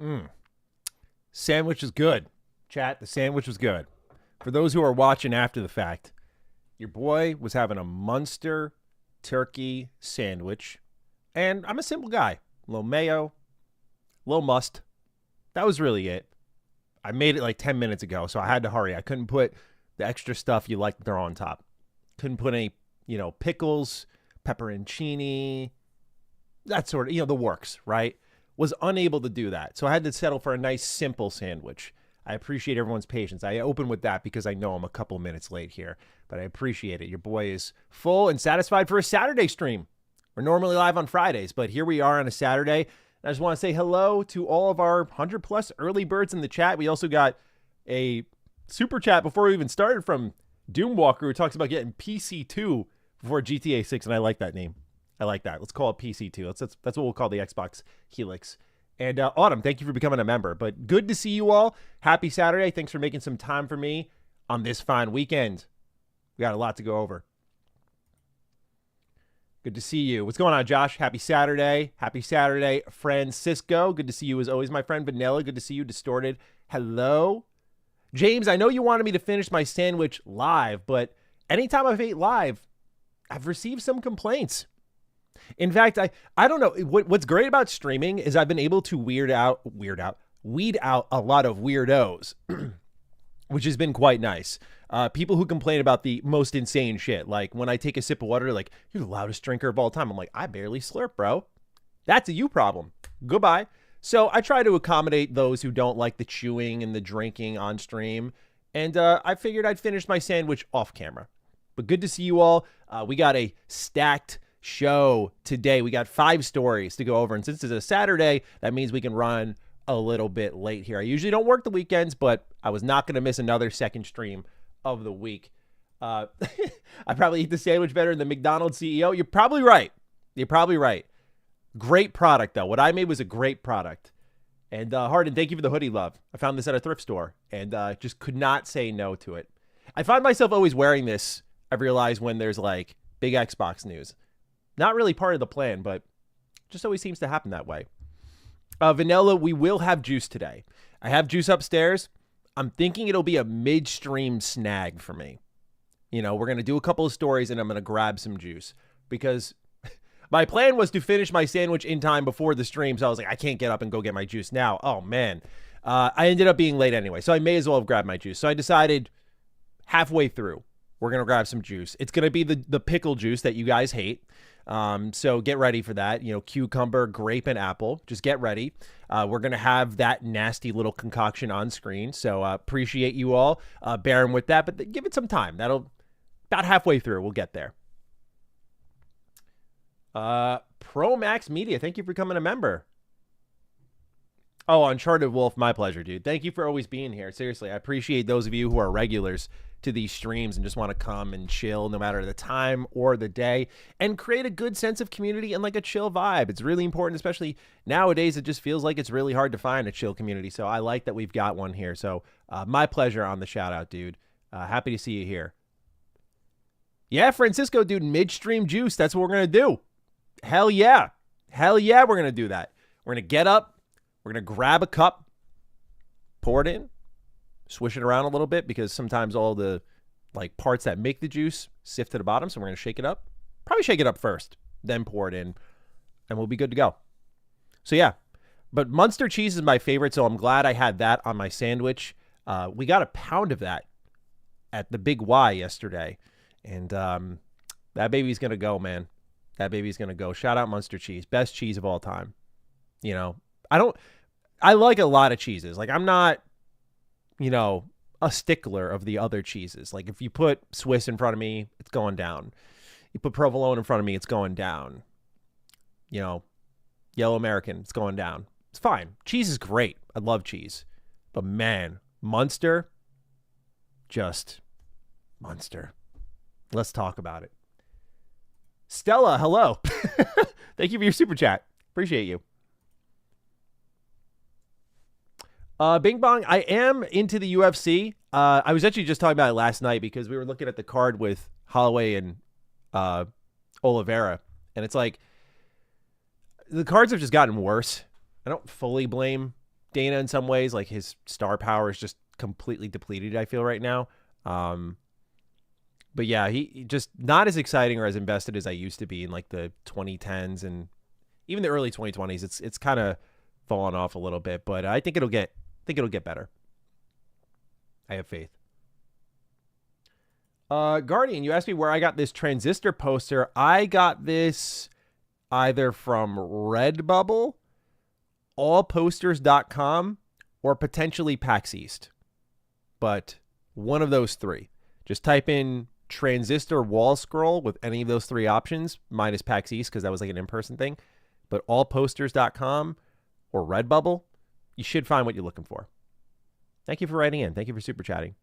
Mm. Sandwich is good. Chat, the sandwich was good. For those who are watching after the fact, your boy was having a Munster turkey sandwich. And I'm a simple guy. A little mayo, a little must. That was really it. I made it like 10 minutes ago, so I had to hurry. I couldn't put the extra stuff you like to throw on top. Couldn't put any, pickles, pepperoncini, that sort of, the works, right? Was unable to do that. So I had to settle for a nice, simple sandwich. I appreciate everyone's patience. I open with that because I know I'm a couple minutes late here, but I appreciate it. Your boy is full and satisfied for a Saturday stream. We're normally live on Fridays, but here we are on a Saturday. I just want to say hello to all of our 100+ early birds in the chat. We also got a super chat before we even started from Doomwalker, who talks about getting PC2 before GTA 6, and I like that name. I like that. Let's call it PC2. That's what we'll call the Xbox Helix. And Autumn, thank you for becoming a member. But good to see you all. Happy Saturday. Thanks for making some time for me on this fine weekend. We got a lot to go over. Good to see you. What's going on, Josh? Happy Saturday. Happy Saturday, Francisco. Good to see you as always, my friend. Vanilla, good to see you. Distorted. Hello. James, I know you wanted me to finish my sandwich live, but anytime I've ate live, I've received some complaints. In fact, I don't know. What's great about streaming is I've been able to weed out a lot of weirdos, which has been quite nice. People who complain about the most insane shit. Like when I take a sip of water, like, you're the loudest drinker of all time. I'm like, I barely slurp, bro. That's a you problem. Goodbye. So I try to accommodate those who don't like the chewing and the drinking on stream. And I figured I'd finish my sandwich off camera. But good to see you all. We got a stacked show today. We got 5 stories to go over. And since it's a Saturday, that means we can run a little bit late here. I usually don't work the weekends, but I was not going to miss another second stream of the week. I probably eat the sandwich better than the McDonald's CEO. You're probably right. Great product, though. What I made was a great product. And Hardin, thank you for the hoodie, love. I found this at a thrift store and just could not say no to it. I find myself always wearing this, I've realized, when there's like big Xbox news. Not really part of the plan, but just always seems to happen that way. Vanilla, we will have juice today. I have juice upstairs. I'm thinking it'll be a midstream snag for me. We're going to do a couple of stories and I'm going to grab some juice because my plan was to finish my sandwich in time before the stream. So I was like, I can't get up and go get my juice now. Oh, man. I ended up being late anyway, so I may as well have grabbed my juice. So I decided halfway through, we're going to grab some juice. It's going to be the pickle juice that you guys hate. So get ready for that. Cucumber, grape, and apple. Just get ready. We're going to have that nasty little concoction on screen. So appreciate you all bearing with that, but give it some time. That'll about halfway through. We'll get there. Pro Max Media, thank you for becoming a member. Oh, Uncharted Wolf, my pleasure, dude. Thank you for always being here. Seriously, I appreciate those of you who are regulars to these streams and just want to come and chill no matter the time or the day and create a good sense of community and like a chill vibe. It's really important, especially nowadays. It just feels like it's really hard to find a chill community. So I like that we've got one here. So my pleasure on the shout out, dude. Happy to see you here. Yeah, Francisco, dude, midstream juice. That's what we're going to do. Hell yeah. Hell yeah, we're going to do that. We're going to get up. We're going to grab a cup, pour it in, swish it around a little bit because sometimes all the like parts that make the juice sift to the bottom. So we're going to shake it up. Probably shake it up first, then pour it in, and we'll be good to go. So yeah, but Munster cheese is my favorite, so I'm glad I had that on my sandwich. We got a pound of that at the Big Y yesterday, and that baby's going to go, man. That baby's going to go. Shout out Munster cheese. Best cheese of all time. I like a lot of cheeses. Like, I'm not, a stickler of the other cheeses. Like, if you put Swiss in front of me, it's going down. You put provolone in front of me, it's going down. Yellow American, it's going down. It's fine. Cheese is great. I love cheese. But, man, Munster, just Munster. Let's talk about it. Stella, hello. Thank you for your super chat. Appreciate you. Bing Bong, I am into the UFC. I was actually just talking about it last night because we were looking at the card with Holloway and Oliveira. And it's like, the cards have just gotten worse. I don't fully blame Dana in some ways. Like his star power is just completely depleted, I feel right now. But yeah, he just not as exciting or as invested as I used to be in like the 2010s and even the early 2020s. It's kind of fallen off a little bit, but I think it'll get better. I have faith. Guardian, you asked me where I got this Transistor poster. I got this either from Redbubble, allposters.com, or potentially PAX East. But one of those three. Just type in Transistor wall scroll with any of those three options, minus PAX East because that was like an in-person thing. But allposters.com or Redbubble, you should find what you're looking for. Thank you for writing in. Thank you for super chatting.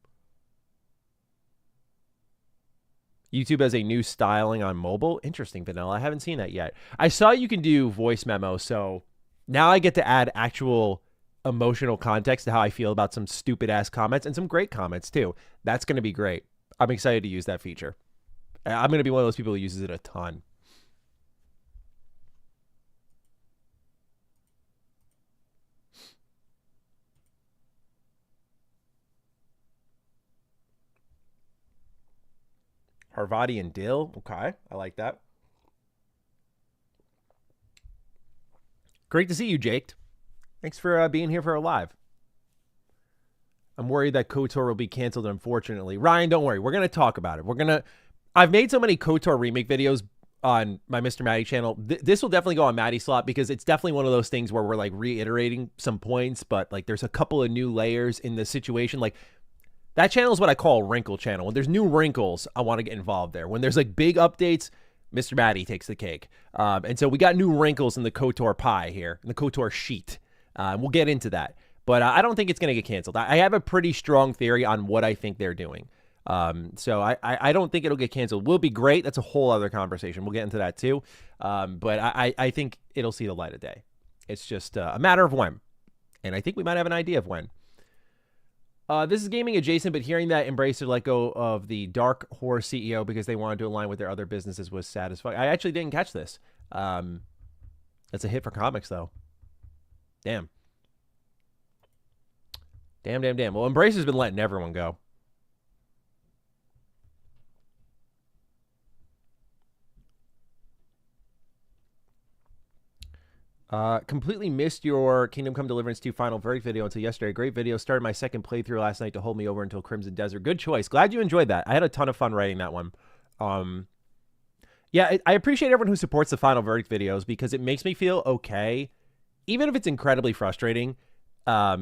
YouTube has a new styling on mobile. Interesting, Vanilla. I haven't seen that yet. I saw you can do voice memo, so now I get to add actual emotional context to how I feel about some stupid-ass comments and some great comments, too. That's going to be great. I'm excited to use that feature. I'm going to be one of those people who uses it a ton. Harvadi and dill. Okay, I like that. Great to see you, Jake. Thanks for being here for a live. I'm worried that KOTOR will be canceled, unfortunately. Ryan, don't worry. We're going to talk about it. I've made so many KOTOR remake videos on my Mr. Matty channel. This will definitely go on Matty slot because it's definitely one of those things where we're like reiterating some points, but like there's a couple of new layers in the situation. Like that channel is what I call a wrinkle channel. When there's new wrinkles, I want to get involved there. When there's like big updates, Mr. Matty takes the cake. And so we got new wrinkles in the KOTOR pie here, in the KOTOR sheet. We'll get into that. But I don't think it's going to get canceled. I have a pretty strong theory on what I think they're doing. So I don't think it'll get canceled. Will be great. That's a whole other conversation. We'll get into that too. But I think it'll see the light of day. It's just a matter of when. And I think we might have an idea of when. This is gaming adjacent, but hearing that Embracer let go of the Dark Horse CEO because they wanted to align with their other businesses was satisfying. I actually didn't catch this. That's a hit for comics, though. Damn. Damn. Well, Embracer's been letting everyone go. Completely missed your Kingdom Come Deliverance 2 Final Verdict video until yesterday. Great video. Started my second playthrough last night to hold me over until Crimson Desert. Good choice. Glad you enjoyed that. I had a ton of fun writing that one. Yeah, I appreciate everyone who supports the Final Verdict videos because it makes me feel okay, even if it's incredibly frustrating,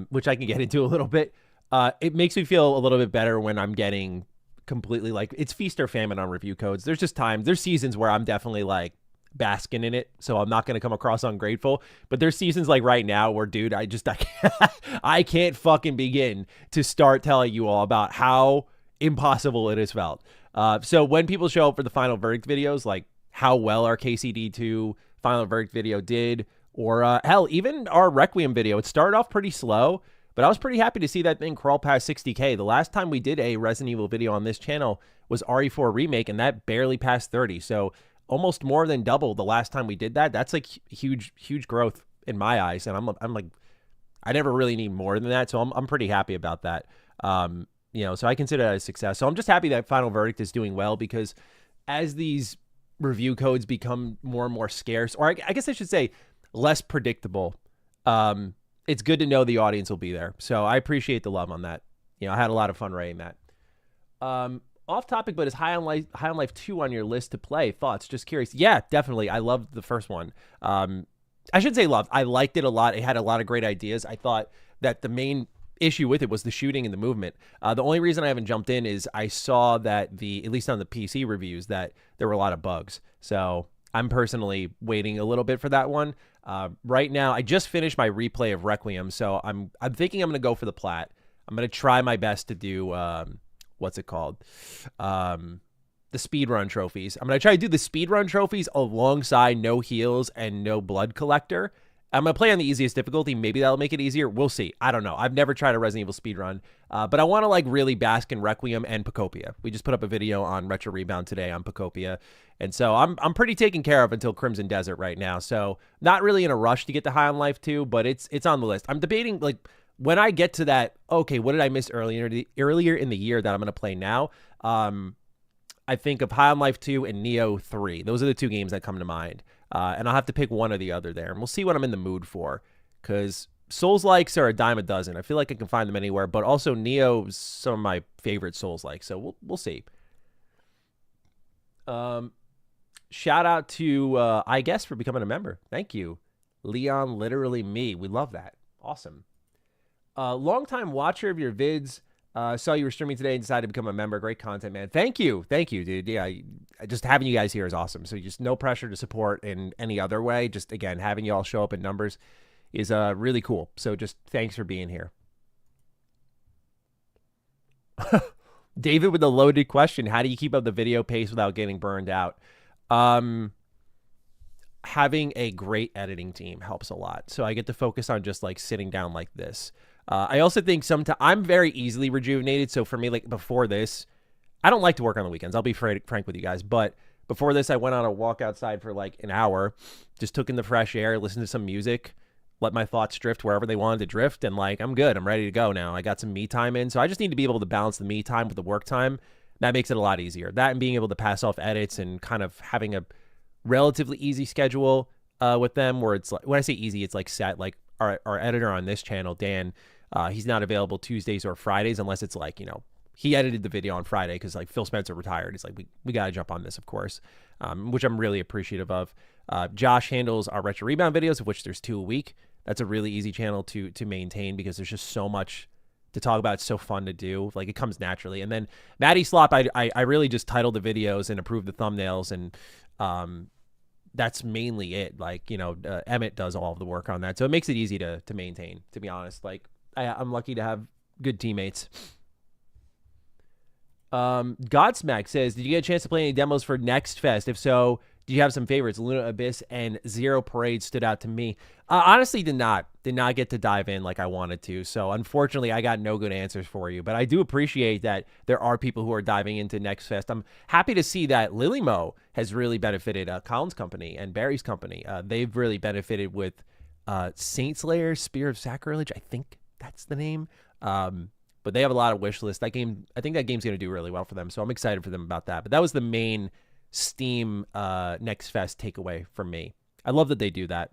which I can get into a little bit. It makes me feel a little bit better when I'm getting completely like, it's feast or famine on review codes. There's just times, there's seasons where I'm definitely like basking in it, so I'm not going to come across ungrateful. But there's seasons like right now where, dude, I can't fucking begin to start telling you all about how impossible it has felt. So when people show up for the Final Verdict videos, like how well our KCD2 Final Verdict video did, or hell, even our Requiem video, it started off pretty slow, but I was pretty happy to see that thing crawl past 60K. The last time we did a Resident Evil video on this channel was RE4 Remake, and that barely passed 30. So almost more than double the last time we did that. That's like huge growth in my eyes. And I'm like, I never really need more than that. So I'm pretty happy about that. So I consider that a success. So I'm just happy that Final Verdict is doing well, because as these review codes become more and more scarce, or I guess I should say less predictable, it's good to know the audience will be there. So I appreciate the love on that. I had a lot of fun writing that. Off topic, but is High on Life 2 on your list to play? Thoughts? Just curious. Yeah, definitely. I loved the first one. I should say loved. I liked it a lot. It had a lot of great ideas. I thought that the main issue with it was the shooting and the movement. The only reason I haven't jumped in is I saw that at least on the PC reviews, that there were a lot of bugs. So I'm personally waiting a little bit for that one. Right now, I just finished my replay of Requiem, so I'm thinking I'm going to go for the plat. I'm going to try my best to do, what's it called? The speedrun trophies. I'm going to try to do the speedrun trophies alongside No Heals and No Blood Collector. I'm going to play on the easiest difficulty. Maybe that'll make it easier. We'll see. I don't know. I've never tried a Resident Evil speedrun, but I want to like really bask in Requiem and Pacopia. We just put up a video on Retro Rebound today on Pacopia, and so I'm pretty taken care of until Crimson Desert right now. So not really in a rush to get to High on Life 2, but it's on the list. I'm debating like when I get to that, okay, what did I miss earlier in the year that I'm going to play now? I think of High on Life 2 and Neo 3. Those are the two games that come to mind. And I'll have to pick one or the other there. And we'll see what I'm in the mood for. Because Souls-likes are a dime a dozen. I feel like I can find them anywhere. But also Neo's some of my favorite Souls-likes. So we'll see. Shout out to, I guess, for becoming a member. Thank you. Leon, literally me. We love that. Awesome. Longtime watcher of your vids. Saw you were streaming today and decided to become a member. Great content, man. Thank you, dude. Yeah, just having you guys here is awesome. So just no pressure to support in any other way. Just, again, having you all show up in numbers is really cool. So just thanks for being here. David with a loaded question. How do you keep up the video pace without getting burned out? Having a great editing team helps a lot. So I get to focus on just like sitting down like this. I also think sometimes I'm very easily rejuvenated. So for me, like before this, I don't like to work on the weekends. I'll be frank with you guys. But before this, I went on a walk outside for like an hour, just took in the fresh air, listened to some music, let my thoughts drift wherever they wanted to drift. And like, I'm good. I'm ready to go now. I got some me time in. So I just need to be able to balance the me time with the work time. That makes it a lot easier. That and being able to pass off edits and kind of having a relatively easy schedule with them where it's like, when I say easy, it's like set, like our editor on this channel, Dan, he's not available Tuesdays or Fridays unless it's like, you know, he edited the video on Friday because like Phil Spencer retired. It's like, we got to jump on this, of course, which I'm really appreciative of. Josh handles our Retro Rebound videos, of which there's 2 a week. That's a really easy channel to maintain because there's just so much to talk about. It's so fun to do. Like it comes naturally. And then Matty Slop, I really just titled the videos and approved the thumbnails, and that's mainly it. Like, you know, Emmett does all of the work on that. So it makes it easy to maintain, to be honest. Like I'm lucky to have good teammates. Godsmack says, did you get a chance to play any demos for Next Fest? If so, do you have some favorites? Luna Abyss and Zero Parade stood out to me. Honestly, did not get to dive in like I wanted to. So unfortunately, I got no good answers for you. But I do appreciate that there are people who are diving into Next Fest. I'm happy to see that Lily Mo has really benefited Colin's company and Barry's company. They've really benefited with Saint Slayer, Spear of Sacrilege. I think that's the name. But they have a lot of wish lists. That game, I think that game's going to do really well for them. So I'm excited for them about that. But that was the main Steam Next Fest takeaway from me. I love that they do that.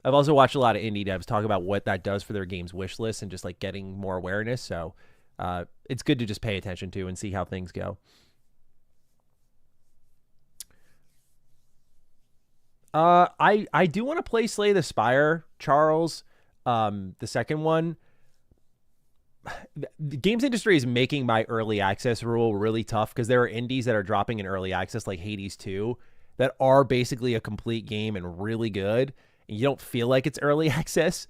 I've also watched a lot of indie devs talk about what that does for their game's wish list and just like getting more awareness. So it's good to just pay attention to and see how things go. I do want to play Slay the Spire, Charles, the second one. The games industry is making my early access rule really tough because there are indies that are dropping in early access like Hades 2 that are basically a complete game and really good, and you don't feel like it's early access,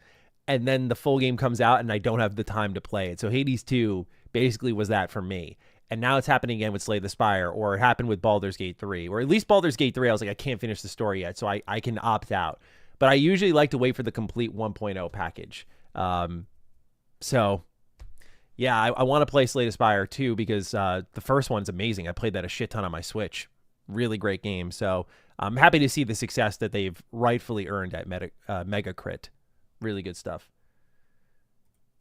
and then the full game comes out and I don't have the time to play it. So Hades 2 basically was that for me, and now it's happening again with Slay the Spire, or it happened with Baldur's Gate 3, or at least Baldur's Gate 3 I was like, I can't finish the story yet, so I can opt out. But I usually like to wait for the complete 1.0 package. So yeah, I want to play Slay the Spire too because the first one's amazing. I played that a shit ton on my Switch. Really great game. So I'm happy to see the success that they've rightfully earned at Megacrit. Really good stuff.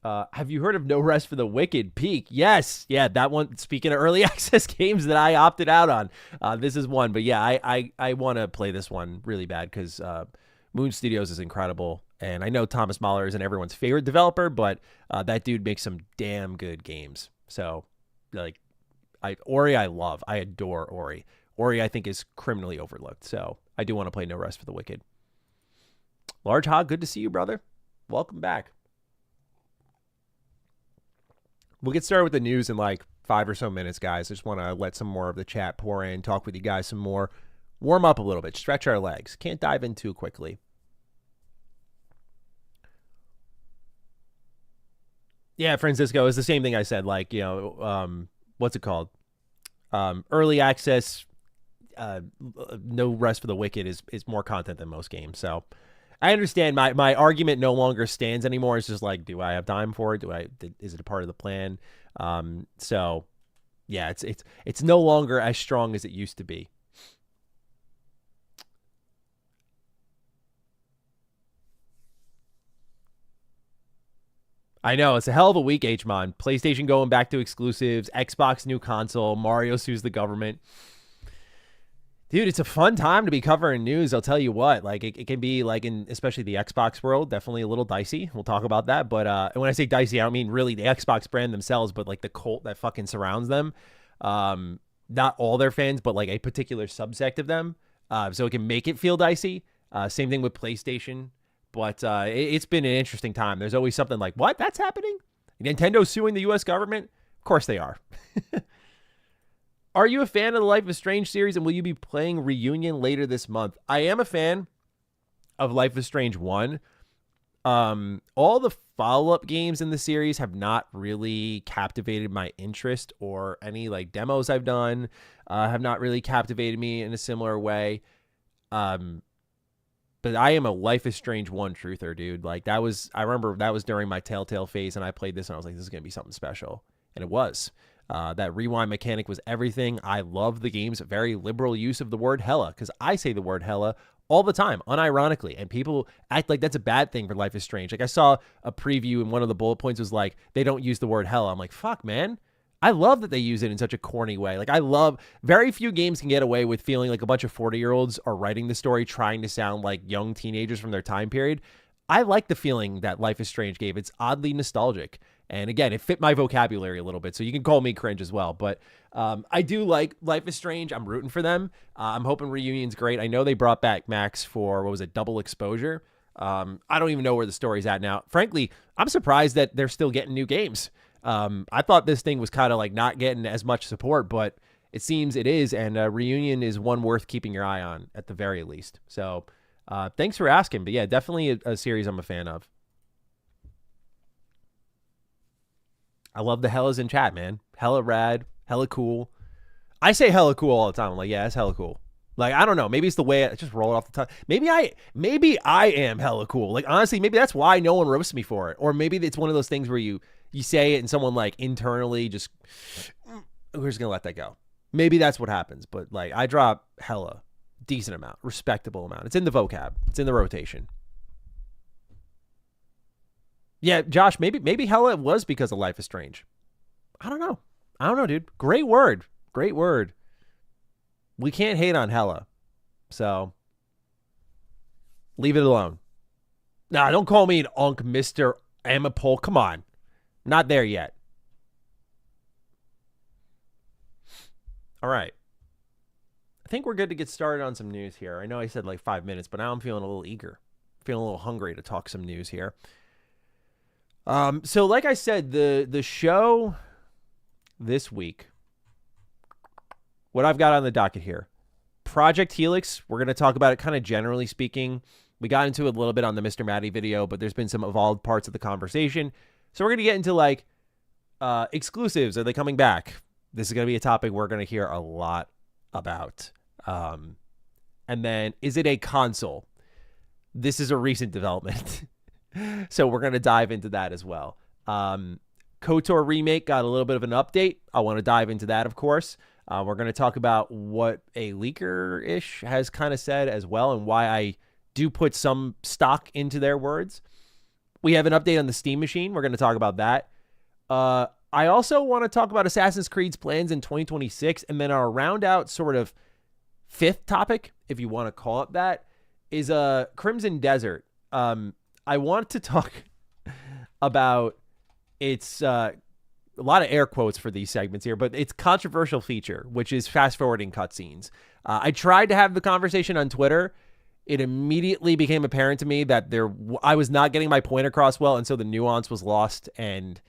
Have you heard of No Rest for the Wicked? Peak? Yes. Yeah, that one. Speaking of early access games that I opted out on, this is one. But yeah, I want to play this one really bad because Moon Studios is incredible. And I know Thomas Mahler isn't everyone's favorite developer, but that dude makes some damn good games. So, like, Ori I love. I adore Ori. Ori, I think, is criminally overlooked. So, I do want to play No Rest for the Wicked. Large Hog, good to see you, brother. Welcome back. We'll get started with the news in like 5 or so minutes, guys. I just want to let some more of the chat pour in, talk with you guys some more, warm up a little bit, stretch our legs. Can't dive in too quickly. Yeah, Francisco, it's the same thing I said. Like, you know, what's it called? Early access, No Rest for the Wicked is more content than most games. So I understand my argument no longer stands anymore. It's just like, do I have time for it? Is it a part of the plan? So yeah, it's no longer as strong as it used to be. I know, it's a hell of a week, Hmon. PlayStation going back to exclusives, Xbox new console, Mario sues the government. Dude, it's a fun time to be covering news. I'll tell you what, like it can be like in especially the Xbox world, definitely a little dicey. We'll talk about that. But and when I say dicey, I don't mean really the Xbox brand themselves, but like the cult that fucking surrounds them. Not all their fans, but like a particular subsect of them. So it can make it feel dicey. Same thing with PlayStation. But it's been an interesting time. There's always something like, what? That's happening? Nintendo suing the U.S. government? Of course they are. Are you a fan of the Life is Strange series, and will you be playing Reunion later this month? I am a fan of Life is Strange 1. All the follow-up games in the series have not really captivated my interest, or any like demos I've done have not really captivated me in a similar way. But I am a Life is Strange 1 truther, dude. Like I remember that was during my Telltale phase, and I played this and I was like, this is going to be something special. And it was. That rewind mechanic was everything. I love the game's very liberal use of the word hella, because I say the word hella all the time, unironically, and people act like that's a bad thing for Life is Strange. Like I saw a preview and one of the bullet points was like, they don't use the word hella. I'm like, fuck, man. I love that they use it in such a corny way. Like very few games can get away with feeling like a bunch of 40-year-olds are writing the story trying to sound like young teenagers from their time period. I like the feeling that Life is Strange gave. It's oddly nostalgic. And again, it fit my vocabulary a little bit, so you can call me cringe as well. But I do like Life is Strange. I'm rooting for them. I'm hoping Reunion's great. I know they brought back Max for, what was it, Double Exposure. I don't even know where the story's at now. Frankly, I'm surprised that they're still getting new games. I thought this thing was kind of like not getting as much support, but it seems it is. And Reunion is one worth keeping your eye on at the very least. So thanks for asking. But yeah, definitely a series I'm a fan of. I love the hellas in chat, man. Hella rad, hella cool. I say hella cool all the time. I'm like, yeah, it's hella cool. Like, I don't know. Maybe it's the way I just roll it off the tongue. Maybe I am hella cool. Like, honestly, maybe that's why no one roasts me for it. Or maybe it's one of those things where you say it and someone like internally just, we're just going to let that go. Maybe that's what happens. But like, I drop hella, decent amount, respectable amount. It's in the vocab. It's in the rotation. Yeah, Josh, maybe hella was because of Life is Strange. I don't know, dude. Great word. Great word. We can't hate on hella. So leave it alone. Nah, don't call me an unk, Mr. Amapole. Come on. Not there yet. All right. I think we're good to get started on some news here. I know I said like 5 minutes, but now I'm feeling a little eager. Feeling a little hungry to talk some news here. So like I said, the show this week, what I've got on the docket here, Project Helix, we're going to talk about it kind of generally speaking. We got into it a little bit on the Mr. Matty video, but there's been some evolved parts of the conversation. So we're going to get into like exclusives. Are they coming back? This is going to be a topic we're going to hear a lot about. And then, is it a console? This is a recent development. So we're going to dive into that as well. KOTOR Remake got a little bit of an update. I want to dive into that, of course. We're going to talk about what a leaker-ish has kind of said as well, and why I do put some stock into their words. We have an update on the Steam machine. We're going to talk about that. I also want to talk about Assassin's Creed's plans in 2026, and then our round out sort of fifth topic, if you want to call it that, is Crimson Desert. I want to talk about its a lot of air quotes for these segments here, but its controversial feature, which is fast forwarding cutscenes. I tried to have the conversation on Twitter. It immediately became apparent to me that I was not getting my point across well, and so the nuance was lost, and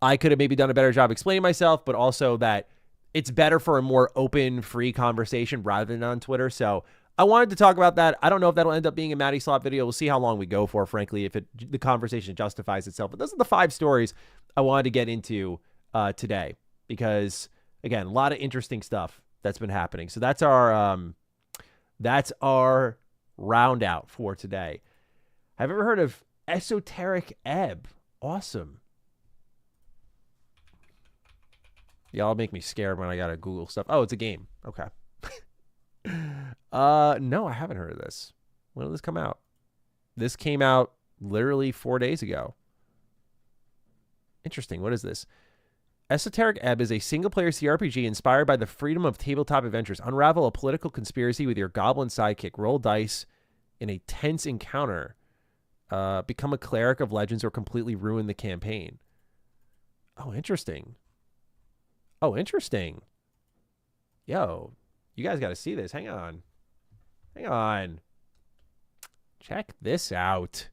I could have maybe done a better job explaining myself, but also that it's better for a more open, free conversation rather than on Twitter. So I wanted to talk about that. I don't know if that'll end up being a Matty Slot video. We'll see how long we go for, frankly, if the conversation justifies itself. But those are the 5 stories I wanted to get into today because, again, a lot of interesting stuff that's been happening. So that's our round out for today. Have you ever heard of Esoteric Ebb? Awesome. Y'all make me scared when I gotta Google stuff. Oh, it's a game. Okay. No, I haven't heard of this. When did this come out? This came out literally 4 days ago. Interesting. What is this? Esoteric Ebb is a single-player CRPG inspired by the freedom of tabletop adventures. Unravel a political conspiracy with your goblin sidekick. Roll dice in a tense encounter. Become a cleric of legends or completely ruin the campaign. Oh, interesting. Oh, interesting. Yo, you guys got to see this. Hang on. Hang on. Check this out.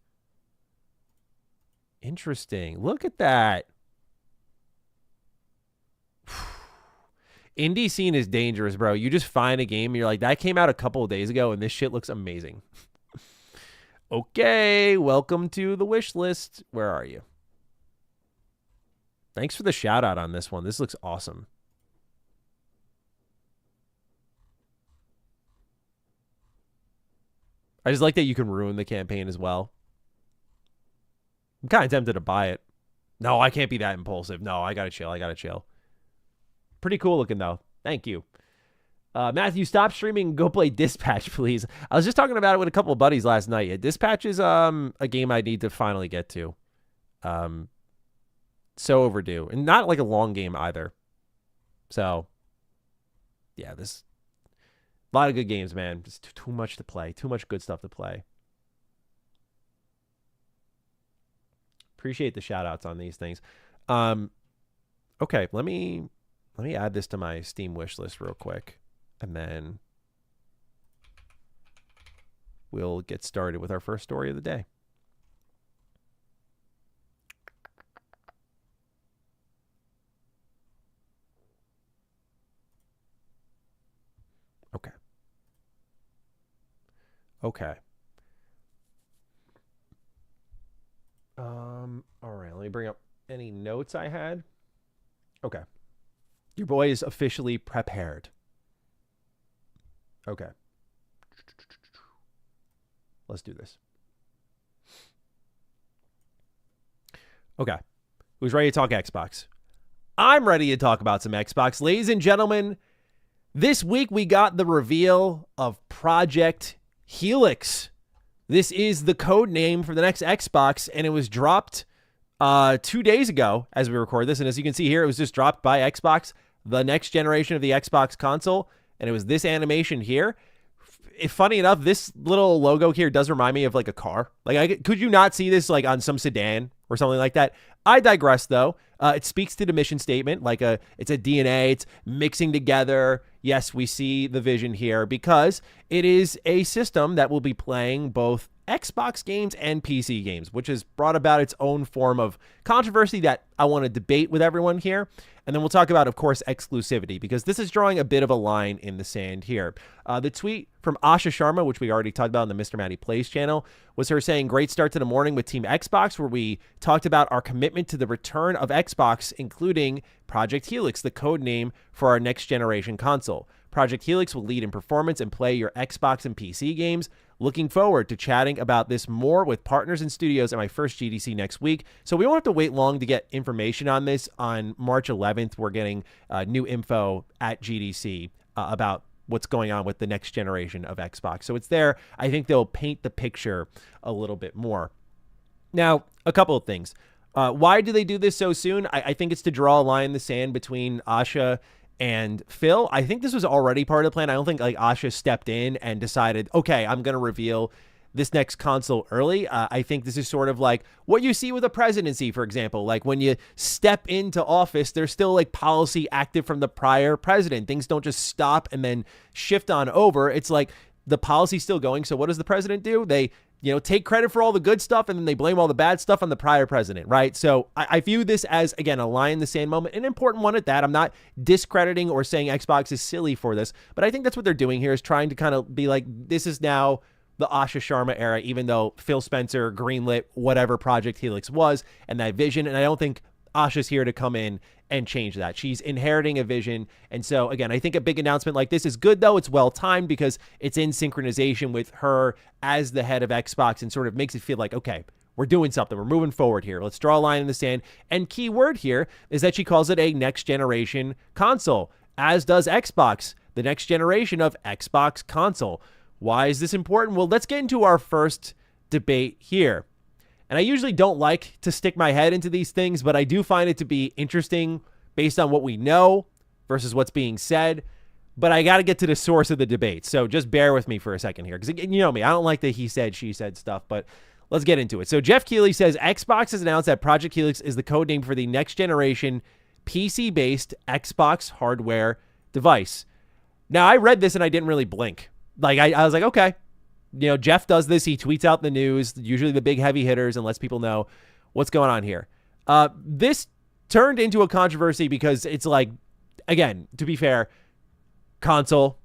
Interesting. Look at that. Indie scene is dangerous, bro. You just find a game and you're like, that came out a couple of days ago and this shit looks amazing. Okay, welcome to the wish list. Where are you? Thanks for the shout out on this one. This looks awesome. I just like that you can ruin the campaign as well. I'm kind of tempted to buy it. No, I can't be that impulsive. No, I gotta chill. I gotta chill. Pretty cool looking, though. Thank you. Matthew, stop streaming and go play Dispatch, please. I was just talking about it with a couple of buddies last night. Yeah, Dispatch is a game I need to finally get to. So overdue. And not like a long game either. So, yeah, this... A lot of good games, man. Just too much to play. Too much good stuff to play. Appreciate the shout-outs on these things. Okay, let me add this to my Steam wish list real quick. And then we'll get started with our first story of the day. Okay. Okay. All right, let me bring up any notes I had. Okay. Your boy is officially prepared. Okay. Let's do this. Okay. Who's ready to talk Xbox? I'm ready to talk about some Xbox. Ladies and gentlemen, this week we got the reveal of Project Helix. This is the code name for the next Xbox, and it was dropped 2 days ago as we record this. And as you can see here, it was just dropped by Xbox, the next generation of the Xbox console, and it was this animation here. If funny enough, this little logo here does remind me of like a car. Like, could you not see this like on some sedan or something like that? I digress, though. It speaks to the mission statement, like it's a DNA, it's mixing together. Yes, we see the vision here because it is a system that will be playing both Xbox games and PC games, which has brought about its own form of controversy that I want to debate with everyone here. And then we'll talk about, of course, exclusivity, because this is drawing a bit of a line in the sand here. The tweet from Asha Sharma, which we already talked about on the MrMattyPlays channel, was her saying, great start to the morning with Team Xbox, where we talked about our commitment to the return of Xbox, including Project Helix, the code name for our next generation console. Project Helix will lead in performance and play your Xbox and PC games. Looking forward to chatting about this more with partners and studios at my first GDC next week. So we won't have to wait long to get information on this. On March 11th, we're getting new info at GDC about what's going on with the next generation of Xbox. So it's there. I think they'll paint the picture a little bit more. Now, a couple of things. Why do they do this so soon? I think it's to draw a line in the sand between Asha and Phil. I think this was already part of the plan. I don't think like Asha stepped in and decided, okay, I'm going to reveal this next console early. I think this is sort of like what you see with a presidency, for example. Like when you step into office, there's still like policy active from the prior president. Things don't just stop and then shift on over. It's like the policy's still going. So what does the president do? They take credit for all the good stuff and then they blame all the bad stuff on the prior president, right? So I view this as, again, a line in the sand moment, an important one at that. I'm not discrediting or saying Xbox is silly for this, but I think that's what they're doing here, is trying to kind of be like, this is now the Asha Sharma era, even though Phil Spencer greenlit whatever Project Helix was and that vision. And I don't think Asha's here to come in and change that. She's inheriting a vision. And so, again, I think a big announcement like this is good, though. It's well-timed because it's in synchronization with her as the head of Xbox and sort of makes it feel like, okay, we're doing something. We're moving forward here. Let's draw a line in the sand. And key word here is that she calls it a next-generation console, as does Xbox, the next generation of Xbox console. Why is this important? Well, let's get into our first debate here. And I usually don't like to stick my head into these things, but I do find it to be interesting based on what we know versus what's being said. But I got to get to the source of the debate. So just bear with me for a second here. Because you know me, I don't like the he said, she said stuff, but let's get into it. So Jeff Keighley says Xbox has announced that Project Helix is the code name for the next generation PC-based Xbox hardware device. Now, I read this and I didn't really blink. Like, I was like, okay. You know, Jeff does this. He tweets out the news, usually the big heavy hitters, and lets people know what's going on here. This turned into a controversy because it's like, again, to be fair, console,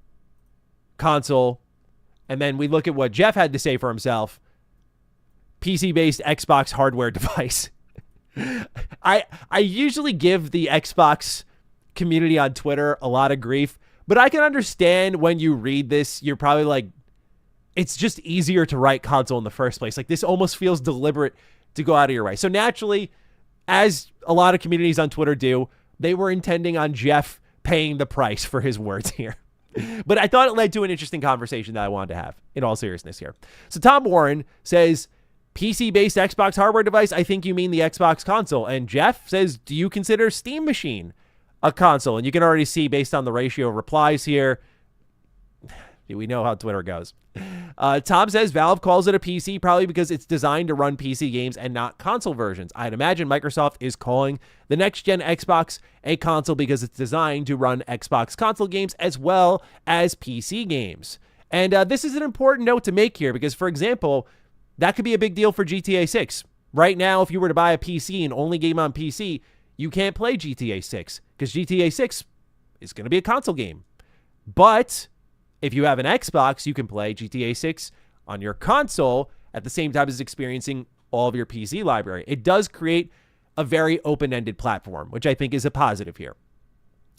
and then we look at what Jeff had to say for himself, PC-based Xbox hardware device. I usually give the Xbox community on Twitter a lot of grief, but I can understand when you read this, you're probably like, it's just easier to write console in the first place. Like, this almost feels deliberate to go out of your way. So naturally, as a lot of communities on Twitter do, they were intending on Jeff paying the price for his words here. But I thought it led to an interesting conversation that I wanted to have, in all seriousness here. So Tom Warren says, PC-based Xbox hardware device, I think you mean the Xbox console. And Jeff says, do you consider Steam Machine a console? And you can already see, based on the ratio of replies here, we know how Twitter goes. Tom says Valve calls it a PC probably because it's designed to run PC games and not console versions. I'd imagine Microsoft is calling the next-gen Xbox a console because it's designed to run Xbox console games as well as PC games. And this is an important note to make here because, for example, that could be a big deal for GTA 6. Right now, if you were to buy a PC and only game on PC, you can't play GTA 6 because GTA 6 is going to be a console game. But if you have an Xbox, you can play GTA 6 on your console at the same time as experiencing all of your PC library. It does create a very open-ended platform, which I think is a positive here.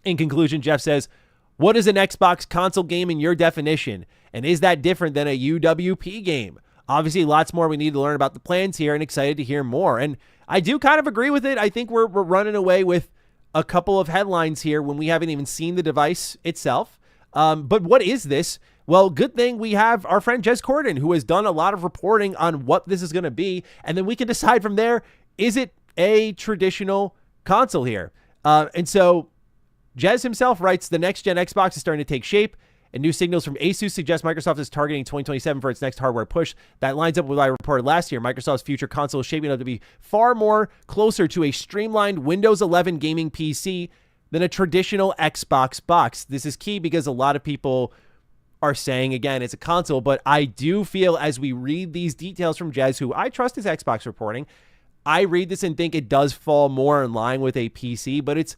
In conclusion, Jeff says, what is an Xbox console game in your definition? And is that different than a UWP game? Obviously, lots more we need to learn about the plans here and excited to hear more. And I do kind of agree with it. I think we're running away with a couple of headlines here when we haven't even seen the device itself. But what is this? Well, good thing we have our friend Jez Corden, who has done a lot of reporting on what this is going to be. And then we can decide from there, is it a traditional console here? And so Jez himself writes, the next-gen Xbox is starting to take shape, and new signals from Asus suggest Microsoft is targeting 2027 for its next hardware push. That lines up with what I reported last year. Microsoft's future console is shaping up to be far more closer to a streamlined Windows 11 gaming PC than a traditional Xbox box. This is key because a lot of people are saying, again, it's a console, but I do feel as we read these details from Jez, who I trust his Xbox reporting, I read this and think it does fall more in line with a PC, but it's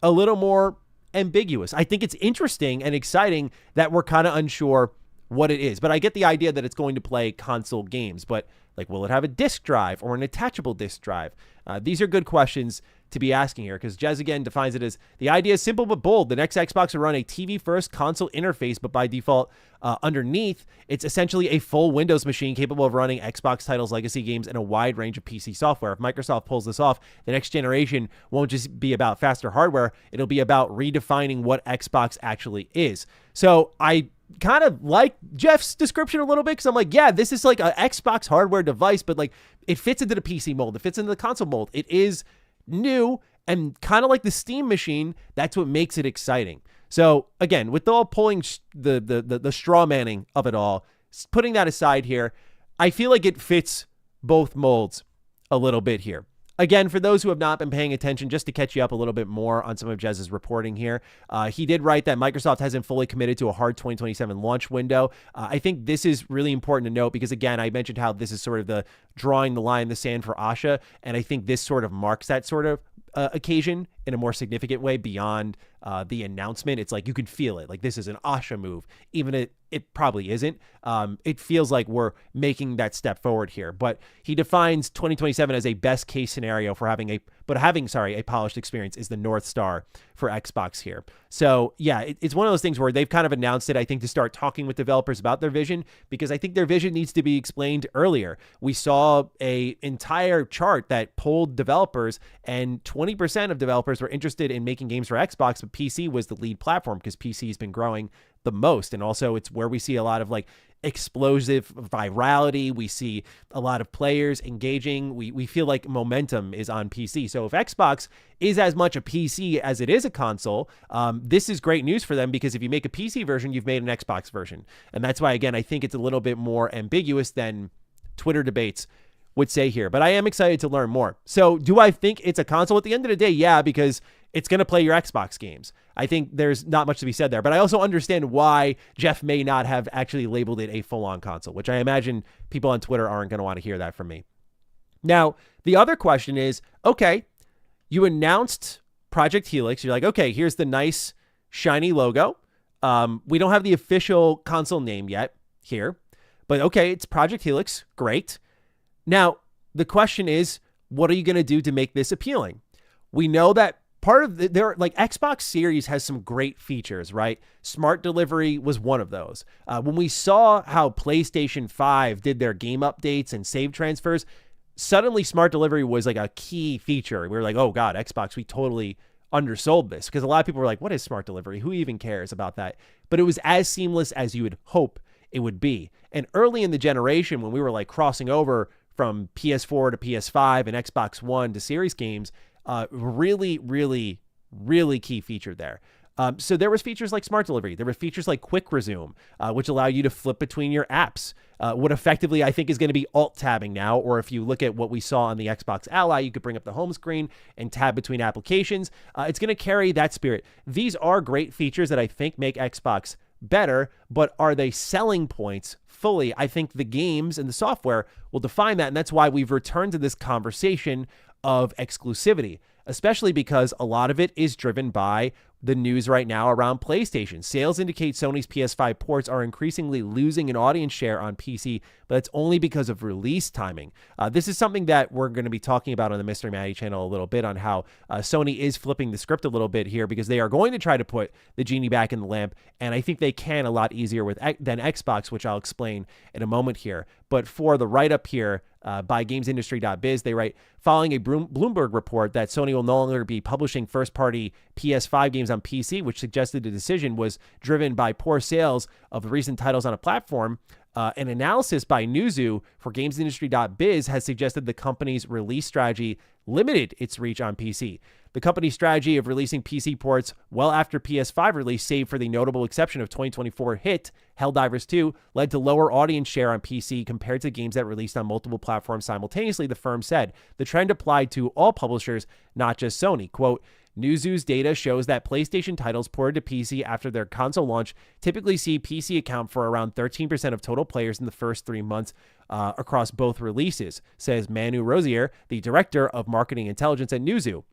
a little more ambiguous. I think it's interesting and exciting that we're kind of unsure what it is, but I get the idea that it's going to play console games, but like, will it have a disk drive or an attachable disk drive? These are good questions to be asking here because Jez again defines it as the idea is simple but bold. The next Xbox will run a TV-first console interface, but by default, underneath, it's essentially a full Windows machine capable of running Xbox titles, legacy games, and a wide range of PC software. If Microsoft pulls this off, the next generation won't just be about faster hardware. It'll be about redefining what Xbox actually is. So I kind of like Jeff's description a little bit because I'm like, yeah, this is like an Xbox hardware device, but like it fits into the PC mold. It fits into the console mold. It is new and kind of like the Steam machine. That's what makes it exciting. So again, with all pulling the straw manning of it all, putting that aside here, I feel like it fits both molds a little bit here. Again, for those who have not been paying attention, just to catch you up a little bit more on some of Jez's reporting here, he did write that Microsoft hasn't fully committed to a hard 2027 launch window. I think this is really important to note because, again, I mentioned how this is sort of the drawing the line in the sand for Asha, and I think this sort of marks that sort of occasion in a more significant way beyond the announcement. It's like you can feel it. Like this is an Asha move, even it probably isn't. It feels like we're making that step forward here, but he defines 2027 as a best case scenario for having a polished experience is the North Star for Xbox here. So yeah, it's one of those things where they've kind of announced it, I think, to start talking with developers about their vision, because I think their vision needs to be explained earlier. We saw a entire chart that polled developers, and 20% of developers were interested in making games for Xbox, but PC was the lead platform because PC has been growing the most. And also it's where we see a lot of like explosive virality. We see a lot of players engaging. We feel like momentum is on PC. So if Xbox is as much a PC as it is a console, this is great news for them, because if you make a PC version, you've made an Xbox version. And that's why, again, I think it's a little bit more ambiguous than Twitter debates would say here. But I am excited to learn more. So do I think it's a console? At the end of the day, yeah, because it's going to play your Xbox games. I think there's not much to be said there, but I also understand why Jeff may not have actually labeled it a full-on console, which I imagine people on Twitter aren't going to want to hear that from me. Now, the other question is, okay, you announced Project Helix. You're like, okay, here's the nice, shiny logo. We don't have the official console name yet here, but okay, it's Project Helix. Great. Now, the question is, what are you going to do to make this appealing? We know that part of their like Xbox Series has some great features, right? Smart delivery was one of those. When we saw how PlayStation 5 did their game updates and save transfers, suddenly smart delivery was like a key feature. We were like, oh God, Xbox, we totally undersold this, because a lot of people were like, what is smart delivery? Who even cares about that? But it was as seamless as you would hope it would be. And early in the generation, when we were like crossing over from PS4 to PS5 and Xbox One to Series games, really key feature there. So there was features like smart delivery. There were features like quick resume, which allow you to flip between your apps. What effectively I think is going to be alt tabbing now, or if you look at what we saw on the Xbox Ally, you could bring up the home screen and tab between applications. It's going to carry that spirit. These are great features that I think make Xbox better, but are they selling points fully? I think the games and the software will define that, and that's why we've returned to this conversation of exclusivity, especially because a lot of it is driven by the news right now around PlayStation. Sales indicate Sony's PS5 ports are increasingly losing an audience share on PC, but it's only because of release timing. This is something that we're going to be talking about on the Mr. Matty channel a little bit, on how Sony is flipping the script a little bit here, because they are going to try to put the genie back in the lamp, and I think they can a lot easier than Xbox, which I'll explain in a moment here. But for the write-up here, by gamesindustry.biz, they write, following a Bloomberg report that Sony will no longer be publishing first-party PS5 games on PC, which suggested the decision was driven by poor sales of recent titles on a platform. An analysis by Newzoo for gamesindustry.biz has suggested the company's release strategy limited its reach on PC. The company's strategy of releasing PC ports well after PS5 release, save for the notable exception of 2024 hit Helldivers 2, led to lower audience share on PC compared to games that released on multiple platforms simultaneously, the firm said. The trend applied to all publishers, not just Sony. Quote, Newzoo's data shows that PlayStation titles ported to PC after their console launch typically see PC account for around 13% of total players in the first 3 months across both releases, says Manu Rosier, the director of marketing intelligence at Newzoo.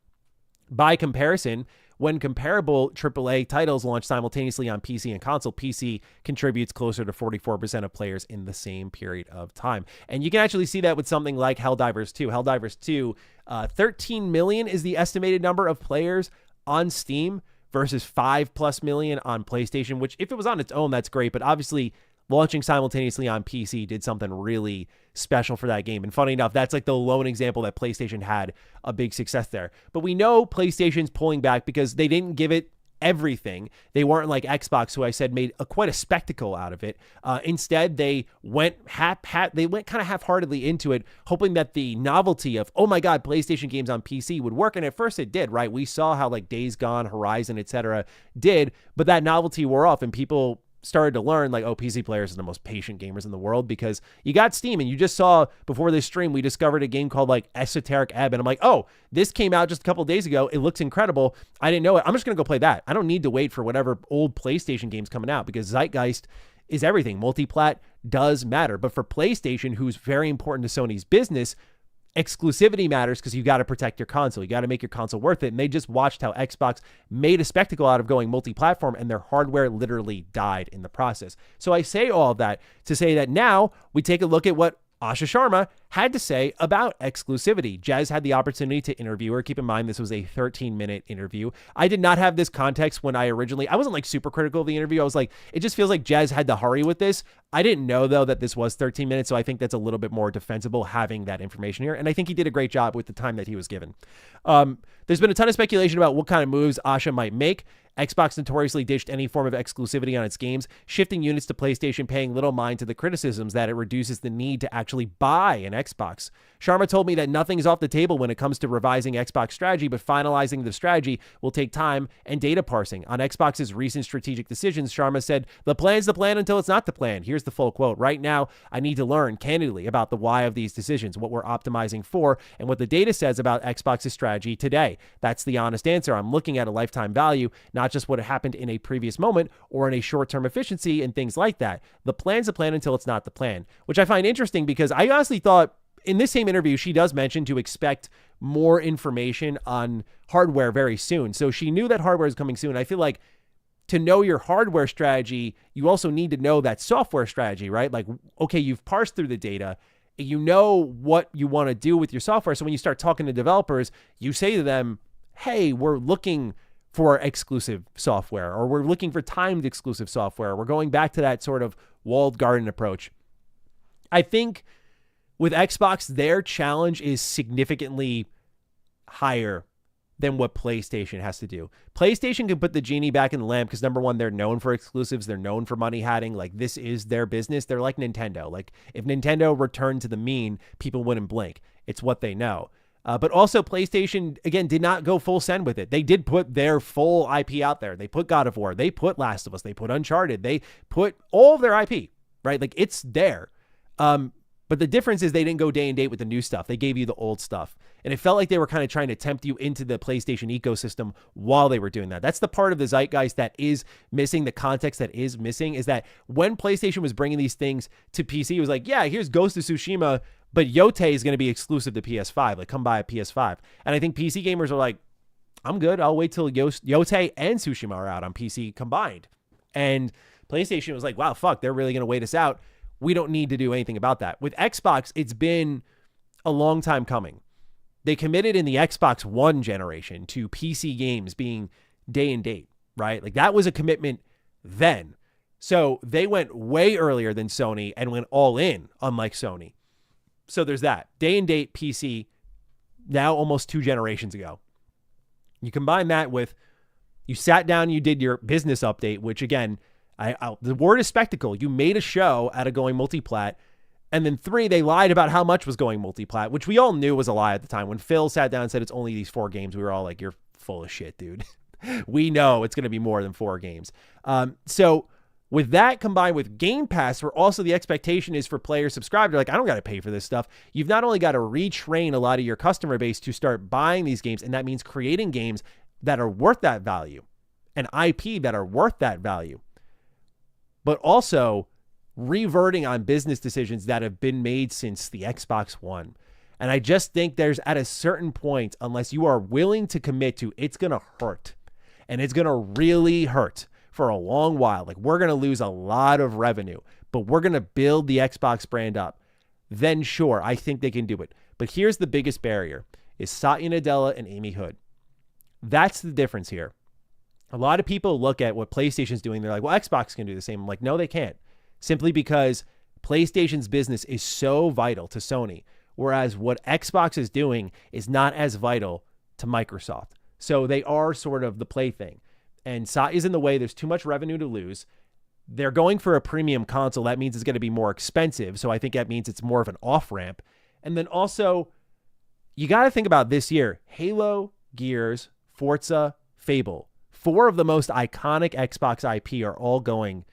By comparison, when comparable AAA titles launch simultaneously on PC and console, PC contributes closer to 44% of players in the same period of time. And you can actually see that with something like Helldivers 2. Helldivers 2, 13 million is the estimated number of players on Steam versus 5+ million on PlayStation, which if it was on its own, that's great. But obviously, launching simultaneously on PC did something really special for that game. And funny enough, that's like the lone example that PlayStation had a big success there. But we know PlayStation's pulling back because they didn't give it everything. They weren't like Xbox, who I said made quite a spectacle out of it. Instead, they went kind of half-heartedly into it, hoping that the novelty of, oh my God, PlayStation games on PC would work. And at first it did, right? We saw how like Days Gone, Horizon, etc. did, but that novelty wore off and people started to learn like, oh, PC players are the most patient gamers in the world because you got Steam. And you just saw before this stream, we discovered a game called like Esoteric Ebb. And I'm like, oh, this came out just a couple of days ago. It looks incredible. I didn't know it. I'm just going to go play that. I don't need to wait for whatever old PlayStation games coming out because Zeitgeist is everything. Multiplat does matter. But for PlayStation, who's very important to Sony's business, exclusivity matters because you got to protect your console. You got to make your console worth it. And they just watched how Xbox made a spectacle out of going multi-platform, and their hardware literally died in the process. So I say all of that to say that now we take a look at what Asha Sharma had to say about exclusivity. Jez had the opportunity to interview her. Keep in mind, this was a 13-minute interview. I did not have this context when I wasn't like super critical of the interview. I was like, it just feels like Jez had to hurry with this. I didn't know though that this was 13 minutes. So I think that's a little bit more defensible having that information here. And I think he did a great job with the time that he was given. There's been a ton of speculation about what kind of moves Asha might make. Xbox notoriously ditched any form of exclusivity on its games, shifting units to PlayStation, paying little mind to the criticisms that it reduces the need to actually buy an Xbox. Sharma told me that nothing is off the table when it comes to revising Xbox strategy, but finalizing the strategy will take time and data parsing. On Xbox's recent strategic decisions, Sharma said, "The plan's the plan until it's not the plan." Here's the full quote. "Right now, I need to learn candidly about the why of these decisions, what we're optimizing for, and what the data says about Xbox's strategy today. That's the honest answer. I'm looking at a lifetime value, not just what happened in a previous moment or in a short-term efficiency and things like that. The plan's the plan until it's not the plan," which I find interesting because I honestly thought in this same interview, she does mention to expect more information on hardware very soon. So she knew that hardware is coming soon. I feel like to know your hardware strategy, you also need to know that software strategy, right? Like, okay, you've parsed through the data. You know what you want to do with your software. So when you start talking to developers, you say to them, hey, we're looking for exclusive software, or we're looking for timed exclusive software. We're going back to that sort of walled garden approach. I think with Xbox, their challenge is significantly higher than what PlayStation has to do. PlayStation can put the genie back in the lamp because, number one, they're known for exclusives. They're known for money hatting. Like, this is their business. They're like Nintendo. Like, if Nintendo returned to the mean, people wouldn't blink. It's what they know. But also, PlayStation, again, did not go full send with it. They did put their full IP out there. They put God of War. They put Last of Us. They put Uncharted. They put all of their IP, right? Like, it's there. But the difference is they didn't go day and date with the new stuff. They gave you the old stuff. And it felt like they were kind of trying to tempt you into the PlayStation ecosystem while they were doing that. That's the part of the zeitgeist that is missing, the context that is missing, is that when PlayStation was bringing these things to PC, it was like, yeah, here's Ghost of Tsushima, but Yote is going to be exclusive to PS5. Like, come buy a PS5. And I think PC gamers are like, I'm good. I'll wait till Yote and Tsushima are out on PC combined. And PlayStation was like, wow, fuck, they're really going to wait us out. We don't need to do anything about that. With Xbox, it's been a long time coming. They committed in the Xbox One generation to PC games being day and date, right? Like, that was a commitment then. So they went way earlier than Sony and went all in, unlike Sony. So there's that. Day and date PC, now almost 2 generations ago. You combine that with, you sat down, you did your business update, which again, the word is spectacle. You made a show out of going multi-plat. And then 3, they lied about how much was going multi-plat, which we all knew was a lie at the time. When Phil sat down and said it's only these 4 games, we were all like, you're full of shit, dude. We know it's going to be more than 4 games. So with that combined with Game Pass, where also the expectation is for players subscribed, they're like, I don't got to pay for this stuff. You've not only got to retrain a lot of your customer base to start buying these games, and that means creating games that are worth that value and IP that are worth that value, but also reverting on business decisions that have been made since the Xbox One. And I just think there's, at a certain point, unless you are willing to commit to, it's going to hurt. And it's going to really hurt for a long while. Like, we're going to lose a lot of revenue, but we're going to build the Xbox brand up. Then sure, I think they can do it. But here's the biggest barrier, is Satya Nadella and Amy Hood. That's the difference here. A lot of people look at what PlayStation's doing. They're like, well, Xbox can do the same. I'm like, no, they can't. Simply because PlayStation's business is so vital to Sony, whereas what Xbox is doing is not as vital to Microsoft. So they are sort of the plaything. And Satya's in the way. There's too much revenue to lose. They're going for a premium console. That means it's going to be more expensive. So I think that means it's more of an off-ramp. And then also, you got to think about this year. Halo, Gears, Forza, Fable. 4 of the most iconic Xbox IP are all going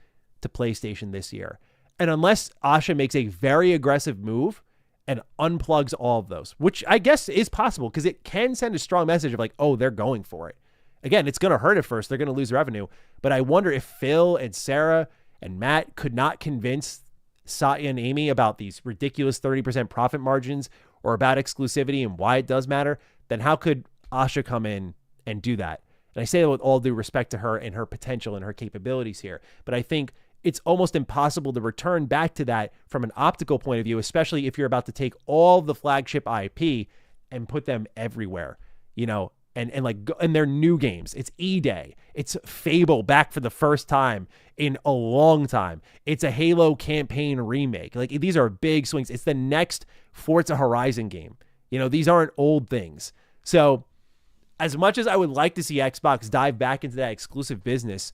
to PlayStation this year. And unless Asha makes a very aggressive move and unplugs all of those, which I guess is possible because it can send a strong message of like, oh, they're going for it. Again, it's going to hurt at first. They're going to lose revenue. But I wonder if Phil and Sarah and Matt could not convince Satya and Amy about these ridiculous 30% profit margins, or about exclusivity and why it does matter, then how could Asha come in and do that? And I say that with all due respect to her and her potential and her capabilities here. But I think it's almost impossible to return back to that from an optical point of view, especially if you're about to take all the flagship IP and put them everywhere, you know, and they're new games. It's E-Day. It's Fable back for the first time in a long time. It's a Halo campaign remake. Like, these are big swings. It's the next Forza Horizon game. You know, these aren't old things. So as much as I would like to see Xbox dive back into that exclusive business,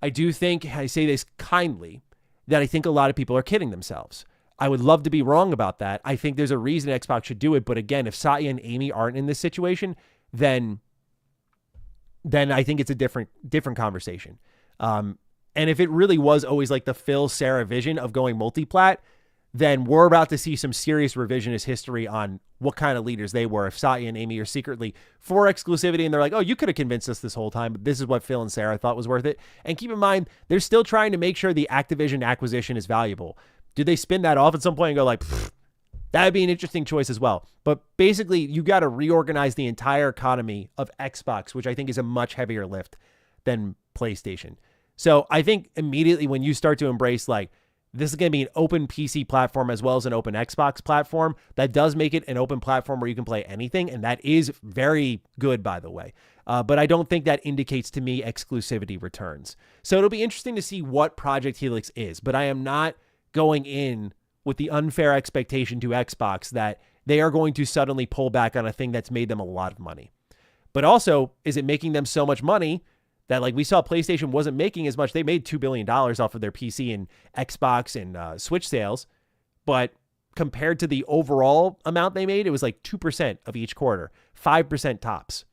I do think, I say this kindly, that I think a lot of people are kidding themselves. I would love to be wrong about that. I think there's a reason Xbox should do it. But again, if Satya and Amy aren't in this situation, then I think it's a different conversation. And if it really was always like the Phil Sarah vision of going multi-plat, then we're about to see some serious revisionist history on what kind of leaders they were. If Satya and Amy are secretly for exclusivity and they're like, oh, you could have convinced us this whole time, but this is what Phil and Sarah thought was worth it. And keep in mind, they're still trying to make sure the Activision acquisition is valuable. Do they spin that off at some point and go like, that would be an interesting choice as well. But basically, you got to reorganize the entire economy of Xbox, which I think is a much heavier lift than PlayStation. So I think immediately when you start to embrace like, this is going to be an open PC platform as well as an open Xbox platform, that does make it an open platform where you can play anything. And that is very good, by the way. But I don't think that indicates to me exclusivity returns. So it'll be interesting to see what Project Helix is. But I am not going in with the unfair expectation to Xbox that they are going to suddenly pull back on a thing that's made them a lot of money. But also, is it making them so much money that, like, we saw PlayStation wasn't making as much? They made $2 billion off of their PC and Xbox and Switch sales. But compared to the overall amount they made, it was like 2% of each quarter, 5% tops.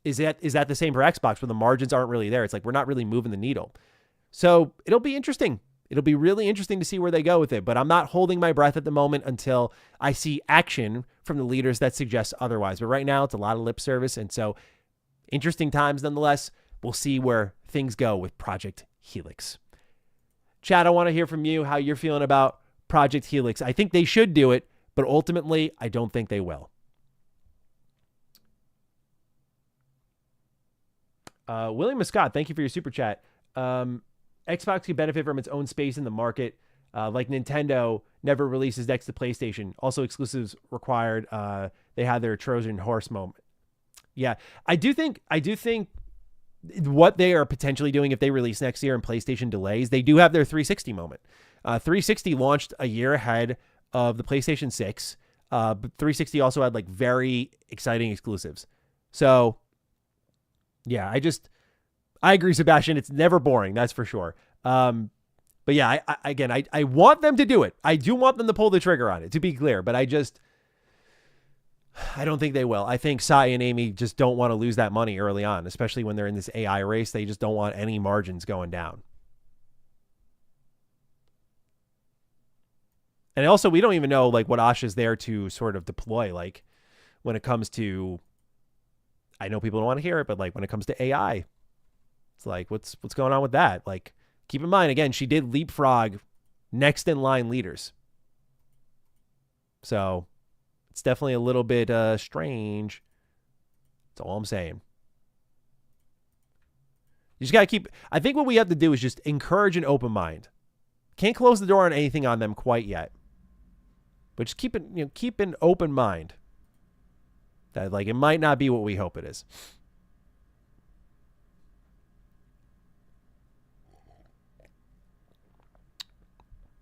Is that the same for Xbox where the margins aren't really there? It's like, we're not really moving the needle. So it'll be interesting. It'll be really interesting to see where they go with it, but I'm not holding my breath at the moment until I see action from the leaders that suggest otherwise. But right now, it's a lot of lip service, and so interesting times nonetheless. We'll see where things go with Project Helix. Chad, I want to hear from you how you're feeling about Project Helix. I think they should do it, but ultimately, I don't think they will. William Scott, thank you for your super chat. Xbox could benefit from its own space in the market, like Nintendo never releases next to PlayStation. Also, exclusives required. They had their Trojan horse moment. Yeah, I do think what they are potentially doing if they release next year and PlayStation delays, they do have their 360 moment. 360 launched a year ahead of the PlayStation 6, but 360 also had like very exciting exclusives. So, yeah, I agree, Sebastian. It's never boring, that's for sure. But yeah, I want them to do it. I do want them to pull the trigger on it, to be clear. But I don't think they will. I think Sai and Amy just don't want to lose that money early on, especially when they're in this AI race. They just don't want any margins going down. And also, we don't even know like what Asha's there to sort of deploy. Like when it comes to, I know people don't want to hear it, but like when it comes to AI, it's like, what's going on with that? Like, keep in mind, again, she did leapfrog next in line leaders. So it's definitely a little bit strange. That's all I'm saying. You just got to keep, I think what we have to do is just encourage an open mind. Can't close the door on anything on them quite yet. But just keep an open mind. That like, it might not be what we hope it is.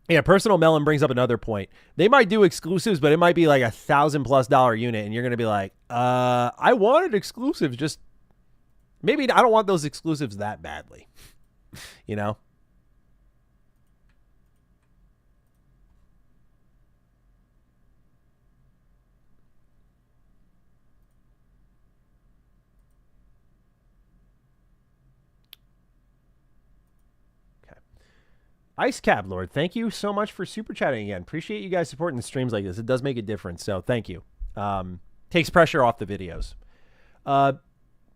Yeah, Personal Melon brings up another point. They might do exclusives, but it might be like $1,000+ unit, and you're gonna be like, I wanted exclusives. Just maybe I don't want those exclusives that badly, you know. Ice Cab Lord, thank you so much for super chatting again. Appreciate you guys supporting the streams like this. It does make a difference, so thank you. Takes pressure off the videos.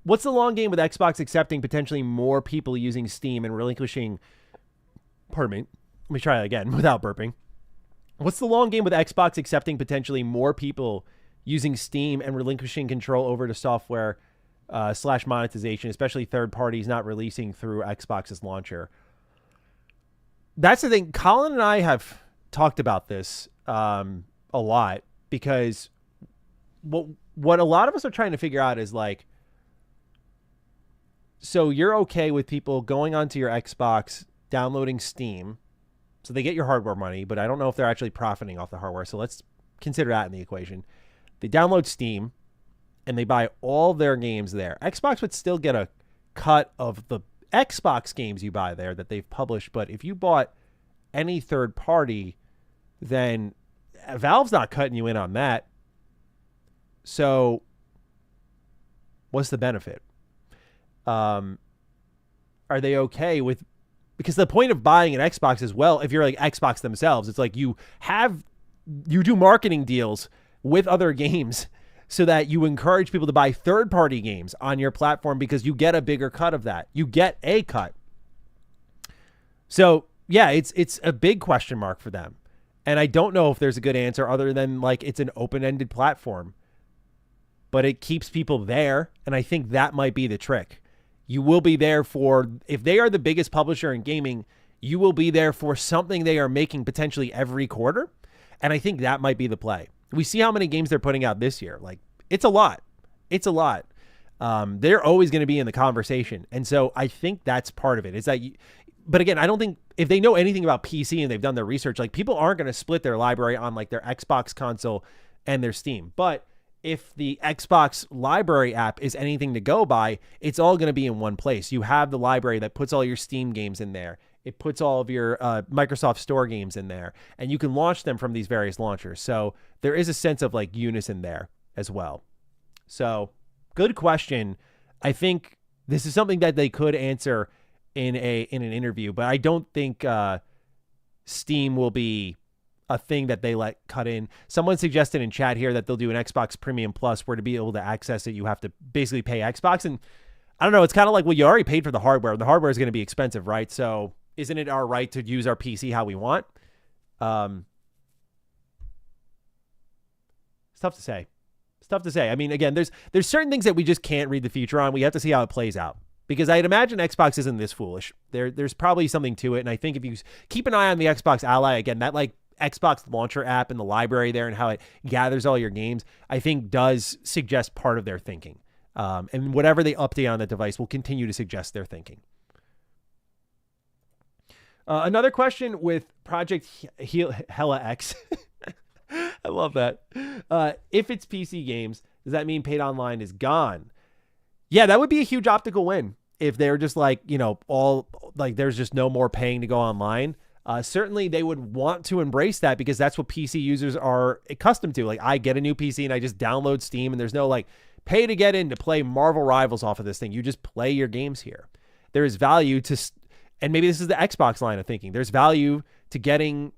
What's the long game with Xbox accepting potentially more people using Steam and relinquishing... Pardon me. Let me try it again without burping. What's the long game with Xbox accepting potentially more people using Steam and relinquishing control over to software / monetization, especially third parties not releasing through Xbox's launcher? That's the thing. Colin and I have talked about this a lot, because what a lot of us are trying to figure out is like, so you're okay with people going onto your Xbox, downloading Steam, so they get your hardware money, but I don't know if they're actually profiting off the hardware. So let's consider that in the equation. They download Steam and they buy all their games there. Xbox would still get a cut of the Xbox games you buy there that they've published. But if you bought any third party, then Valve's not cutting you in on that. So what's the benefit? Are they okay with, because the point of buying an Xbox as well, if you're like Xbox themselves, it's like you do marketing deals with other games so that you encourage people to buy third-party games on your platform, because you get a bigger cut of that. You get a cut. So yeah, it's a big question mark for them. And I don't know if there's a good answer other than like it's an open-ended platform, but it keeps people there. And I think that might be the trick. You will be there for, if they are the biggest publisher in gaming, you will be there for something they are making potentially every quarter. And I think that might be the play. We see how many games they're putting out this year. Like, it's a lot. It's a lot. They're always going to be in the conversation. And so I think that's part of it. Is that but again, I don't think, if they know anything about PC and they've done their research, like people aren't going to split their library on like their Xbox console and their Steam. But if the Xbox library app is anything to go by, it's all going to be in one place. You have the library that puts all your Steam games in there. It puts all of your Microsoft Store games in there, and you can launch them from these various launchers. So there is a sense of like unison there as well. So good question. I think this is something that they could answer in an interview, but I don't think Steam will be a thing that they let cut in. Someone suggested in chat here that they'll do an Xbox Premium Plus, where to be able to access it, you have to basically pay Xbox. And I don't know, it's kind of like, well, you already paid for the hardware. The hardware is going to be expensive, right? So isn't it our right to use our PC how we want? It's tough to say. It's tough to say. I mean, again, there's certain things that we just can't read the future on. We have to see how it plays out, because I'd imagine Xbox isn't this foolish. There's probably something to it. And I think if you keep an eye on the Xbox Ally, again, that like Xbox launcher app and the library there and how it gathers all your games, I think does suggest part of their thinking. And whatever they update on that device will continue to suggest their thinking. Another question with Project Hella X. I love that. If it's PC games, does that mean paid online is gone? Yeah, that would be a huge optical win if they're just like, all like there's just no more paying to go online. Certainly they would want to embrace that, because that's what PC users are accustomed to. Like, I get a new PC and I just download Steam, and there's no like pay to get in to play Marvel Rivals off of this thing. You just play your games here. There is value to, and maybe this is the Xbox line of thinking, there's value to getting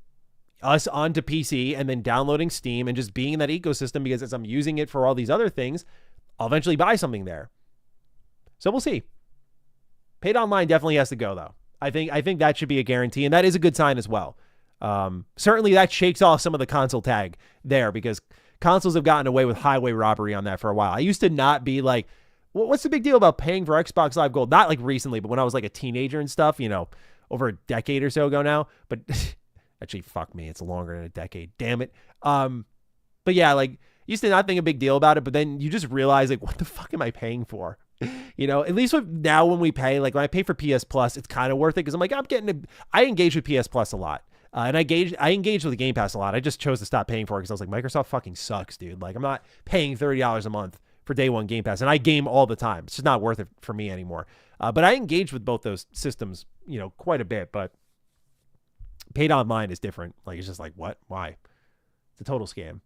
us onto PC and then downloading Steam and just being in that ecosystem, because as I'm using it for all these other things, I'll eventually buy something there. So we'll see. Paid online definitely has to go, though. I think that should be a guarantee, and that is a good sign as well. Certainly that shakes off some of the console tag there, because consoles have gotten away with highway robbery on that for a while. I used to not be like, what's the big deal about paying for Xbox Live Gold? Not like recently, but when I was like a teenager and stuff, over a decade or so ago now. But actually, fuck me, it's longer than a decade. Damn it. But yeah, like, used to not think a big deal about it, but then you just realize, like, what the fuck am I paying for? At least now when we pay, like when I pay for PS Plus, it's kind of worth it, because I'm like, I engage with PS Plus a lot. And I engage with the Game Pass a lot. I just chose to stop paying for it because I was like, Microsoft fucking sucks, dude. Like, I'm not paying $30 a month for day one Game Pass, and I game all the time. It's just not worth it for me anymore. But I engage with both those systems, quite a bit. But paid online is different. Like, it's just like, what? Why? It's a total scam.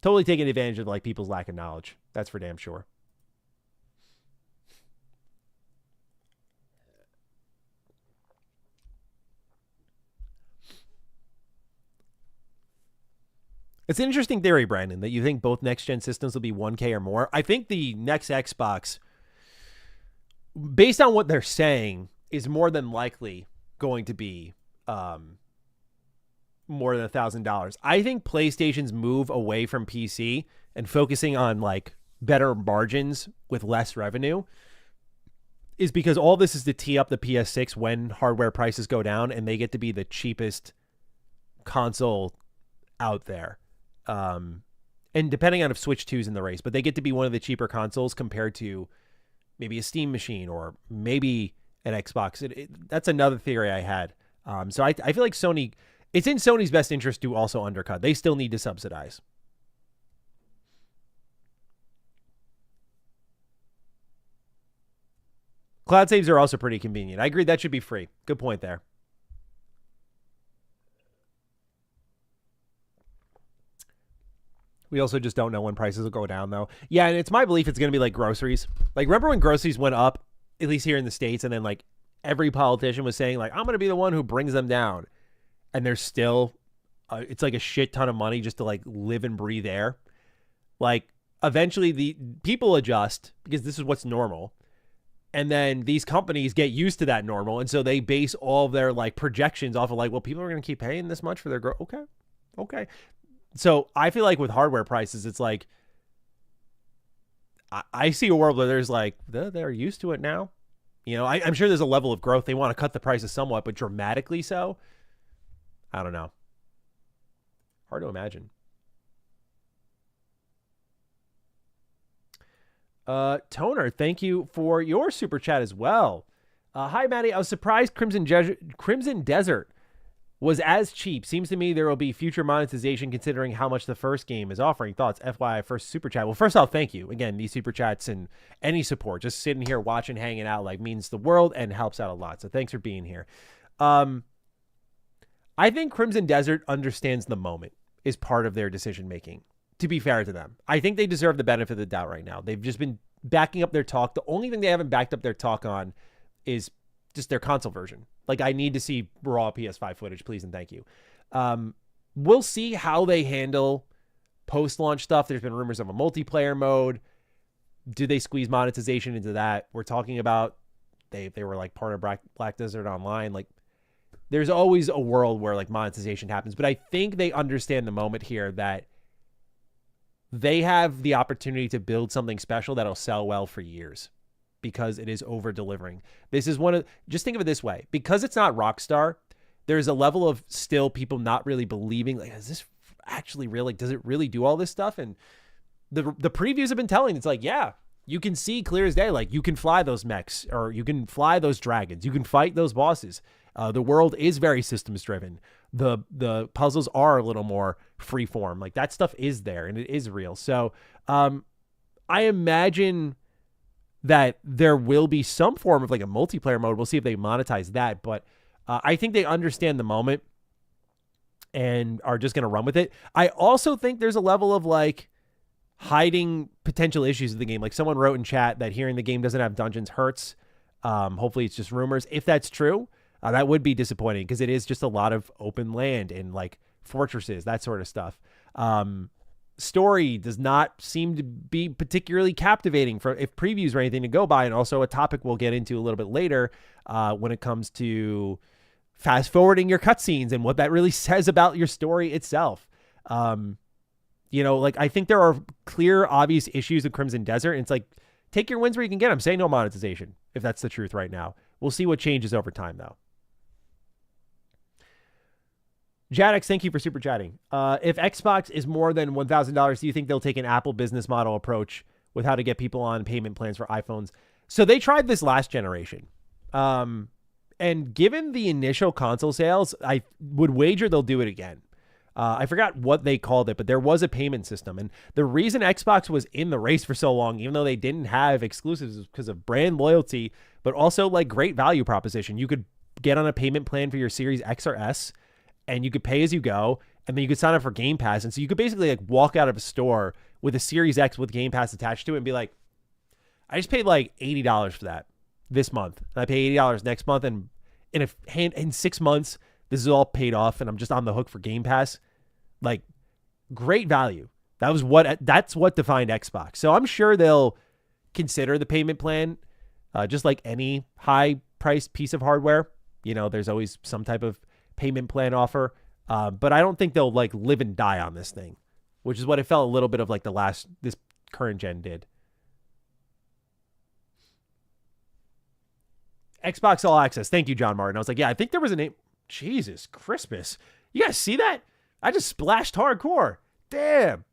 Totally taking advantage of like people's lack of knowledge. That's for damn sure. It's an interesting theory, Brandon, that you think both next-gen systems will be 1K or more. I think the next Xbox, based on what they're saying, is more than likely going to be 1K more than $1,000. I think PlayStation's move away from PC and focusing on like better margins with less revenue is because all this is to tee up the PS6 when hardware prices go down and they get to be the cheapest console out there. And depending on if Switch 2's in the race, but they get to be one of the cheaper consoles compared to maybe a Steam machine or maybe an Xbox. That's another theory I had. So I feel like Sony, it's in Sony's best interest to also undercut. They still need to subsidize. Cloud saves are also pretty convenient. I agree that should be free. Good point there. We also just don't know when prices will go down, though. Yeah, and it's my belief it's going to be like groceries. Like, remember when groceries went up, at least here in the States, and then, like, every politician was saying, like, I'm going to be the one who brings them down. And there's still, it's like a shit ton of money just to, like, live and breathe air. Like, eventually the people adjust because this is what's normal. And then these companies get used to that normal. And so they base all of their like projections off of like, well, people are going to keep paying this much for their growth. Okay. So I feel like with hardware prices, it's like, I see a world where there's like, they're used to it now. You know, I'm sure there's a level of growth. They want to cut the prices somewhat, but dramatically so. I don't know. Hard to imagine. Toner, thank you for your super chat as well. Hi, Matty. I was surprised Crimson Desert was as cheap. Seems to me there will be future monetization considering how much the first game is offering. Thoughts? FYI, first super chat. Well, first off, thank you. Again, these super chats and any support, just sitting here watching, hanging out, like means the world and helps out a lot. So thanks for being here. I think Crimson Desert understands the moment is part of their decision making. To be fair to them, I think they deserve the benefit of the doubt right now. They've just been backing up their talk. The only thing they haven't backed up their talk on is just their console version. Like, I need to see raw PS5 footage, please and thank you. We'll see how they handle post-launch stuff. There's been rumors of a multiplayer mode. Do they squeeze monetization into that? We're talking about they were like part of Black Desert Online. Like, there's always a world where like monetization happens, but I think they understand the moment here that they have the opportunity to build something special that'll sell well for years because it is over delivering. This is just think of it this way. Because it's not Rockstar, there's a level of still people not really believing, like, is this actually real? Like, does it really do all this stuff? And the previews have been telling, it's like, yeah, you can see clear as day. Like, you can fly those mechs or you can fly those dragons. You can fight those bosses. The world is very systems driven. The puzzles are a little more freeform. Like, that stuff is there and it is real. So I imagine that there will be some form of like a multiplayer mode. We'll see if they monetize that. But I think they understand the moment and are just going to run with it. I also think there's a level of like hiding potential issues of the game. Like, someone wrote in chat that hearing the game doesn't have dungeons hurts. Hopefully it's just rumors. If that's true, that would be disappointing because it is just a lot of open land and like fortresses, that sort of stuff. Story does not seem to be particularly captivating for if previews or anything to go by. And also a topic we'll get into a little bit later when it comes to fast forwarding your cutscenes and what that really says about your story itself. You know, like, I think there are clear, obvious issues with Crimson Desert. And it's like, take your wins where you can get them. Say no monetization, if that's the truth right now. We'll see what changes over time, though. Jadex, thank you for super chatting. If Xbox is more than $1,000, do you think they'll take an Apple business model approach with how to get people on payment plans for iPhones? So they tried this last generation. And given the initial console sales, I would wager they'll do it again. I forgot what they called it, but there was a payment system. And the reason Xbox was in the race for so long, even though they didn't have exclusives, was because of brand loyalty, but also like great value proposition. You could get on a payment plan for your Series X or S, and you could pay as you go, and then you could sign up for Game Pass. And so you could basically like walk out of a store with a Series X with Game Pass attached to it and be like, I just paid like $80 for that this month. And I pay $80 next month. And in 6 months, this is all paid off and I'm just on the hook for Game Pass. Like, great value. That's what defined Xbox. So I'm sure they'll consider the payment plan, just like any high priced piece of hardware. You know, there's always some type of payment plan offer. But I don't think they'll like live and die on this thing, which is what it felt a little bit of like this current gen did. Xbox All Access. Thank you, John Martin. I was like, yeah, I think there was a name. Jesus Christmas. You guys see that? I just splashed hardcore. Damn.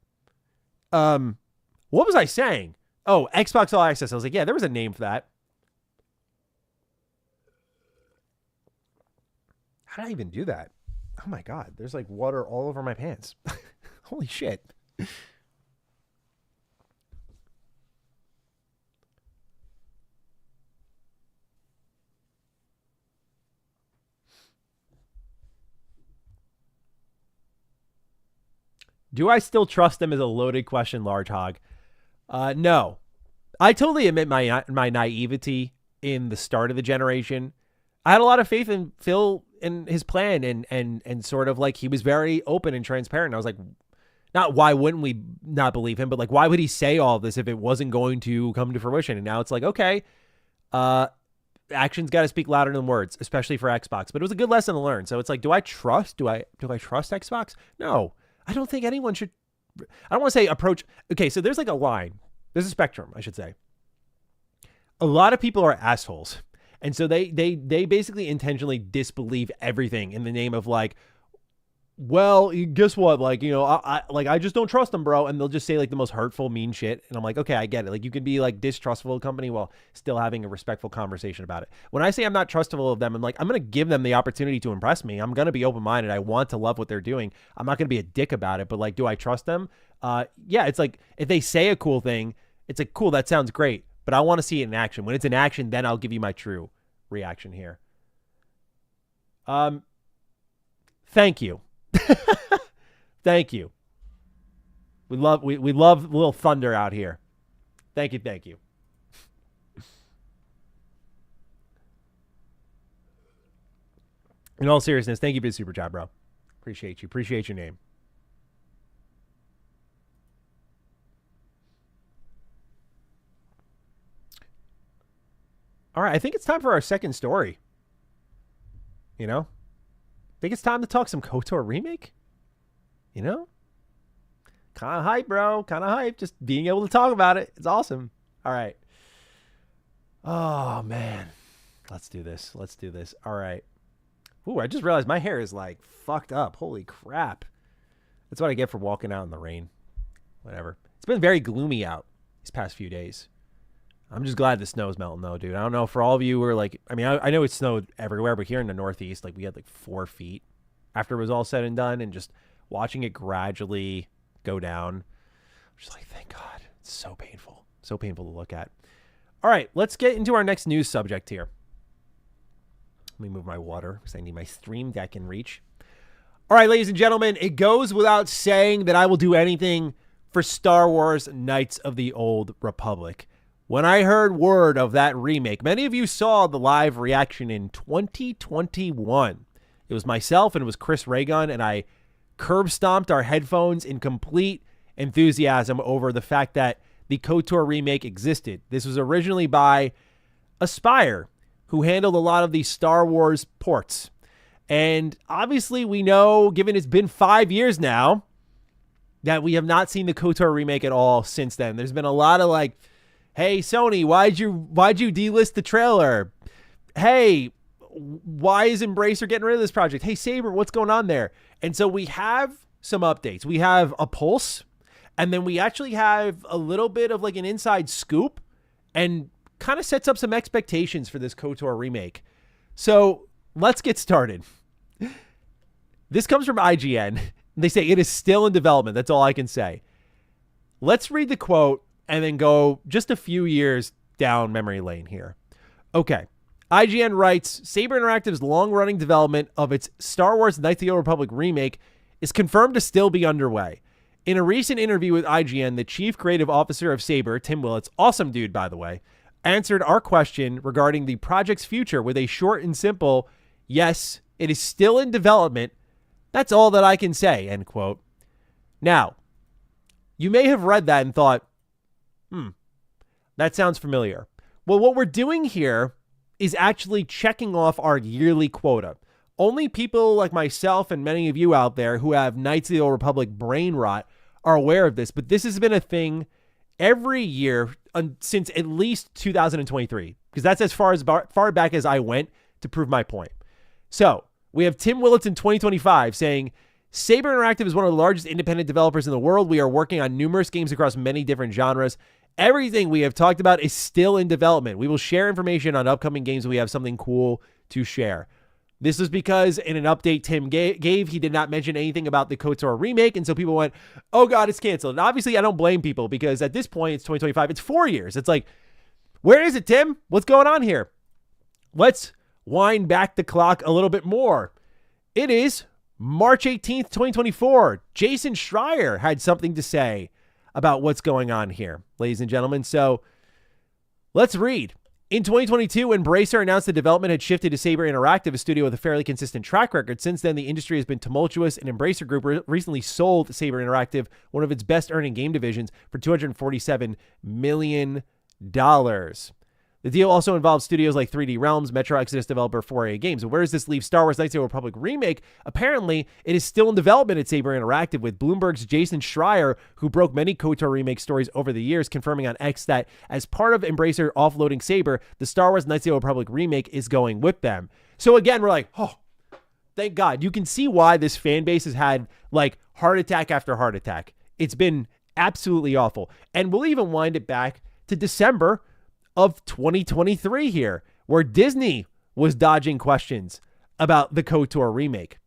What was I saying? Oh, Xbox All Access. I was like, yeah, there was a name for that. How did I even do that? Oh my God. There's like water all over my pants. Holy shit. Do I still trust them is a loaded question, Large Hog. No. I totally admit my naivety in the start of the generation. I had a lot of faith in Phil and his plan and sort of like he was very open and transparent. I was like, not why wouldn't we not believe him, but like why would he say all of this if it wasn't going to come to fruition? And now it's like, okay, actions got to speak louder than words, especially for Xbox. But it was a good lesson to learn. So it's like, do I trust Xbox? No. I don't think anyone should. I don't want to say approach. Okay, so there's like a line. There's a spectrum, I should say. A lot of people are assholes. And so they basically intentionally disbelieve everything in the name of like, well, guess what? Like, you know, I just don't trust them, bro. And they'll just say like the most hurtful, mean shit. And I'm like, okay, I get it. Like you can be like distrustful of a company while still having a respectful conversation about it. When I say I'm not trustful of them, I'm like, I'm going to give them the opportunity to impress me. I'm going to be open-minded. I want to love what they're doing. I'm not going to be a dick about it, but like, do I trust them? Yeah, it's like if they say a cool thing, it's like, cool, that sounds great. But I want to see it in action. When it's in action, then I'll give you my true reaction here. Thank you. Thank you. We love a little thunder out here. Thank you. In all seriousness, thank you for the super chat, bro. Appreciate you. Appreciate your name. All right, I think it's time for our second story. You know? I think it's time to talk some KOTOR remake. You know? Kind of hype, bro. Kind of hype. Just being able to talk about it. It's awesome. All right. Oh, man. Let's do this. All right. Ooh, I just realized my hair is like fucked up. Holy crap. That's what I get for walking out in the rain. Whatever. It's been very gloomy out these past few days. I'm just glad the snow's melting though, dude. I don't know for all of you who are like, I mean, I know it snowed everywhere, but here in the Northeast, like we had like 4 feet after it was all said and done, and just watching it gradually go down. I'm just like, thank God. It's so painful to look at. All right, let's get into our next news subject here. Let me move my water because I need my stream deck in reach. All right, ladies and gentlemen, it goes without saying that I will do anything for Star Wars Knights of the Old Republic. When I heard word of that remake, many of you saw the live reaction in 2021. It was myself and it was Chris Raygun, and I curb stomped our headphones in complete enthusiasm over the fact that the KOTOR remake existed. This was originally by Aspyr, who handled a lot of the Star Wars ports. And obviously we know, given it's been 5 years now, that we have not seen the KOTOR remake at all since then. There's been a lot of like, hey, Sony, why'd you delist the trailer? Hey, why is Embracer getting rid of this project? Hey, Saber, what's going on there? And so we have some updates. We have a pulse, and then we actually have a little bit of like an inside scoop, and kind of sets up some expectations for this KOTOR remake. So let's get started. This comes from IGN. They say it is still in development. That's all I can say. Let's read the quote and then go just a few years down memory lane here. Okay. IGN writes, Saber Interactive's long-running development of its Star Wars Knights of the Old Republic remake is confirmed to still be underway. In a recent interview with IGN, the chief creative officer of Saber, Tim Willits, awesome dude, by the way, answered our question regarding the project's future with a short and simple, yes, it is still in development. That's all that I can say, end quote. Now, you may have read that and thought, that sounds familiar. Well, what we're doing here is actually checking off our yearly quota. Only people like myself and many of you out there who have Knights of the Old Republic brain rot are aware of this, but this has been a thing every year since at least 2023, because that's as far back as I went to prove my point. So we have Tim Willits in 2025 saying, Saber Interactive is one of the largest independent developers in the world. We are working on numerous games across many different genres. Everything we have talked about is still in development. We will share information on upcoming games when we have something cool to share. This was because in an update Tim gave, he did not mention anything about the KOTOR remake, and so people went, oh God, it's canceled. And obviously I don't blame people, because at this point, it's 2025, it's 4 years. It's like, where is it, Tim? What's going on here? Let's wind back the clock a little bit more. It is March 18th, 2024. Jason Schreier had something to say about what's going on here, ladies and gentlemen. So let's read. In 2022, Embracer announced the development had shifted to Saber Interactive, a studio with a fairly consistent track record. Since then, the industry has been tumultuous, and Embracer Group recently sold Saber Interactive, one of its best-earning game divisions, for $247 million. The deal also involves studios like 3D Realms, Metro Exodus developer 4A Games. And where does this leave Star Wars Knights of the Old Republic Remake? Apparently, it is still in development at Saber Interactive, with Bloomberg's Jason Schreier, who broke many KOTOR remake stories over the years, confirming on X that as part of Embracer offloading Saber, the Star Wars Knights of the Old Republic Remake is going with them. So again, we're like, oh, thank God. You can see why this fan base has had like heart attack after heart attack. It's been absolutely awful. And we'll even wind it back to December of 2023 here, where Disney was dodging questions about the KOTOR remake.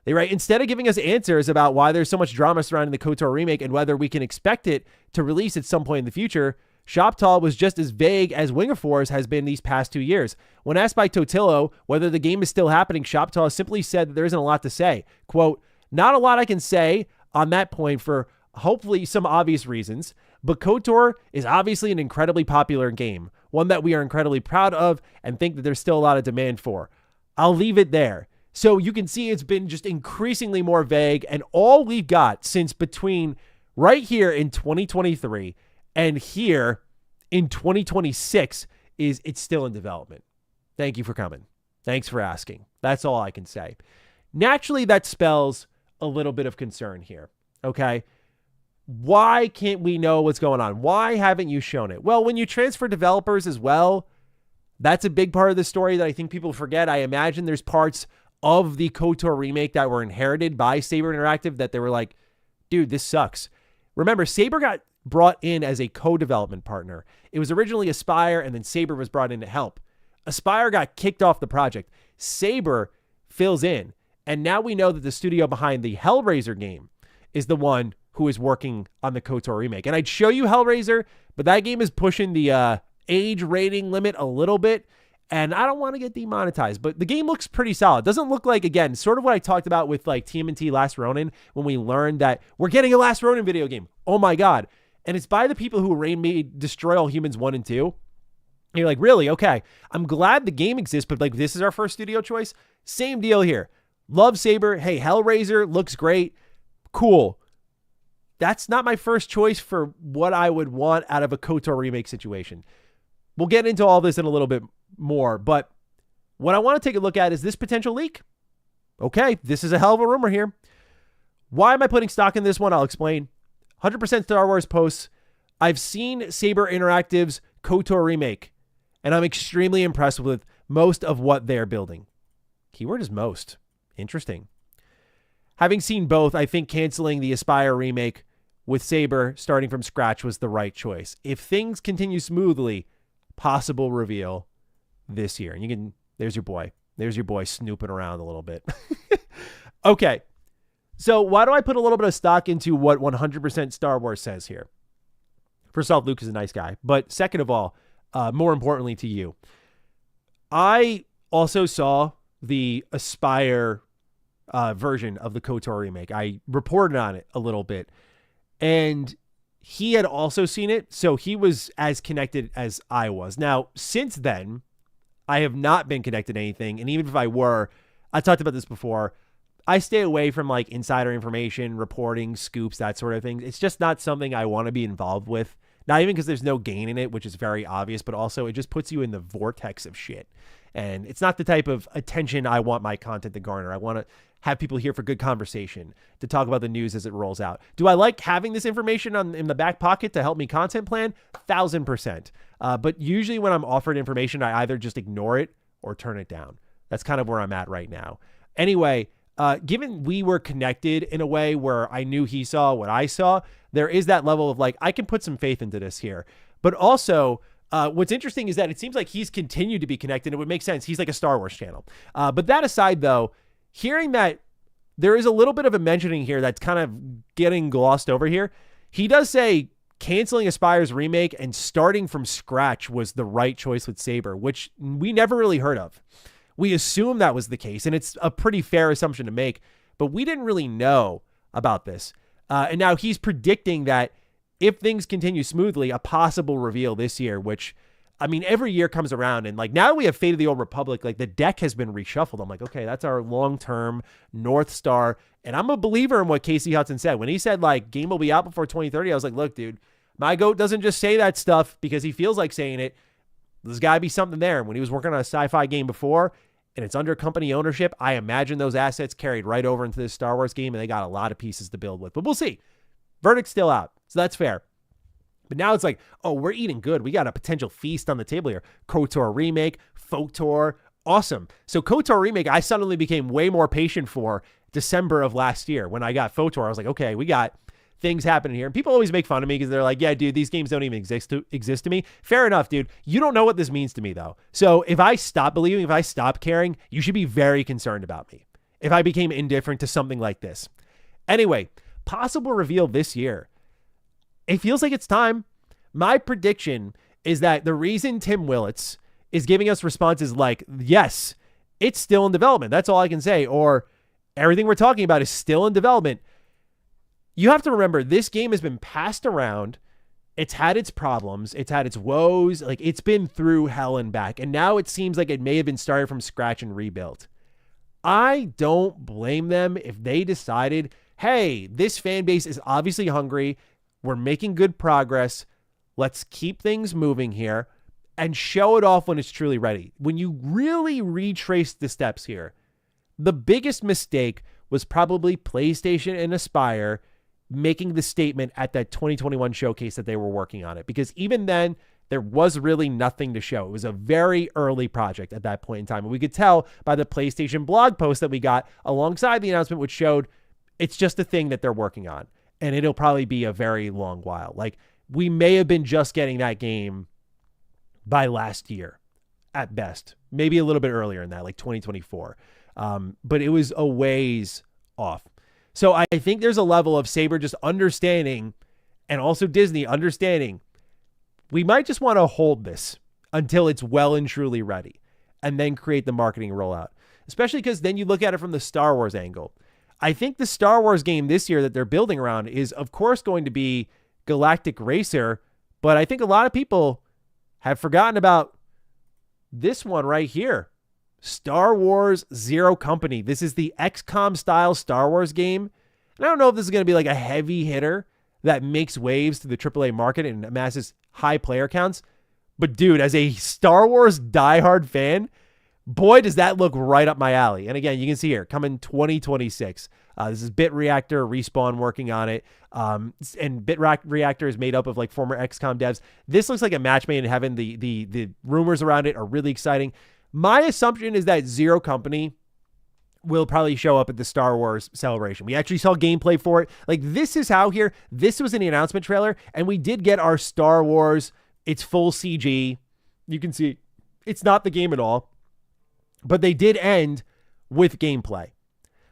They write, instead of giving us answers about why there's so much drama surrounding the KOTOR remake and whether we can expect it to release at some point in the future, Shoptal was just as vague as Wing of Force has been these past 2 years. When asked by Totillo whether the game is still happening, Shoptal simply said that there isn't a lot to say. Quote, not a lot I can say on that point for hopefully some obvious reasons, but KOTOR is obviously an incredibly popular game, one that we are incredibly proud of and think that there's still a lot of demand for. I'll leave it there. So you can see it's been just increasingly more vague, and all we've got since between right here in 2023 and here in 2026 is it's still in development. Thank you for coming. Thanks for asking. That's all I can say. Naturally, that spells a little bit of concern here, okay? Why can't we know what's going on? Why haven't you shown it? Well, when you transfer developers as well, that's a big part of the story that I think people forget. I imagine there's parts of the KOTOR remake that were inherited by Saber Interactive that they were like, dude, this sucks. Remember, Saber got brought in as a co-development partner. It was originally Aspyr, and then Saber was brought in to help. Aspyr got kicked off the project. Saber fills in, and now we know that the studio behind the Hellraiser game is the one who is working on the KOTOR remake. And I'd show you Hellraiser, but that game is pushing the age rating limit a little bit, and I don't want to get demonetized, but the game looks pretty solid. Doesn't look like, again, sort of what I talked about with like TMNT Last Ronin, when we learned that we're getting a Last Ronin video game. Oh my God. And it's by the people who made Destroy All Humans 1 and 2. And you're like, really? Okay. I'm glad the game exists, but like this is our first studio choice. Same deal here. Love Saber. Hey, Hellraiser looks great. Cool. That's not my first choice for what I would want out of a KOTOR remake situation. We'll get into all this in a little bit more, but what I want to take a look at is this potential leak. Okay, this is a hell of a rumor here. Why am I putting stock in this one? I'll explain. 100% Star Wars posts. I've seen Saber Interactive's KOTOR remake, and I'm extremely impressed with most of what they're building. Keyword is most. Interesting. Having seen both, I think canceling the Aspyr remake with Saber starting from scratch was the right choice. If things continue smoothly, possible reveal this year. And there's your boy snooping around a little bit. Okay. So why do I put a little bit of stock into what 100% Star Wars says here? First off, Luke is a nice guy. But second of all, more importantly to you, I also saw the Aspyr version of the KOTOR remake. I reported on it a little bit, and he had also seen it, so he was as connected as I was. Now, since then, I have not been connected to anything, and even if I were, I talked about this before, I stay away from like insider information, reporting, scoops, that sort of thing. It's just not something I want to be involved with Not even because there's no gain in it, which is very obvious, but also it just puts you in the vortex of shit. And it's not the type of attention I want my content to garner. I want to have people here for good conversation, to talk about the news as it rolls out. Do I like having this information in the back pocket to help me content plan? 1000%. But usually when I'm offered information, I either just ignore it or turn it down. That's kind of where I'm at right now. Anyway, given we were connected in a way where I knew he saw what I saw, there is that level of like, I can put some faith into this here. But also, what's interesting is that it seems like he's continued to be connected. It would make sense. He's like a Star Wars channel. But that aside, though, hearing that there is a little bit of a mentioning here that's kind of getting glossed over here. He does say canceling Aspire's remake and starting from scratch was the right choice with Saber, which we never really heard of. We assume that was the case, and it's a pretty fair assumption to make, but we didn't really know about this. And now he's predicting that if things continue smoothly, a possible reveal this year, which, I mean, every year comes around, and like now that we have Fate of the Old Republic, like the deck has been reshuffled. I'm like, okay, that's our long-term North Star. And I'm a believer in what Casey Hudson said. When he said like game will be out before 2030, I was like, look, dude, my GOAT doesn't just say that stuff because he feels like saying it. There's got to be something there. And when he was working on a sci-fi game before, and it's under company ownership, I imagine those assets carried right over into this Star Wars game, and they got a lot of pieces to build with. But we'll see. Verdict's still out, so that's fair. But now it's like, oh, we're eating good. We got a potential feast on the table here. KOTOR remake, KOTOR, awesome. So KOTOR remake, I suddenly became way more patient for December of last year. When I got KOTOR, I was like, okay, we got things happening here. And people always make fun of me because they're like, yeah, dude, these games don't even exist to me. Fair enough, dude. You don't know what this means to me, though. So if I stop believing, if I stop caring, you should be very concerned about me if I became indifferent to something like this. Anyway, possible reveal this year. It feels like it's time. My prediction is that the reason Tim Willits is giving us responses like, yes, it's still in development. That's all I can say. Or everything we're talking about is still in development. You have to remember, this game has been passed around. It's had its problems. It's had its woes. Like, it's been through hell and back. And now it seems like it may have been started from scratch and rebuilt. I don't blame them if they decided, hey, this fan base is obviously hungry. We're making good progress. Let's keep things moving here and show it off when it's truly ready. When you really retrace the steps here, the biggest mistake was probably PlayStation and Aspire making the statement at that 2021 showcase that they were working on it. Because even then, there was really nothing to show. It was a very early project at that point in time. And we could tell by the PlayStation blog post that we got alongside the announcement, which showed it's just a thing that they're working on. And it'll probably be a very long while. Like, we may have been just getting that game by last year at best. Maybe a little bit earlier than that, like 2024. But it was a ways off. So I think there's a level of Saber just understanding, and also Disney understanding, we might just want to hold this until it's well and truly ready and then create the marketing rollout. Especially because then you look at it from the Star Wars angle. I think the Star Wars game this year that they're building around is, of course, going to be Galactic Racer, but I think a lot of people have forgotten about this one right here. Star Wars Zero Company. This is the XCOM style Star Wars game. And I don't know if this is going to be like a heavy hitter that makes waves to the AAA market and amasses high player counts. But dude, as a Star Wars diehard fan, boy, does that look right up my alley. And again, you can see here, coming 2026. This is Bit Reactor, Respawn working on it. And Bit Reactor is made up of like former XCOM devs. This looks like a match made in heaven. The rumors around it are really exciting. My assumption is that Zero Company will probably show up at the Star Wars celebration. We actually saw gameplay for it. Like, this is how here, this was in the announcement trailer, and we did get our Star Wars. It's full CG. You can see it's not the game at all, but they did end with gameplay,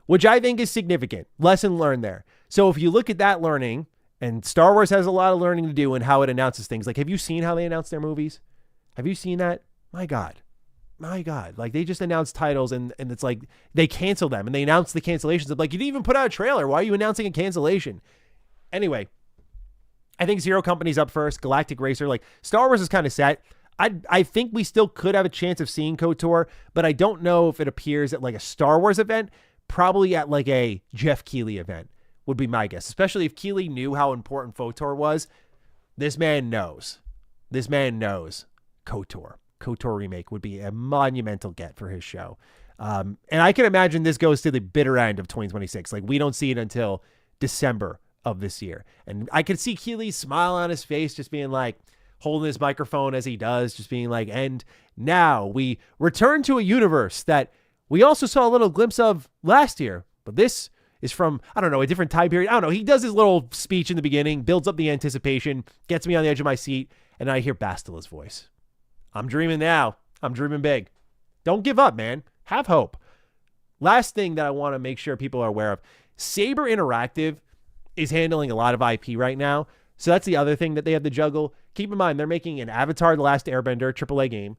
which I think is significant. Lesson learned there. So if you look at that learning, and Star Wars has a lot of learning to do in how it announces things. Like, have you seen how they announce their movies? Have you seen that? My God. Like, they just announced titles and it's like they cancel them and they announce the cancellations. Of like, you didn't even put out a trailer. Why are you announcing a cancellation? Anyway, I think Zero Company's up first. Galactic Racer, like, Star Wars is kind of set. I think we still could have a chance of seeing KOTOR, but I don't know if it appears at like a Star Wars event. Probably at like a Jeff Keighley event would be my guess, especially if Keighley knew how important KOTOR was. This man knows. This man knows KOTOR. KOTOR Remake would be a monumental get for his show. And I can imagine this goes to the bitter end of 2026. Like, we don't see it until December of this year. And I could see Keely's smile on his face, just being like, holding his microphone as he does, just being like, and now we return to a universe that we also saw a little glimpse of last year. But this is from, I don't know, a different time period. I don't know. He does his little speech in the beginning, builds up the anticipation, gets me on the edge of my seat, and I hear Bastila's voice. I'm dreaming now. I'm dreaming big. Don't give up, man. Have hope. Last thing that I want to make sure people are aware of, Saber Interactive is handling a lot of IP right now. So that's the other thing that they have to juggle. Keep in mind, they're making an Avatar: The Last Airbender AAA game,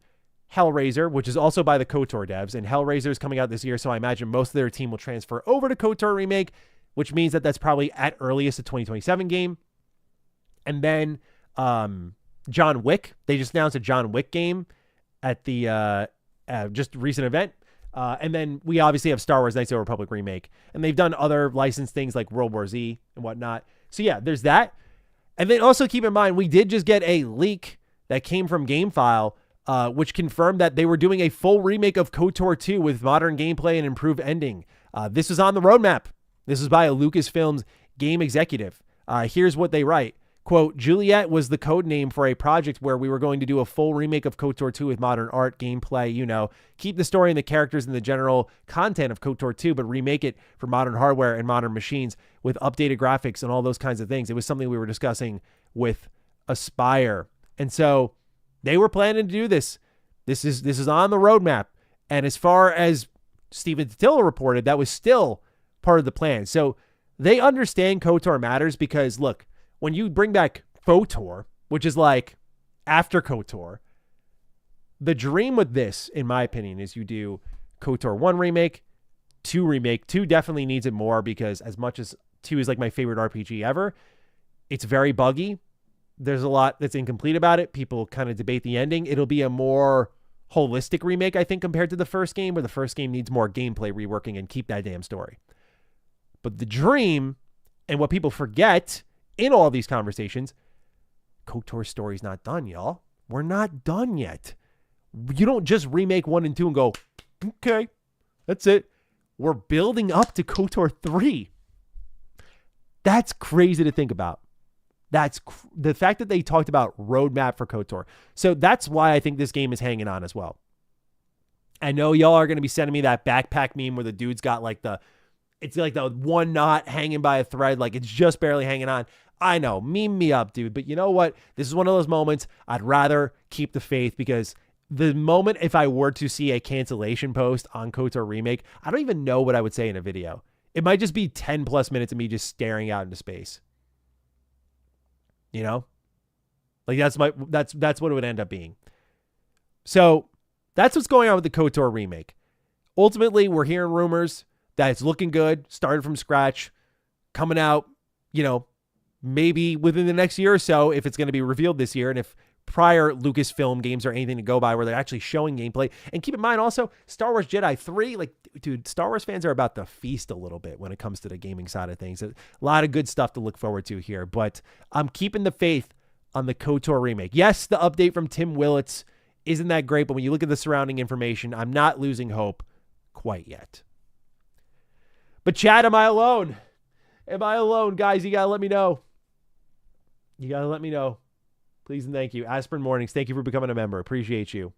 Hellraiser, which is also by the KOTOR devs, and Hellraiser is coming out this year, so I imagine most of their team will transfer over to KOTOR Remake, which means that that's probably at earliest a 2027 game. And then John Wick. They just announced a John Wick game at the just recent event. And then we obviously have Star Wars Knights of the Republic Remake. And they've done other licensed things like World War Z and whatnot. So yeah, there's that. And then also keep in mind, we did just get a leak that came from GameFile, which confirmed that they were doing a full remake of KOTOR 2 with modern gameplay and improved ending. This is on the roadmap. This is by a Lucasfilm's game executive. Here's what they write. Quote, Juliet was the code name for a project where we were going to do a full remake of KOTOR 2 with modern art, gameplay, keep the story and the characters and the general content of KOTOR 2, but remake it for modern hardware and modern machines with updated graphics and all those kinds of things. It was something we were discussing with Aspire. And so they were planning to do this. This is on the roadmap. And as far as Steven Totilo reported, that was still part of the plan. So they understand KOTOR matters because, look, when you bring back KOTOR, which is like after KOTOR, the dream with this, in my opinion, is you do KOTOR 1 remake, 2 remake. 2 definitely needs it more because as much as 2 is like my favorite RPG ever, it's very buggy. There's a lot that's incomplete about it. People kind of debate the ending. It'll be a more holistic remake, I think, compared to the first game, where the first game needs more gameplay reworking and keep that damn story. But the dream, and what people forget in all these conversations, KOTOR's story's not done, y'all. We're not done yet. You don't just remake 1 and 2 and go, okay, that's it. We're building up to KOTOR 3. That's crazy to think about. That's the fact that they talked about roadmap for KOTOR. So that's why I think this game is hanging on as well. I know y'all are going to be sending me that backpack meme where the dude's got like it's like the one knot hanging by a thread, like it's just barely hanging on. I know, meme me up, dude. But you know what? This is one of those moments I'd rather keep the faith, because the moment if I were to see a cancellation post on KOTOR Remake, I don't even know what I would say in a video. It might just be 10 plus minutes of me just staring out into space. Like that's what it would end up being. So that's what's going on with the KOTOR Remake. Ultimately, we're hearing rumors that it's looking good, started from scratch, coming out, maybe within the next year or so, if it's going to be revealed this year, and if prior Lucasfilm games are anything to go by where they're actually showing gameplay. And keep in mind also, Star Wars Jedi 3, like, dude, Star Wars fans are about to feast a little bit when it comes to the gaming side of things. A lot of good stuff to look forward to here, but I'm keeping the faith on the KOTOR Remake. Yes, the update from Tim Willits isn't that great, but when you look at the surrounding information, I'm not losing hope quite yet. But Chad, am I alone? Am I alone? Guys, you got to let me know. You got to let me know. Please and thank you. Aspirin Mornings, thank you for becoming a member. Appreciate you.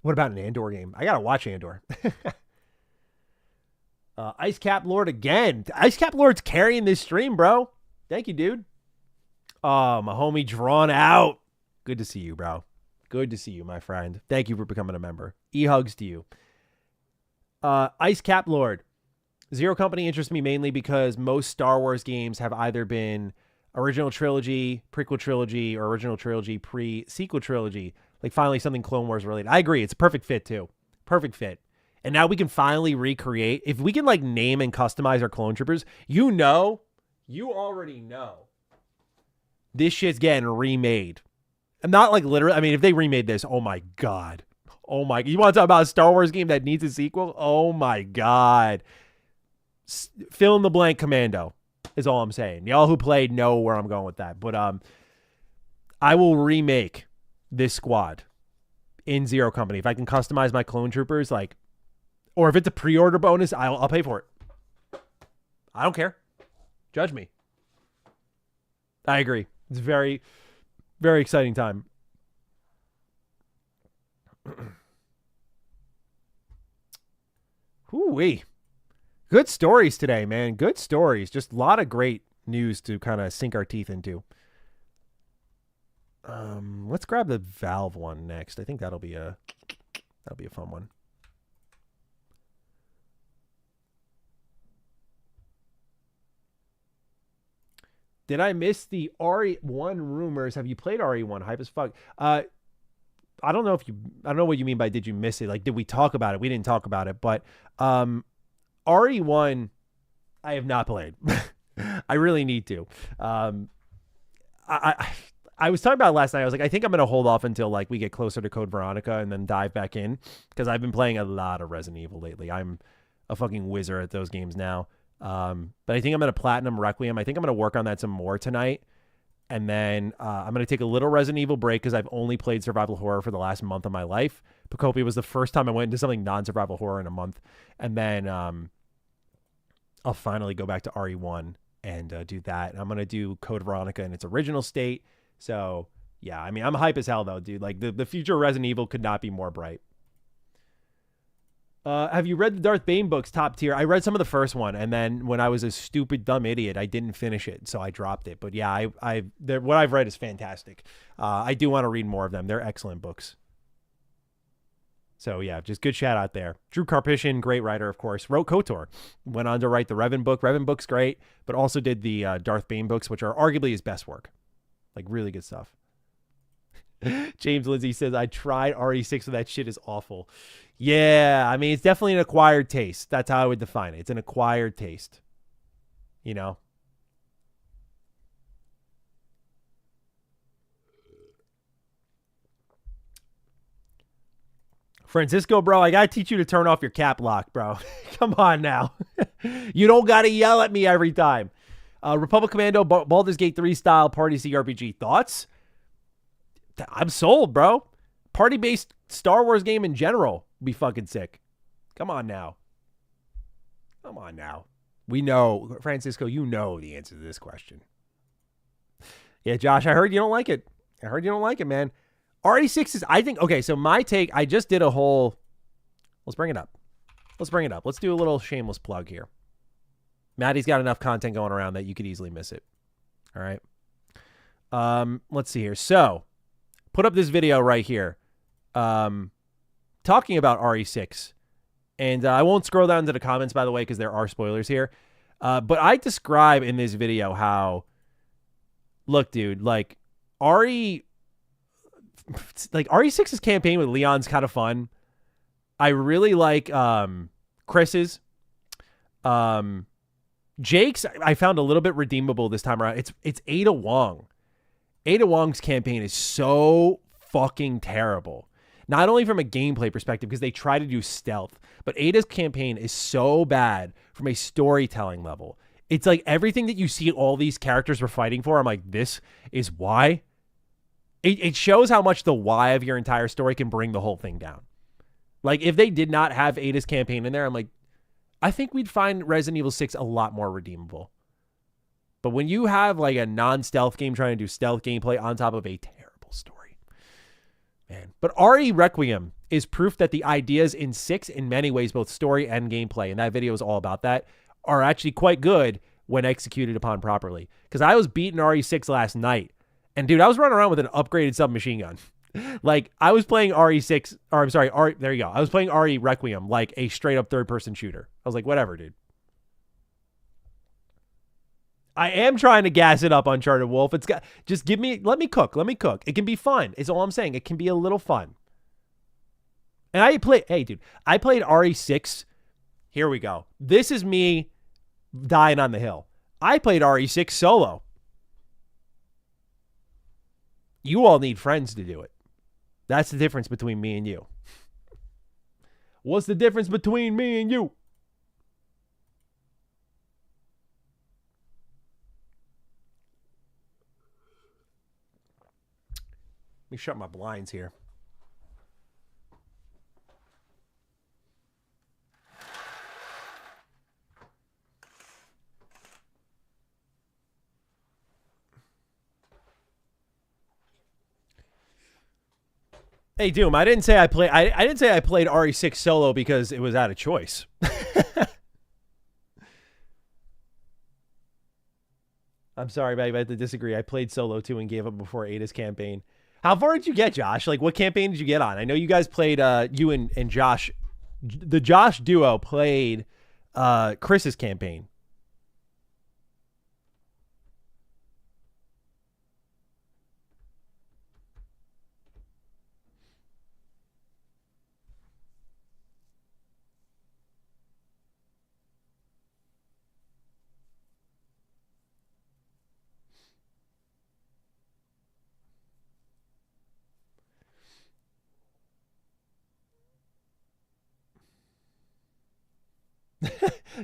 What about an Andor game? I got to watch Andor. Ice Cap Lord again. Ice Cap Lord's carrying this stream, bro. Thank you, dude. Oh, my homie Drawn Out. Good to see you, bro. Good to see you, my friend. Thank you for becoming a member. E-hugs to you. Ice Cap Lord. Zero Company interests me mainly because most Star Wars games have either been original trilogy, prequel trilogy, or original trilogy, pre-sequel trilogy. Like finally something Clone Wars related. I agree. It's a perfect fit too. Perfect fit. And now we can finally recreate. If we can like name and customize our clone troopers, you already know This shit's getting remade. And not like literally. I mean, if they remade this, oh my God. Oh my. You want to talk about a Star Wars game that needs a sequel? Oh my God. Fill in the blank Commando is all I'm saying. Y'all who played know where I'm going with that. But I will remake this squad in Zero Company. If I can customize my clone troopers, like, or if it's a pre-order bonus, I'll pay for it. I don't care. Judge me. I agree. It's very, very exciting time. Ooh-wee. Good stories today, man. Good stories. Just a lot of great news to kind of sink our teeth into. Let's grab the Valve one next. I think that'll be a fun one. Did I miss the RE1 rumors? Have you played RE1? Hype as fuck. I don't know what you mean by did you miss it? Like, did we talk about it? We didn't talk about it, but RE1 I have not played. I really need to. I was talking about it last night. I was like, I think I'm going to hold off until like we get closer to Code Veronica and then dive back in, because I've been playing a lot of Resident Evil lately. I'm a fucking wizard at those games now. But I think I'm going to platinum Requiem. I think I'm going to work on that some more tonight. And then I'm going to take a little Resident Evil break because I've only played survival horror for the last month of my life. Pocopia was the first time I went into something non-survival horror in a month. And then I'll finally go back to RE1 and do that. And I'm going to do Code Veronica in its original state. So, yeah, I mean, I'm hype as hell, though, dude. Like, the future of Resident Evil could not be more bright. Have you read the Darth Bane books, top tier? I read some of the first one, and then when I was a stupid, dumb idiot, I didn't finish it, so I dropped it. But yeah, what I've read is fantastic. I do want to read more of them. They're excellent books. So yeah, just good shout out there. Drew Karpyshyn, great writer, of course, wrote KOTOR. Went on to write the Revan book. Revan book's great, but also did the Darth Bane books, which are arguably his best work. Like, really good stuff. James Lindsay says, I tried RE6 and that shit is awful. Yeah, I mean, it's definitely an acquired taste. That's how I would define it. It's an acquired taste. You know? Francisco, bro, I gotta teach you to turn off your cap lock, bro. Come on now. You don't gotta yell at me every time. Republic Commando, Baldur's Gate 3 style party CRPG. Thoughts? I'm sold, bro. Party-based Star Wars game in general would be fucking sick. Come on now. Come on now. We know, Francisco, you know the answer to this question. Yeah, Josh, I heard you don't like it. I heard you don't like it, man. RE6 is, I think, okay, so my take, I just did a whole, let's bring it up. Let's bring it up. Let's do a little shameless plug here. Maddie's got enough content going around that you could easily miss it. All right. Let's see here. So, put up this video right here. Talking about RE6. And I won't scroll down to the comments, by the way, because there are spoilers here. But I describe in this video how, look, dude, like, RE6's campaign with Leon's kind of fun. I really like Chris's. Jake's, I found a little bit redeemable this time around. It's Ada Wong. Ada Wong's campaign is so fucking terrible. Not only from a gameplay perspective, because they try to do stealth, but Ada's campaign is so bad from a storytelling level. It's like everything that you see all these characters were fighting for, I'm like, this is why. It shows how much the why of your entire story can bring the whole thing down. Like, if they did not have Ada's campaign in there, I'm like, I think we'd find Resident Evil 6 a lot more redeemable. But when you have like a non-stealth game trying to do stealth gameplay on top of a terrible story, man. But RE Requiem is proof that the ideas in 6, in many ways, both story and gameplay, and that video is all about that, are actually quite good when executed upon properly. Because I was beating RE6 last night, and dude, I was running around with an upgraded submachine gun. Like, I was playing RE6, or I'm sorry, there you go. I was playing RE Requiem like a straight up third-person shooter. I was like, whatever, dude. I am trying to gas it up, Uncharted Wolf. It's got, just let me cook. It can be fun. It's all I'm saying. It can be a little fun. And I played RE6. Here we go. This is me dying on the hill. I played RE6 solo. You all need friends to do it. That's the difference between me and you. What's the difference between me and you? Let me shut my blinds here. Hey Doom, I didn't say I played RE6 solo because it was out of choice. I'm sorry, but I have to disagree. I played solo too and gave up before Ada's campaign. How far did you get, Josh? Like, what campaign did you get on? I know you guys played. You and Josh, the Josh duo played Chris's campaign.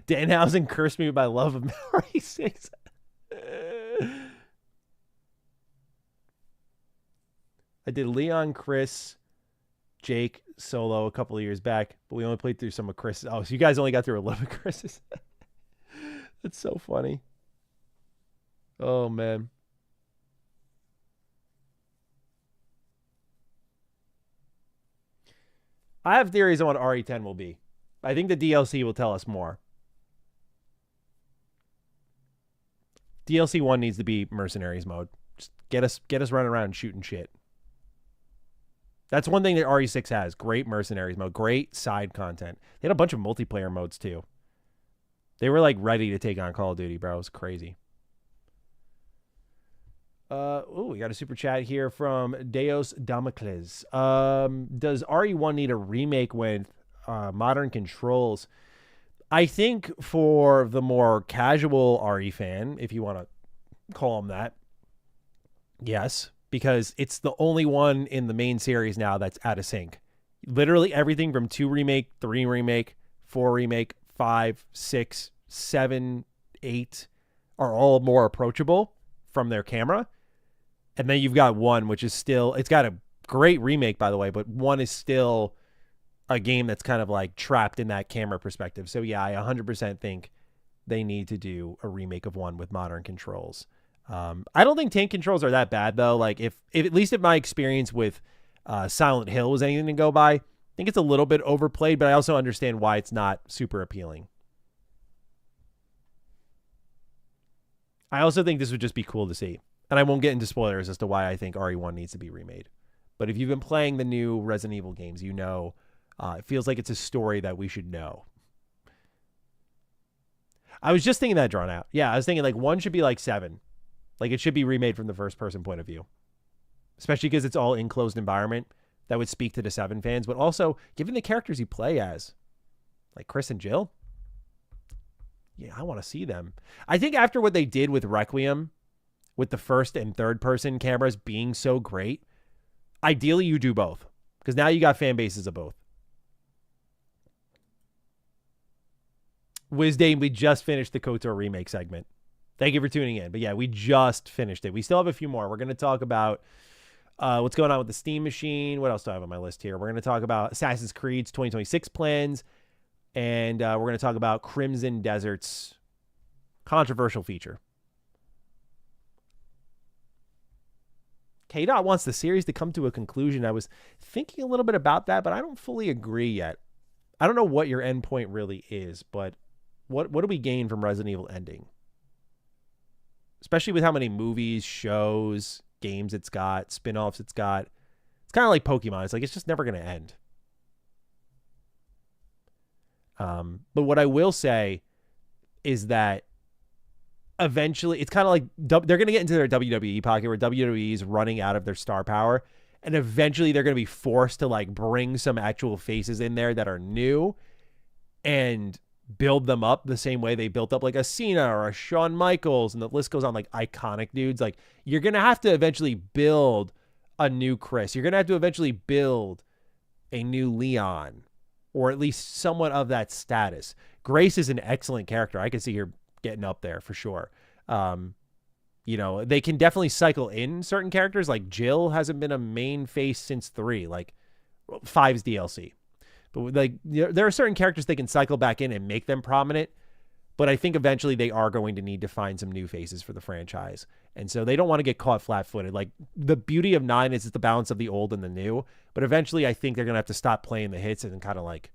Danhausen cursed me with my love of RE6. I did Leon, Chris, Jake solo a couple of years back, but we only played through some of Chris's. Oh, so you guys only got through 11 Chris's. That's so funny. Oh, man. I have theories on what RE10 will be. I think the DLC will tell us more. DLC 1 needs to be Mercenaries mode. Just get us running around and shooting shit. That's one thing that RE6 has. Great Mercenaries mode. Great side content. They had a bunch of multiplayer modes too. They were like ready to take on Call of Duty, bro. It was crazy. We got a super chat here from Deos Damocles. Does RE1 need a remake with modern controls? I think for the more casual RE fan, if you want to call them that, yes, because it's the only one in the main series now that's out of sync. Literally everything from 2 remake, 3 remake, 4 remake, 5, 6, 7, 8 are all more approachable from their camera. And then you've got 1, which is still, it's got a great remake, by the way, but 1 is still a game that's kind of like trapped in that camera perspective. So yeah, I 100% think they need to do a remake of 1 with modern controls. I don't think tank controls are that bad though. Like if at least if my experience with Silent Hill was anything to go by, I think it's a little bit overplayed, but I also understand why it's not super appealing. I also think this would just be cool to see. And I won't get into spoilers as to why I think RE1 needs to be remade. But if you've been playing the new Resident Evil games, you know it feels like it's a story that we should know. I was just thinking that drawn out. Yeah, I was thinking like 1 should be like 7. Like it should be remade from the first person point of view. Especially because it's all enclosed environment. That would speak to the 7 fans. But also, given the characters you play as, like Chris and Jill, yeah, I want to see them. I think after what they did with Requiem, with the first and third person cameras being so great, ideally you do both. Because now you got fan bases of both. Wizdane, we just finished the KOTOR remake segment. Thank you for tuning in. But yeah, we just finished it. We still have a few more. We're going to talk about what's going on with the Steam machine. What else do I have on my list here? We're going to talk about Assassin's Creed's 2026 plans. And we're going to talk about Crimson Desert's controversial feature. KDOT wants the series to come to a conclusion. I was thinking a little bit about that, but I don't fully agree yet. I don't know what your endpoint really is, but what do we gain from Resident Evil ending? Especially with how many movies, shows, games it's got, spin-offs it's got. It's kind of like Pokemon. It's like it's just never going to end. But what I will say is that eventually, it's kind of like they're going to get into their WWE pocket where WWE is running out of their star power. And eventually they're going to be forced to like bring some actual faces in there that are new and build them up the same way they built up like a Cena or a Shawn Michaels. And the list goes on, like iconic dudes. Like you're going to have to eventually build a new Chris. You're going to have to eventually build a new Leon, or at least somewhat of that status. Grace is an excellent character. I can see her getting up there for sure. You know, they can definitely cycle in certain characters. Like Jill hasn't been a main face since 3, like 5's DLC. But like there are certain characters they can cycle back in and make them prominent. But I think eventually they are going to need to find some new faces for the franchise. And so they don't want to get caught flat-footed. Like, the beauty of 9 is it's the balance of the old and the new. But eventually I think they're going to have to stop playing the hits and kind of, like,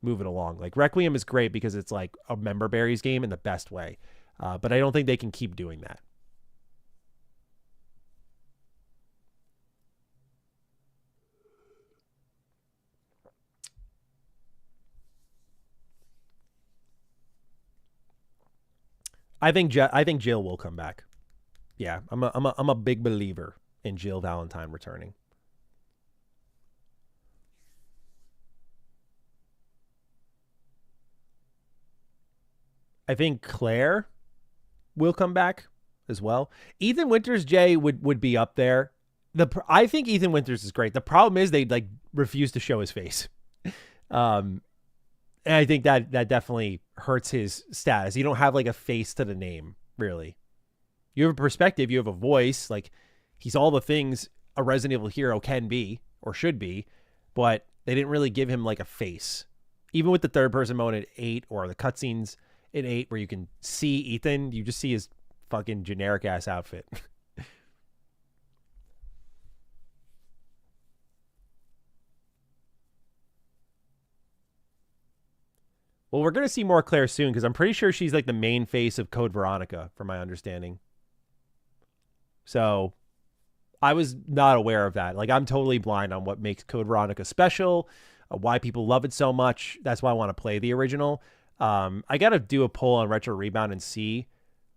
move it along. Like, Requiem is great because it's, like, a member berries game in the best way. But I don't think they can keep doing that. I think Jill will come back. Yeah, I'm a big believer in Jill Valentine returning. I think Claire will come back as well. Ethan Winters, Jay, would be up there. I think Ethan Winters is great. The problem is they like refuse to show his face. And I think that definitely hurts his status. You don't have like a face to the name, really. You have a perspective, you have a voice. Like, he's all the things a Resident Evil hero can be or should be, but they didn't really give him like a face. Even with the third person mode at 8 or the cutscenes at 8 where you can see Ethan, you just see his fucking generic ass outfit. Well, we're going to see more Claire soon because I'm pretty sure she's like the main face of Code Veronica, from my understanding. So I was not aware of that. Like, I'm totally blind on what makes Code Veronica special, why people love it so much. That's why I want to play the original. I got to do a poll on Retro Rebound and see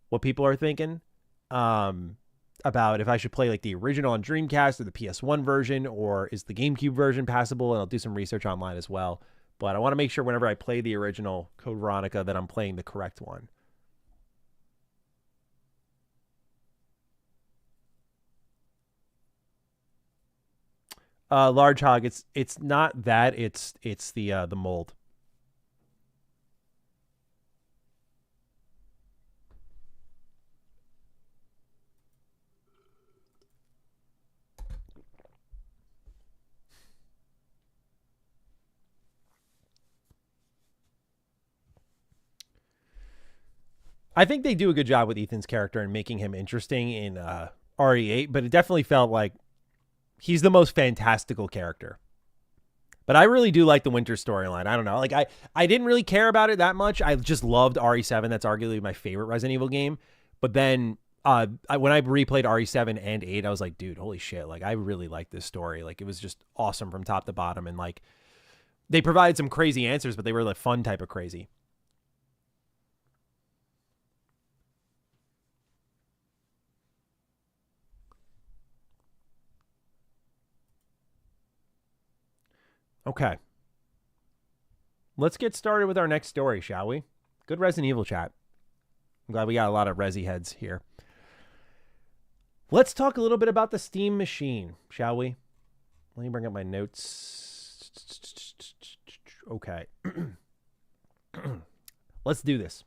what people are thinking about if I should play like the original on Dreamcast or the PS1 version, or is the GameCube version passable? And I'll do some research online as well. But I want to make sure whenever I play the original Code Veronica that I'm playing the correct one. Large Hog, it's not that, it's the mold. I think they do a good job with Ethan's character and making him interesting in RE8, but it definitely felt like he's the most fantastical character. But I really do like the Winter storyline. I don't know. Like, I didn't really care about it that much. I just loved RE7. That's arguably my favorite Resident Evil game. But then when I replayed RE7 and 8, I was like, dude, holy shit. Like, I really like this story. Like, it was just awesome from top to bottom. And like, they provided some crazy answers, but they were like fun type of crazy. Okay. Let's get started with our next story, shall we? Good Resident Evil chat. I'm glad we got a lot of Resi heads here. Let's talk a little bit about the Steam machine, shall we? Let me bring up my notes. Okay. Let's do this.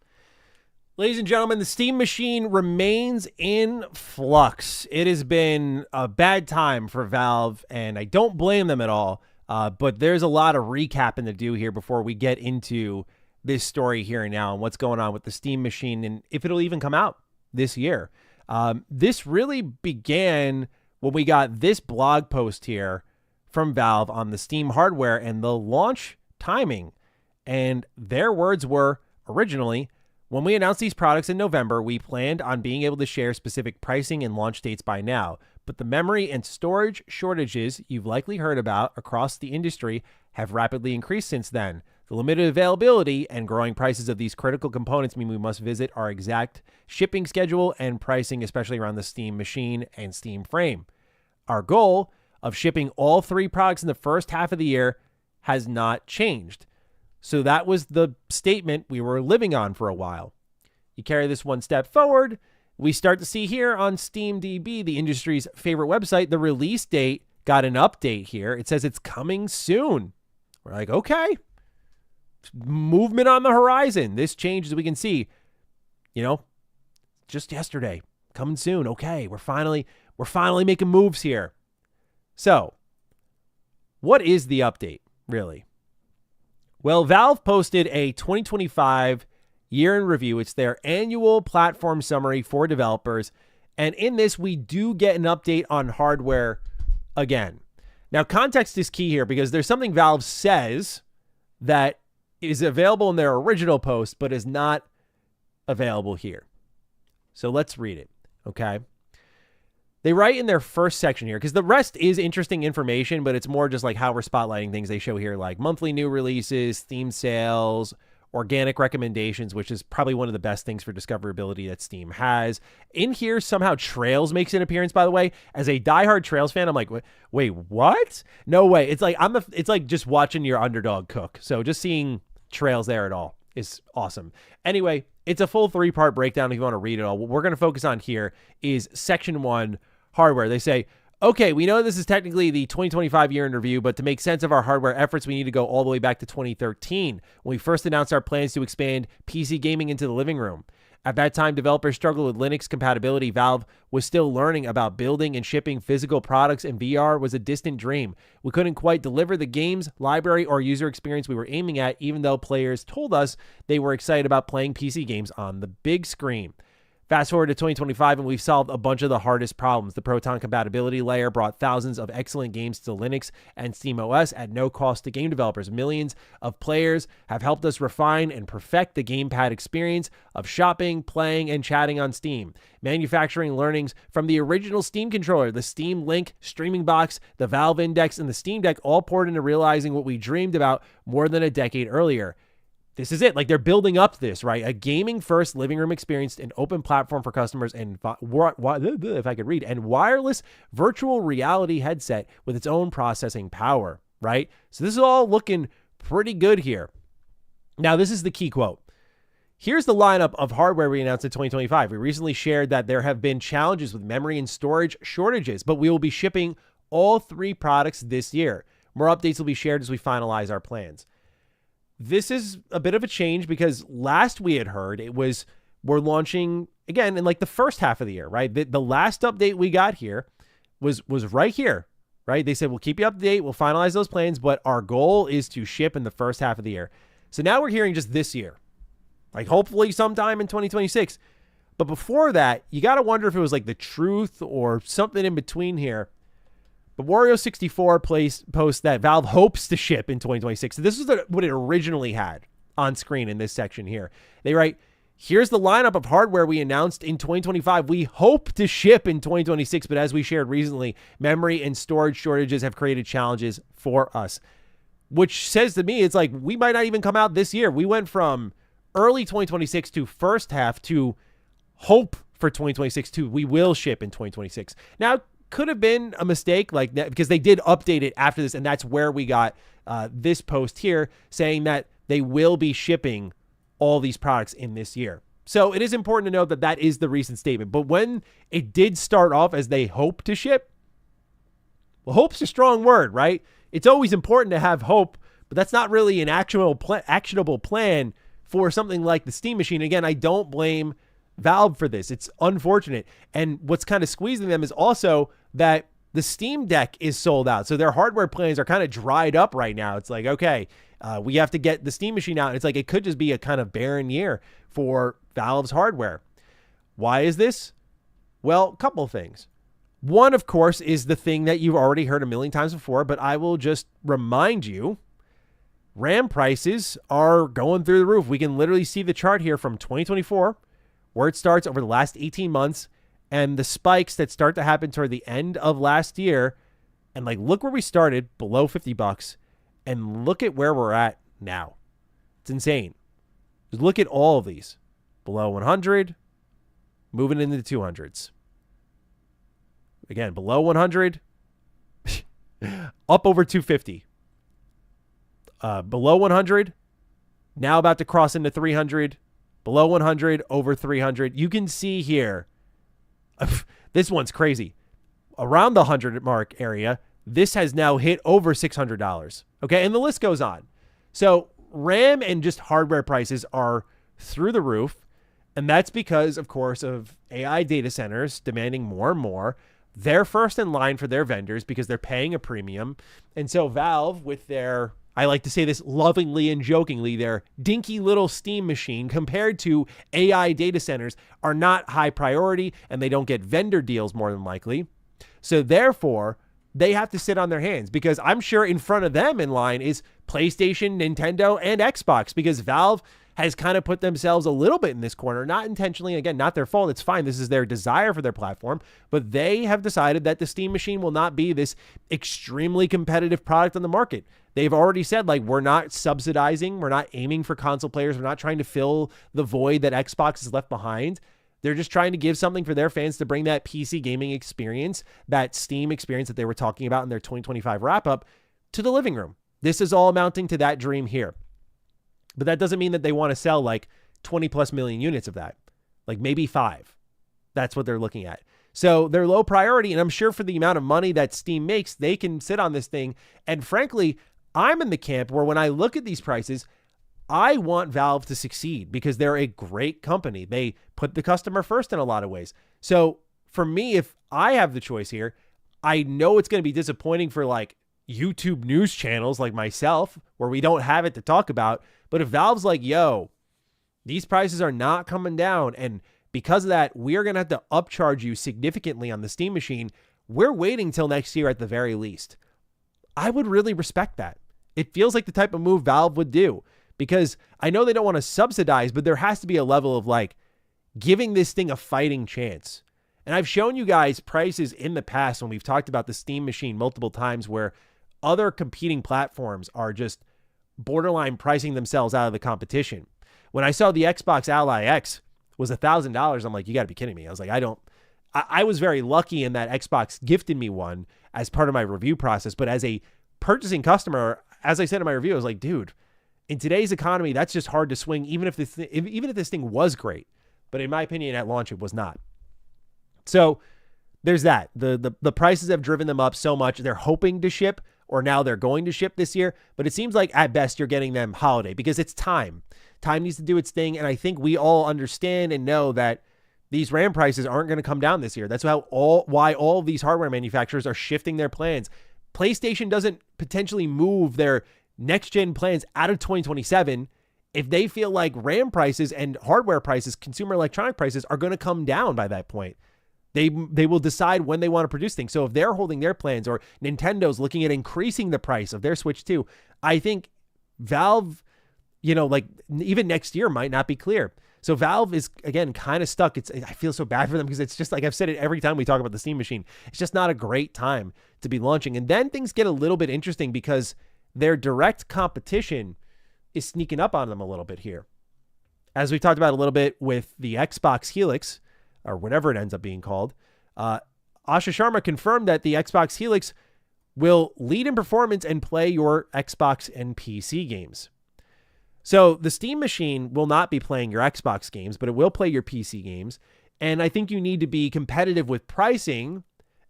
Ladies and gentlemen, the Steam machine remains in flux. It has been a bad time for Valve, and I don't blame them at all. But there's a lot of recapping to do here before we get into this story here and now and what's going on with the Steam machine and if it'll even come out this year. This really began when we got this blog post here from Valve on the Steam hardware and the launch timing. And their words were, originally, when we announced these products in November, we planned on being able to share specific pricing and launch dates by now. But the memory and storage shortages you've likely heard about across the industry have rapidly increased since then. The limited availability and growing prices of these critical components mean we must visit our exact shipping schedule and pricing, especially around the Steam machine and Steam frame. Our goal of shipping all 3 products in the first half of the year has not changed. So that was the statement we were living on for a while. You carry this one step forward, we start to see here on SteamDB, the industry's favorite website, the release date got an update here. It says it's coming soon. We're like, okay, movement on the horizon. This change, as we can see, just yesterday, coming soon. Okay, we're finally making moves here. So, what is the update, really? Well, Valve posted a 2025 year in review. It's their annual platform summary for developers. And in this, we do get an update on hardware again. Now, context is key here because there's something Valve says that is available in their original post, but is not available here. So let's read it, okay? They write in their first section here, because the rest is interesting information, but it's more just like how we're spotlighting things. They show here like monthly new releases, theme sales, organic recommendations, which is probably one of the best things for discoverability that Steam has. In here, somehow Trails makes an appearance, by the way. As a diehard Trails fan, I'm like, wait, what? No way. It's like just watching your underdog cook. So just seeing Trails there at all is awesome. Anyway, it's a full 3-part breakdown if you want to read it all. What we're going to focus on here is section 1, hardware. They say, okay, we know this is technically the 2025 year in review, but to make sense of our hardware efforts, we need to go all the way back to 2013 when we first announced our plans to expand PC gaming into the living room. At that time, developers struggled with Linux compatibility. Valve was still learning about building and shipping physical products, and VR was a distant dream. We couldn't quite deliver the games, library, or user experience we were aiming at, even though players told us they were excited about playing PC games on the big screen. Fast forward to 2025, and we've solved a bunch of the hardest problems. The Proton compatibility layer brought thousands of excellent games to Linux and SteamOS at no cost to game developers. Millions of players have helped us refine and perfect the gamepad experience of shopping, playing, and chatting on Steam. Manufacturing learnings from the original Steam controller, the Steam Link streaming box, the Valve Index, and the Steam Deck all poured into realizing what we dreamed about more than a decade earlier. This is it. Like, they're building up this, right? A gaming-first living room experience, an open platform for customers, and if I could read, and wireless virtual reality headset with its own processing power, right? So this is all looking pretty good here. Now, this is the key quote. Here's the lineup of hardware we announced in 2025. We recently shared that there have been challenges with memory and storage shortages, but we will be shipping all 3 products this year. More updates will be shared as we finalize our plans. This is a bit of a change because last we had heard we're launching again in like the first half of the year, right? The last update we got here was right here, right? They said, we'll keep you up to date. We'll finalize those plans, but our goal is to ship in the first half of the year. So now we're hearing just this year, like hopefully sometime in 2026. But before that, you got to wonder if it was like the truth or something in between here. But Wario64 posts that Valve hopes to ship in 2026. So this is what it originally had on screen in this section here. They write, here's the lineup of hardware we announced in 2025. We hope to ship in 2026, but as we shared recently, memory and storage shortages have created challenges for us. Which says to me, it's like we might not even come out this year. We went from early 2026 to first half to hope for 2026 to we will ship in 2026. Now, could have been a mistake like that because they did update it after this, and that's where we got this post here saying that they will be shipping all these products in this year. So it is important to note that that is the recent statement. But when it did start off as they hope to ship, well, hope's a strong word, right? It's always important to have hope, but that's not really an actionable plan for something like the Steam Machine. Again, I don't blame Valve for this. It's unfortunate. And what's kind of squeezing them is also that the Steam Deck is sold out. So their hardware plans are kind of dried up right now. It's like, okay, we have to get the Steam Machine out. It's like it could just be a kind of barren year for Valve's hardware. Why is this? Well, a couple of things. One, of course, is the thing that you've already heard a million times before, but I will just remind you, RAM prices are going through the roof. We can literally see the chart here from 2024, where it starts over the last 18 months, and the spikes that start to happen toward the end of last year. And like, look where we started, below $50, and look at where we're at now. It's insane. Just look at all of these. Below 100, moving into the 200s. Again, below 100, up over 250. Below 100, now about to cross into 300. Below 100, over 300. You can see here This one's crazy. Around the 100 mark area, this has now hit over $600. Okay, and the list goes on. So RAM and just hardware prices are through the roof, and that's because, of course, of AI data centers demanding more and more. They're first in line for their vendors because they're paying a premium. And so Valve, with their, I like to say this lovingly and jokingly, their dinky little Steam machine compared to AI data centers are not high priority, and they don't get vendor deals more than likely. So therefore, they have to sit on their hands, because I'm sure in front of them in line is PlayStation, Nintendo, and Xbox, because Valve has kind of put themselves a little bit in this corner, not intentionally, again, not their fault. It's fine. This is their desire for their platform, but they have decided that the Steam machine will not be this extremely competitive product on the market. They've already said, like, we're not subsidizing. We're not aiming for console players. We're not trying to fill the void that Xbox has left behind. They're just trying to give something for their fans to bring that PC gaming experience, that Steam experience that they were talking about in their 2025 wrap-up, to the living room. This is all amounting to that dream here. But that doesn't mean that they want to sell like 20 plus million units of that. Like maybe 5. That's what they're looking at. So they're low priority, and I'm sure for the amount of money that Steam makes, they can sit on this thing. And frankly, I'm in the camp where when I look at these prices, I want Valve to succeed because they're a great company. They put the customer first in a lot of ways. So for me, if I have the choice here, I know it's going to be disappointing for like YouTube news channels like myself, where we don't have it to talk about. But if Valve's like, yo, these prices are not coming down, and because of that, we're going to have to upcharge you significantly on the Steam machine, we're waiting till next year at the very least, I would really respect that. It feels like the type of move Valve would do, because I know they don't want to subsidize, but there has to be a level of like giving this thing a fighting chance. And I've shown you guys prices in the past when we've talked about the Steam machine multiple times where other competing platforms are just borderline pricing themselves out of the competition. When I saw the Xbox Ally X was $1,000, I'm like, you got to be kidding me. I was like, I was very lucky in that Xbox gifted me one as part of my review process. But as a purchasing customer, as I said in my review, I was like, dude, in today's economy, that's just hard to swing, even if this thing was great. But in my opinion, at launch, it was not. So there's that. The prices have driven them up so much. They're hoping to ship, or now they're going to ship this year. But it seems like at best you're getting them holiday, because it's time. Time needs to do its thing. And I think we all understand and know that these RAM prices aren't going to come down this year. That's why all of these hardware manufacturers are shifting their plans. PlayStation doesn't potentially move their next-gen plans out of 2027 if they feel like RAM prices and hardware prices, consumer electronic prices, are going to come down by that point. They will decide when they want to produce things. So if they're holding their plans, or Nintendo's looking at increasing the price of their Switch 2, I think Valve, like even next year might not be clear. So Valve is, again, kind of stuck. I feel so bad for them, because it's just like I've said it every time we talk about the Steam machine. It's just not a great time to be launching. And then things get a little bit interesting because their direct competition is sneaking up on them a little bit here. As we talked about a little bit with the Xbox Helix, or whatever it ends up being called, Asha Sharma confirmed that the Xbox Helix will lead in performance and play your Xbox and PC games. So the Steam machine will not be playing your Xbox games, but it will play your PC games. And I think you need to be competitive with pricing,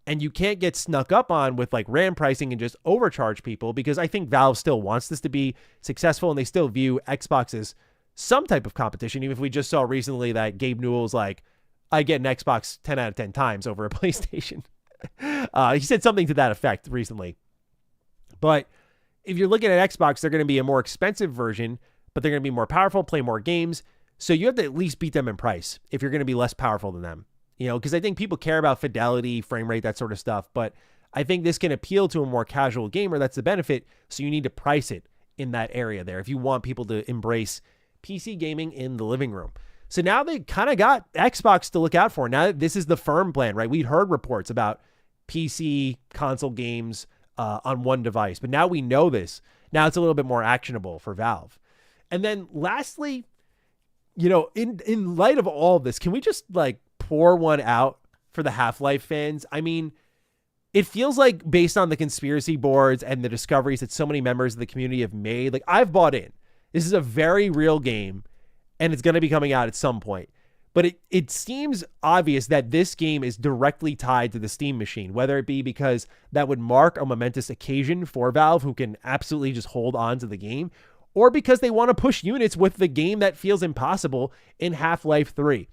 and you can't get snuck up on with like RAM pricing and just overcharge people, because I think Valve still wants this to be successful, and they still view Xbox as some type of competition. Even if we just saw recently that Gabe Newell's like, I get an Xbox 10 out of 10 times over a PlayStation. He said something to that effect recently. But if you're looking at Xbox, they're going to be a more expensive version, but they're going to be more powerful, play more games. So you have to at least beat them in price if you're going to be less powerful than them. Because I think people care about fidelity, frame rate, that sort of stuff. But I think this can appeal to a more casual gamer. That's the benefit. So you need to price it in that area there if you want people to embrace PC gaming in the living room. So now they kind of got Xbox to look out for. Now this is the firm plan, right? We'd heard reports about PC console games on one device, but now we know this. Now it's a little bit more actionable for Valve. And then lastly, in light of all of this, can we just like pour one out for the Half-Life fans? I mean, it feels like, based on the conspiracy boards and the discoveries that so many members of the community have made, like I've bought in. This is a very real game, and it's going to be coming out at some point. But it seems obvious that this game is directly tied to the Steam machine, whether it be because that would mark a momentous occasion for Valve, who can absolutely just hold on to the game, or because they want to push units with the game that feels impossible in Half-Life 3.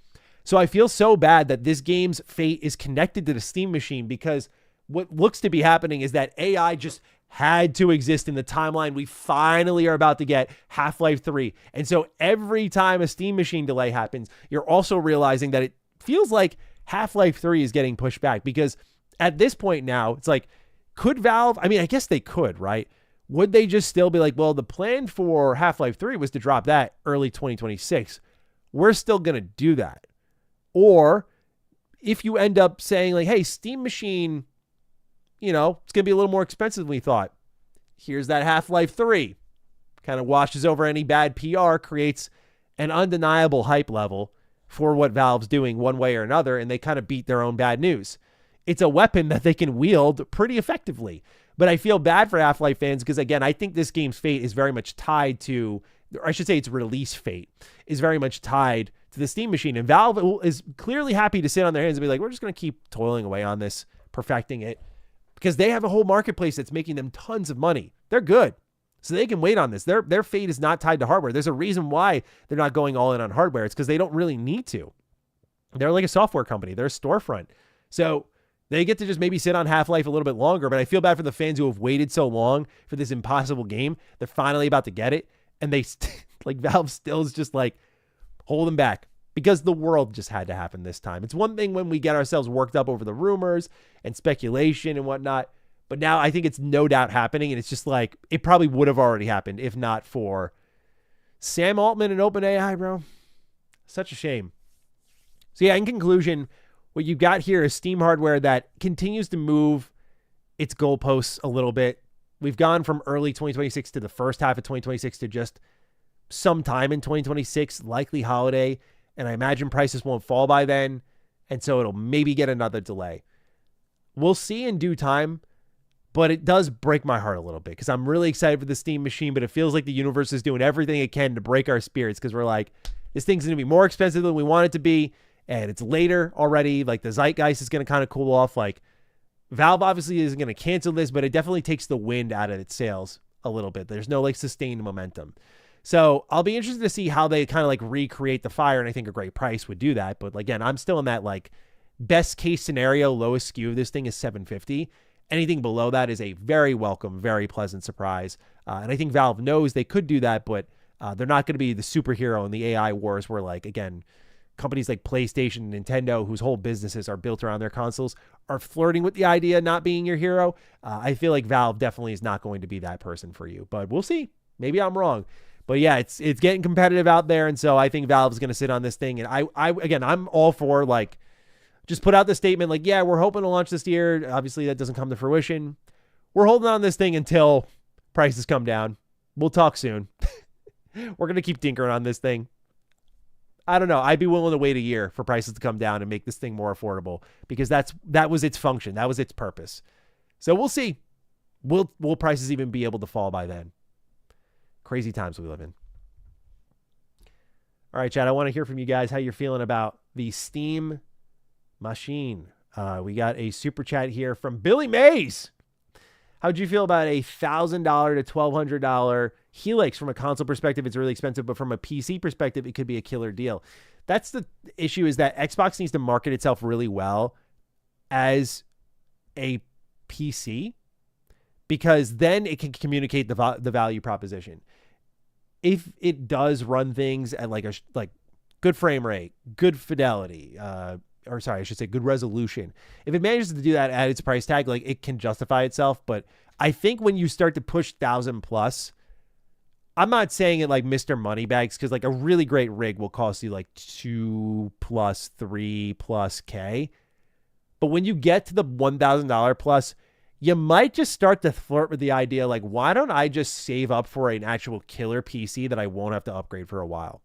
So I feel so bad that this game's fate is connected to the Steam machine, because what looks to be happening is that AI just had to exist in the timeline we finally are about to get Half-Life 3. And so every time a Steam machine delay happens, you're also realizing that it feels like Half-Life 3 is getting pushed back, because at this point now, it's like, could Valve, I mean, I guess they could, right? Would they just still be like, well, the plan for Half-Life 3 was to drop that early 2026. We're still going to do that. Or if you end up saying like, hey, Steam machine, you know, it's going to be a little more expensive than we thought. Here's that Half-Life 3. Kind of washes over any bad PR, creates an undeniable hype level for what Valve's doing one way or another, and they kind of beat their own bad news. It's a weapon that they can wield pretty effectively. But I feel bad for Half-Life fans because, again, I think this game's fate is very much tied to, or I should say its release fate is very much tied to the Steam machine. And Valve is clearly happy to sit on their hands and be like, we're just going to keep toiling away on this, perfecting it, because they have a whole marketplace that's making them tons of money. They're good. So they can wait on this. Their fate is not tied to hardware. There's a reason why they're not going all in on hardware. It's because they don't really need to. They're like a software company. They're a storefront. So they get to just maybe sit on Half-Life a little bit longer, but I feel bad for the fans who have waited so long for this impossible game. They're finally about to get it, and they, like, Valve still is just like, hold them back. Because the world just had to happen this time. It's one thing when we get ourselves worked up over the rumors and speculation and whatnot, but now I think it's no doubt happening, and it's just like, it probably would have already happened if not for Sam Altman and OpenAI, bro. Such a shame. So yeah, in conclusion, what you got here is Steam hardware that continues to move its goalposts a little bit. We've gone from early 2026 to the first half of 2026 to just sometime in 2026, likely holiday. And I imagine prices won't fall by then. And so it'll maybe get another delay. We'll see in due time. But it does break my heart a little bit because I'm really excited for the Steam machine. But it feels like the universe is doing everything it can to break our spirits because we're like, this thing's going to be more expensive than we want it to be. And it's later already. Like the zeitgeist is going to kind of cool off. Like Valve obviously isn't going to cancel this, but it definitely takes the wind out of its sails a little bit. There's no like sustained momentum. So I'll be interested to see how they kind of like recreate the fire. And I think a great price would do that. But again, I'm still in that like best case scenario, lowest SKU of this thing is $750. Anything below that is a very welcome, very pleasant surprise. And I think Valve knows they could do that, but they're not going to be the superhero in the AI wars where like, again, companies like PlayStation and Nintendo, whose whole businesses are built around their consoles, are flirting with the idea of not being your hero. I feel like Valve definitely is not going to be that person for you, but we'll see. Maybe I'm wrong. But yeah, it's getting competitive out there. And so I think Valve's going to sit on this thing. And again, I'm all for like, just put out the statement like, yeah, we're hoping to launch this year. Obviously that doesn't come to fruition. We're holding on this thing until prices come down. We'll talk soon. We're going to keep tinkering on this thing. I don't know. I'd be willing to wait a year for prices to come down and make this thing more affordable because that was its function. That was its purpose. So we'll see. Will prices even be able to fall by then? Crazy times we live in. All right, Chad, I want to hear from you guys how you're feeling about the Steam machine. We got a super chat here from Billy Mays. How'd you feel about a $1,000 to $1,200 Helix? From a console perspective, it's really expensive, but from a PC perspective, it could be a killer deal. That's the issue, is that Xbox needs to market itself really well as a PC, because then it can communicate the value proposition. If it does run things at like good frame rate, good fidelity, good resolution. If it manages to do that at its price tag, like it can justify itself. But I think when you start to push 1,000 plus, I'm not saying it like Mr. Moneybags, because like a really great rig will cost you like 2 plus 3 plus K. But when you get to the $1,000 plus, you might just start to flirt with the idea like, why don't I just save up for an actual killer PC that I won't have to upgrade for a while?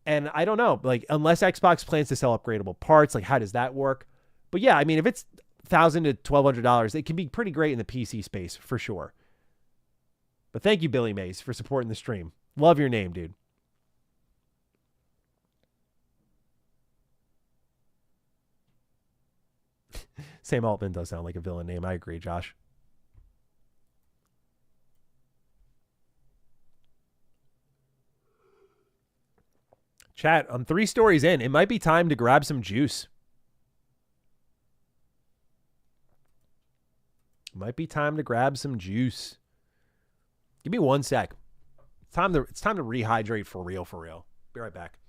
And I don't know, like, unless Xbox plans to sell upgradable parts, like, how does that work? But yeah, I mean, if it's $1,000 to $1,200, it can be pretty great in the PC space for sure. But thank you, Billy Mays, for supporting the stream. Love your name, dude. Sam Altman does sound like a villain name. I agree, Josh. Chat, I'm 3 stories in. It might be time to grab some juice. Might be time to grab some juice. Give me 1 sec. It's time to rehydrate for real, for real. Be right back.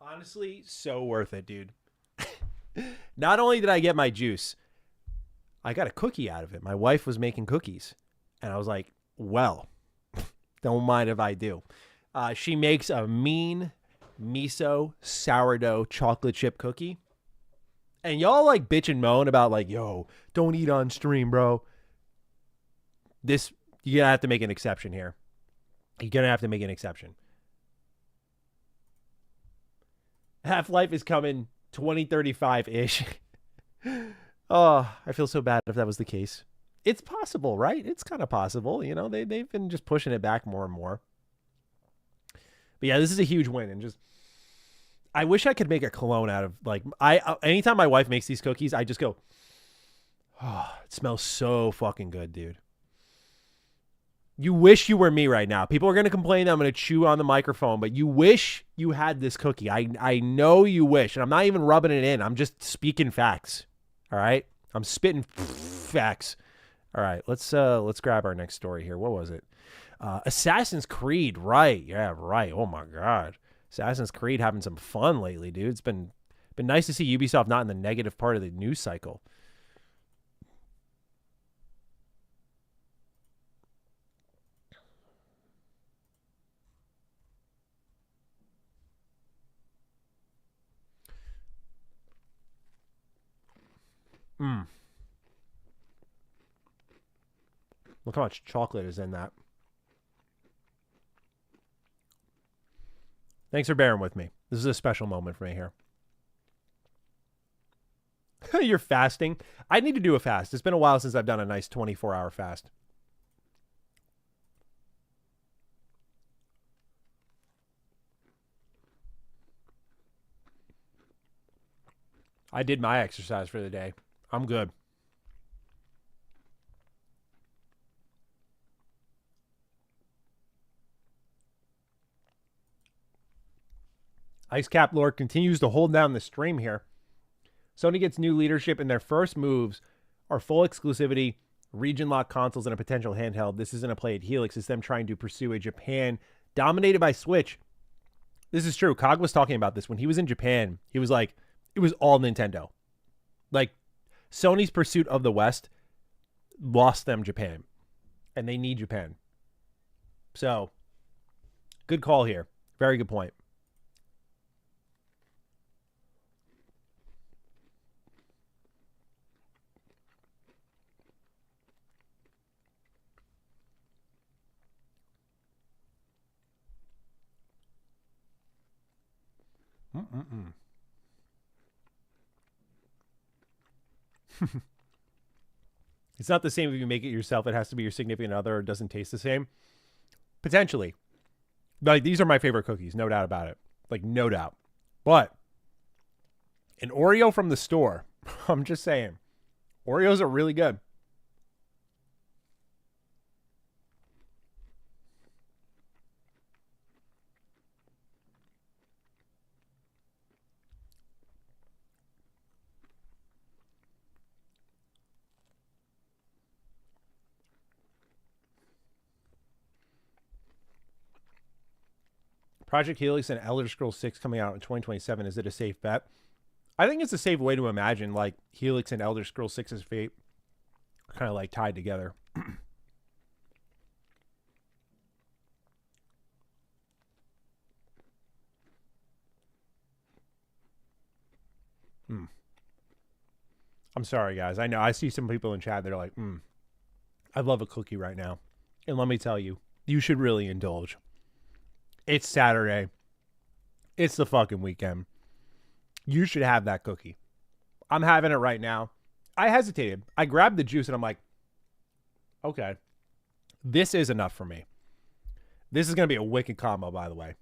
Honestly, so worth it, dude. Not only did I get my juice, I got a cookie out of it. My wife was making cookies. And I was like, well, don't mind if I do. She makes a mean miso sourdough chocolate chip cookie. And y'all like bitch and moan about like, yo, don't eat on stream, bro. This, you're going to have to make an exception here. You're going to have to make an exception. Half-Life is coming 2035-ish. Oh, I feel so bad if that was the case. It's possible, right? It's kind of possible. You know, they've been just pushing it back more and more. But yeah, this is a huge win. And just, I wish I could make a cologne out of, like, anytime my wife makes these cookies, I just go, oh, it smells so fucking good, dude. You wish you were me right now. People are going to complain that I'm going to chew on the microphone, but you wish you had this cookie. I know you wish, and I'm not even rubbing it in. I'm just speaking facts. All right? I'm spitting facts. All right, let's grab our next story here. What was it? Assassin's Creed, right. Yeah, right. Oh my god. Assassin's Creed having some fun lately, dude. It's been nice to see Ubisoft not in the negative part of the news cycle. Look how much chocolate is in that. Thanks for bearing with me. This is a special moment for me here. You're fasting? I need to do a fast. It's been a while since I've done a nice 24-hour fast. I did my exercise for the day. I'm good. Ice Cap Lord continues to hold down the stream here. Sony gets new leadership, and their first moves are full exclusivity, region-locked consoles, and a potential handheld. This isn't a play at Helix. It's them trying to pursue a Japan dominated by Switch. This is true. Cog was talking about this. When he was in Japan, he was like, it was all Nintendo. Like, Sony's pursuit of the West lost them Japan, and they need Japan. So, good call here. Very good point. It's not the same if you make it yourself. It has to be your significant other, or it doesn't taste the same. Potentially. Like, these are my favorite cookies, no doubt about it. Like, no doubt. But an Oreo from the store, I'm just saying, Oreos are really good. Project Helix and Elder Scrolls 6 coming out in 2027. Is it a safe bet? I think it's a safe way to imagine, like, Helix and Elder Scrolls 6's fate kind of like tied together. I'm sorry, guys. I know I see some people in chat that are like, I love a cookie right now. And let me tell you, you should really indulge. It's Saturday. It's the fucking weekend. You should have that cookie. I'm having it right now. I hesitated. I grabbed the juice and I'm like, okay, this is enough for me. This is going to be a wicked combo, by the way.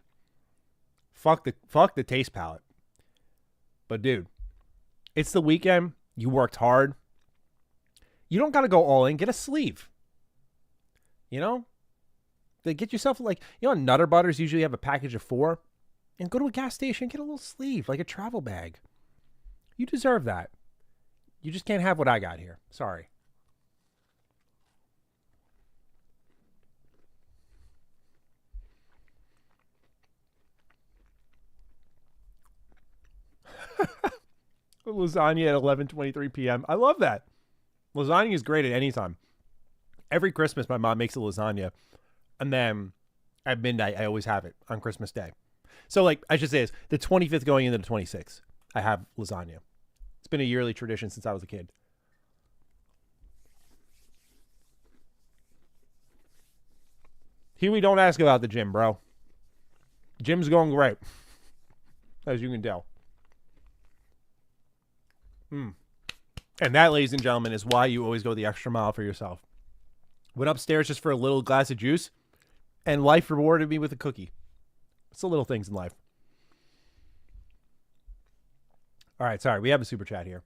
Fuck the taste palette. But dude, it's the weekend. You worked hard. You don't got to go all in. Get a sleeve. You know? Get yourself, like, you know, Nutter Butters usually have a package of 4. And go to a gas station and get a little sleeve, like a travel bag. You deserve that. You just can't have what I got here. Sorry. Lasagna at 11:23 p.m. I love that. Lasagna is great at any time. Every Christmas, my mom makes a lasagna. And then at midnight, I always have it on Christmas Day. So, like, I should say this, the 25th going into the 26th, I have lasagna. It's been a yearly tradition since I was a kid. Huey, don't ask about the gym, bro. Gym's going great, as you can tell. And that, ladies and gentlemen, is why you always go the extra mile for yourself. Went upstairs just for a little glass of juice, and life rewarded me with a cookie. It's the little things in life. All right, sorry. We have a super chat here.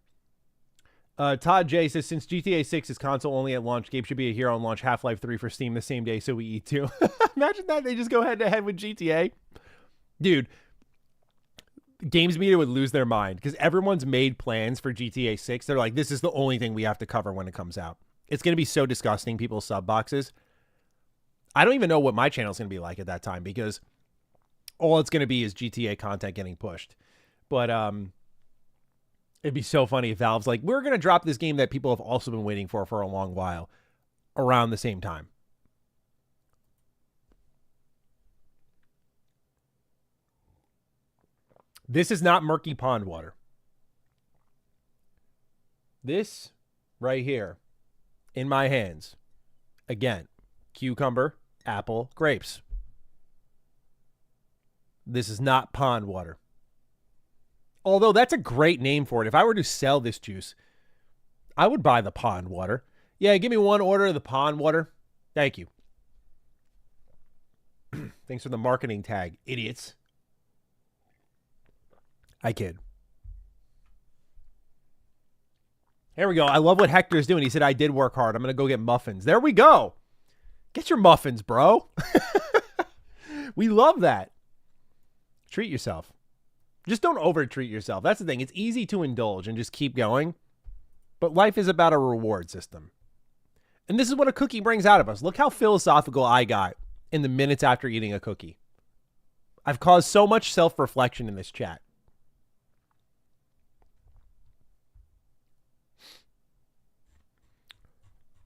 Todd J says, since GTA 6 is console only at launch, Gabe should be a hero and launch Half-Life 3 for Steam the same day so we eat too. Imagine that. They just go head-to-head with GTA. Dude, Games Media would lose their mind because everyone's made plans for GTA 6. They're like, this is the only thing we have to cover when it comes out. It's going to be so disgusting, people's sub boxes. I don't even know what my channel's going to be like at that time because all it's going to be is GTA content getting pushed. But it'd be so funny if Valve's like, we're going to drop this game that people have also been waiting for a long while around the same time. This is not murky pond water. This right here in my hands, again, cucumber, apple, grapes. This is not pond water. Although that's a great name for it. If I were to sell this juice, I would buy the pond water. Yeah, give me one order of the pond water. Thank you. Thanks for the marketing tag, idiots. I kid. Here we go. I love what Hector's doing. He said, I did work hard. I'm going to go get muffins. There we go. Get your muffins, bro. We love that. Treat yourself. Just don't over-treat yourself. That's the thing. It's easy to indulge and just keep going. But life is about a reward system. And this is what a cookie brings out of us. Look how philosophical I got in the minutes after eating a cookie. I've caused so much self-reflection in this chat.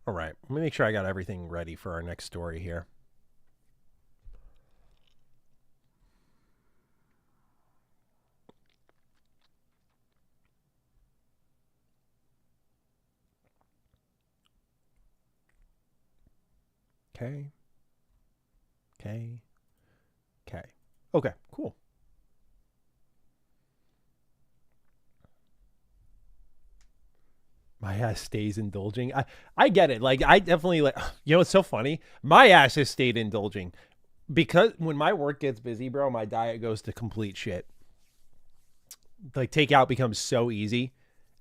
All right. Let me make sure I got everything ready for our next story here. Okay. Okay, cool. My ass stays indulging. I get it. Like, I definitely, like, you know, it's so funny. My ass has stayed indulging because when my work gets busy, bro, my diet goes to complete shit. Like, takeout becomes so easy.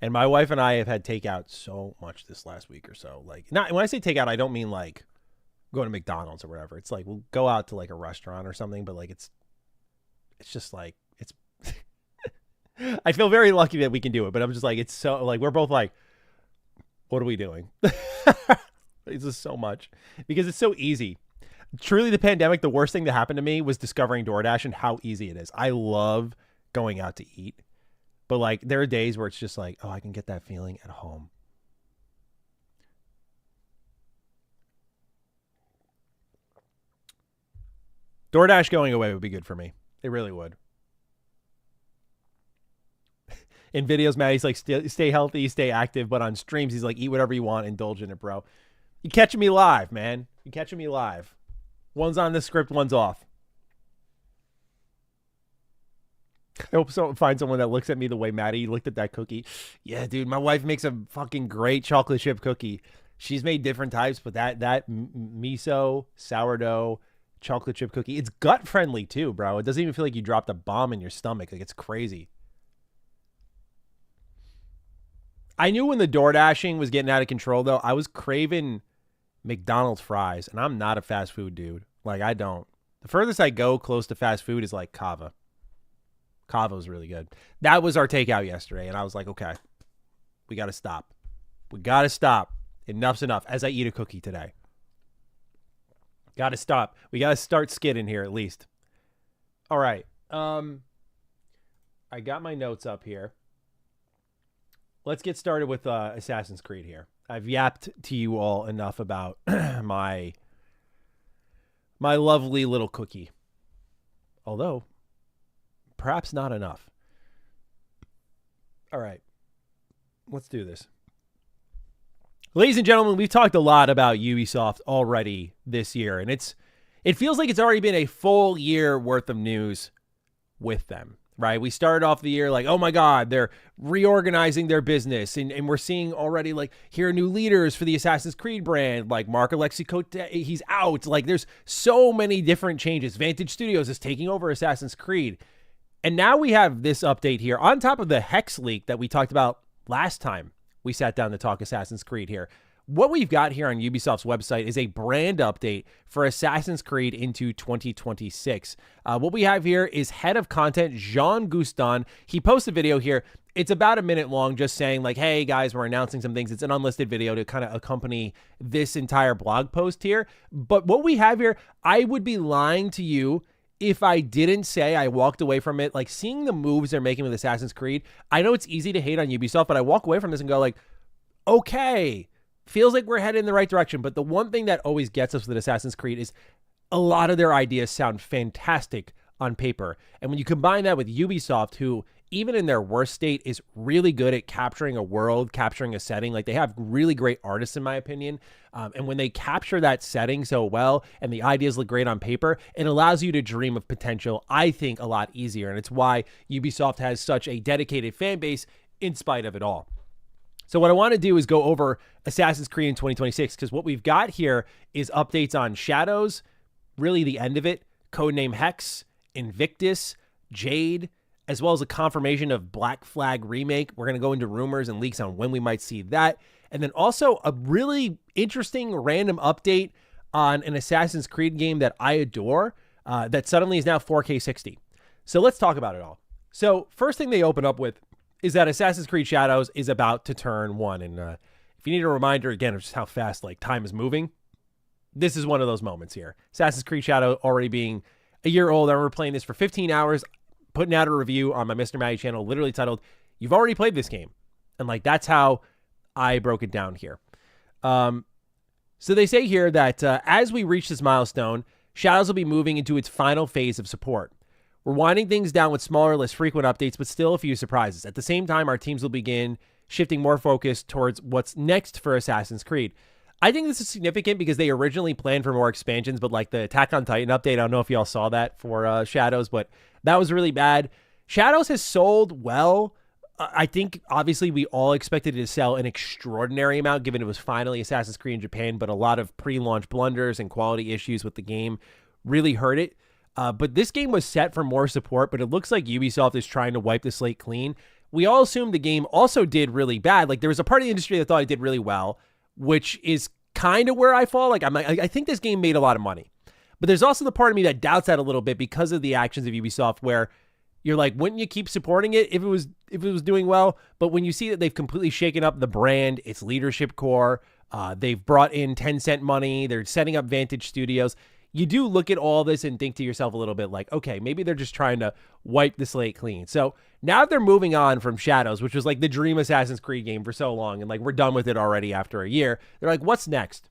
And my wife and I have had takeout so much this last week or so. Like, not when I say takeout, I don't mean like go to McDonald's or whatever. It's like we'll go out to like a restaurant or something, but like it's just like it's I feel very lucky that we can do it, but I'm just like, it's so like we're both like, what are we doing? It's just so much because it's so easy. Truly, the pandemic, the worst thing that happened to me was discovering DoorDash and how easy it is. I love going out to eat, but like there are days where it's just like, oh, I can get that feeling at home. DoorDash going away would be good for me. It really would. In videos, Matt, he's like, stay healthy, stay active. But on streams, he's like, eat whatever you want, indulge in it, bro. You catching me live, man. You catching me live. One's on the script, one's off. I hope find someone that looks at me the way Maddie looked at that cookie. Yeah, dude, my wife makes a fucking great chocolate chip cookie. She's made different types, but that miso, sourdough, chocolate chip cookie, it's gut friendly too, bro. It doesn't even feel like you dropped a bomb in your stomach. Like, it's crazy. I knew when the door dashing was getting out of control, though. I was craving McDonald's fries, and I'm not a fast food dude. Like, I don't. The furthest I go close to fast food is like Kava. Kava was really good. That was our takeout yesterday, and I was like, okay, we got to stop. We got to stop. Enough's enough as I eat a cookie today. Got to stop. We got to start skidding here at least. All right. I got my notes up here. Let's get started with Assassin's Creed here. I've yapped to you all enough about my lovely little cookie. Although, perhaps not enough. All right. Let's do this. Ladies and gentlemen, we've talked a lot about Ubisoft already this year, and it feels like it's already been a full year worth of news with them, right? We started off the year like, oh my God, they're reorganizing their business, and we're seeing already like, here are new leaders for the Assassin's Creed brand, like Mark Alexi Cote, he's out. Like, there's so many different changes. Vantage Studios is taking over Assassin's Creed. And now we have this update here on top of the Hex leak that we talked about last time we sat down to talk Assassin's Creed here. What we've got here on Ubisoft's website is a brand update for Assassin's Creed into 2026. What we have here is head of content, Jean Gustin. He posted a video here. It's about a minute long, just saying like, hey guys, we're announcing some things. It's an unlisted video to kind of accompany this entire blog post here. But what we have here, I would be lying to you if I didn't say I walked away from it, like seeing the moves they're making with Assassin's Creed. I know it's easy to hate on Ubisoft, but I walk away from this and go like, okay, feels like we're headed in the right direction. But the one thing that always gets us with Assassin's Creed is a lot of their ideas sound fantastic on paper. And when you combine that with Ubisoft, who even in their worst state is really good at capturing a world, capturing a setting, like they have really great artists in my opinion. And when they capture that setting so well and the ideas look great on paper, it allows you to dream of potential, I think, a lot easier. And it's why Ubisoft has such a dedicated fan base in spite of it all. So what I want to do is go over Assassin's Creed in 2026, because what we've got here is updates on Shadows, really the end of it, Codename Hex, Invictus, Jade, as well as a confirmation of Black Flag Remake. We're going to go into rumors and leaks on when we might see that. And then also a really interesting random update on an Assassin's Creed game that I adore that suddenly is now 4K 60. So let's talk about it all. So first thing they open up with is that Assassin's Creed Shadows is about to turn 1. And if you need a reminder, again, of just how fast like time is moving, this is one of those moments here. Assassin's Creed Shadow already being a year old. I remember playing this for 15 hours, putting out a review on my Mr. Matty channel, literally titled, "You've already played this game." And like, that's how I broke it down here. So they say here that as we reach this milestone, Shadows will be moving into its final phase of support. We're winding things down with smaller, less frequent updates, but still a few surprises. At the same time, our teams will begin shifting more focus towards what's next for Assassin's Creed. I think this is significant because they originally planned for more expansions, but like the Attack on Titan update, I don't know if y'all saw that for Shadows, but that was really bad. Shadows has sold well, I think obviously we all expected it to sell an extraordinary amount given it was finally Assassin's Creed in Japan, but a lot of pre-launch blunders and quality issues with the game really hurt it. But this game was set for more support, but it looks like Ubisoft is trying to wipe the slate clean. We all assumed the game also did really bad. Like there was a part of the industry that thought it did really well, which is kind of where I fall. Like I think this game made a lot of money, but there's also the part of me that doubts that a little bit because of the actions of Ubisoft, where you're like, wouldn't you keep supporting it if it was doing well? But when you see that they've completely shaken up the brand, its leadership core, they've brought in Tencent money, they're setting up Vantage Studios. You do look at all this and think to yourself a little bit like, okay, maybe they're just trying to wipe the slate clean. So now they're moving on from Shadows, which was like the dream Assassin's Creed game for so long, and like we're done with it already after a year. They're like, what's next?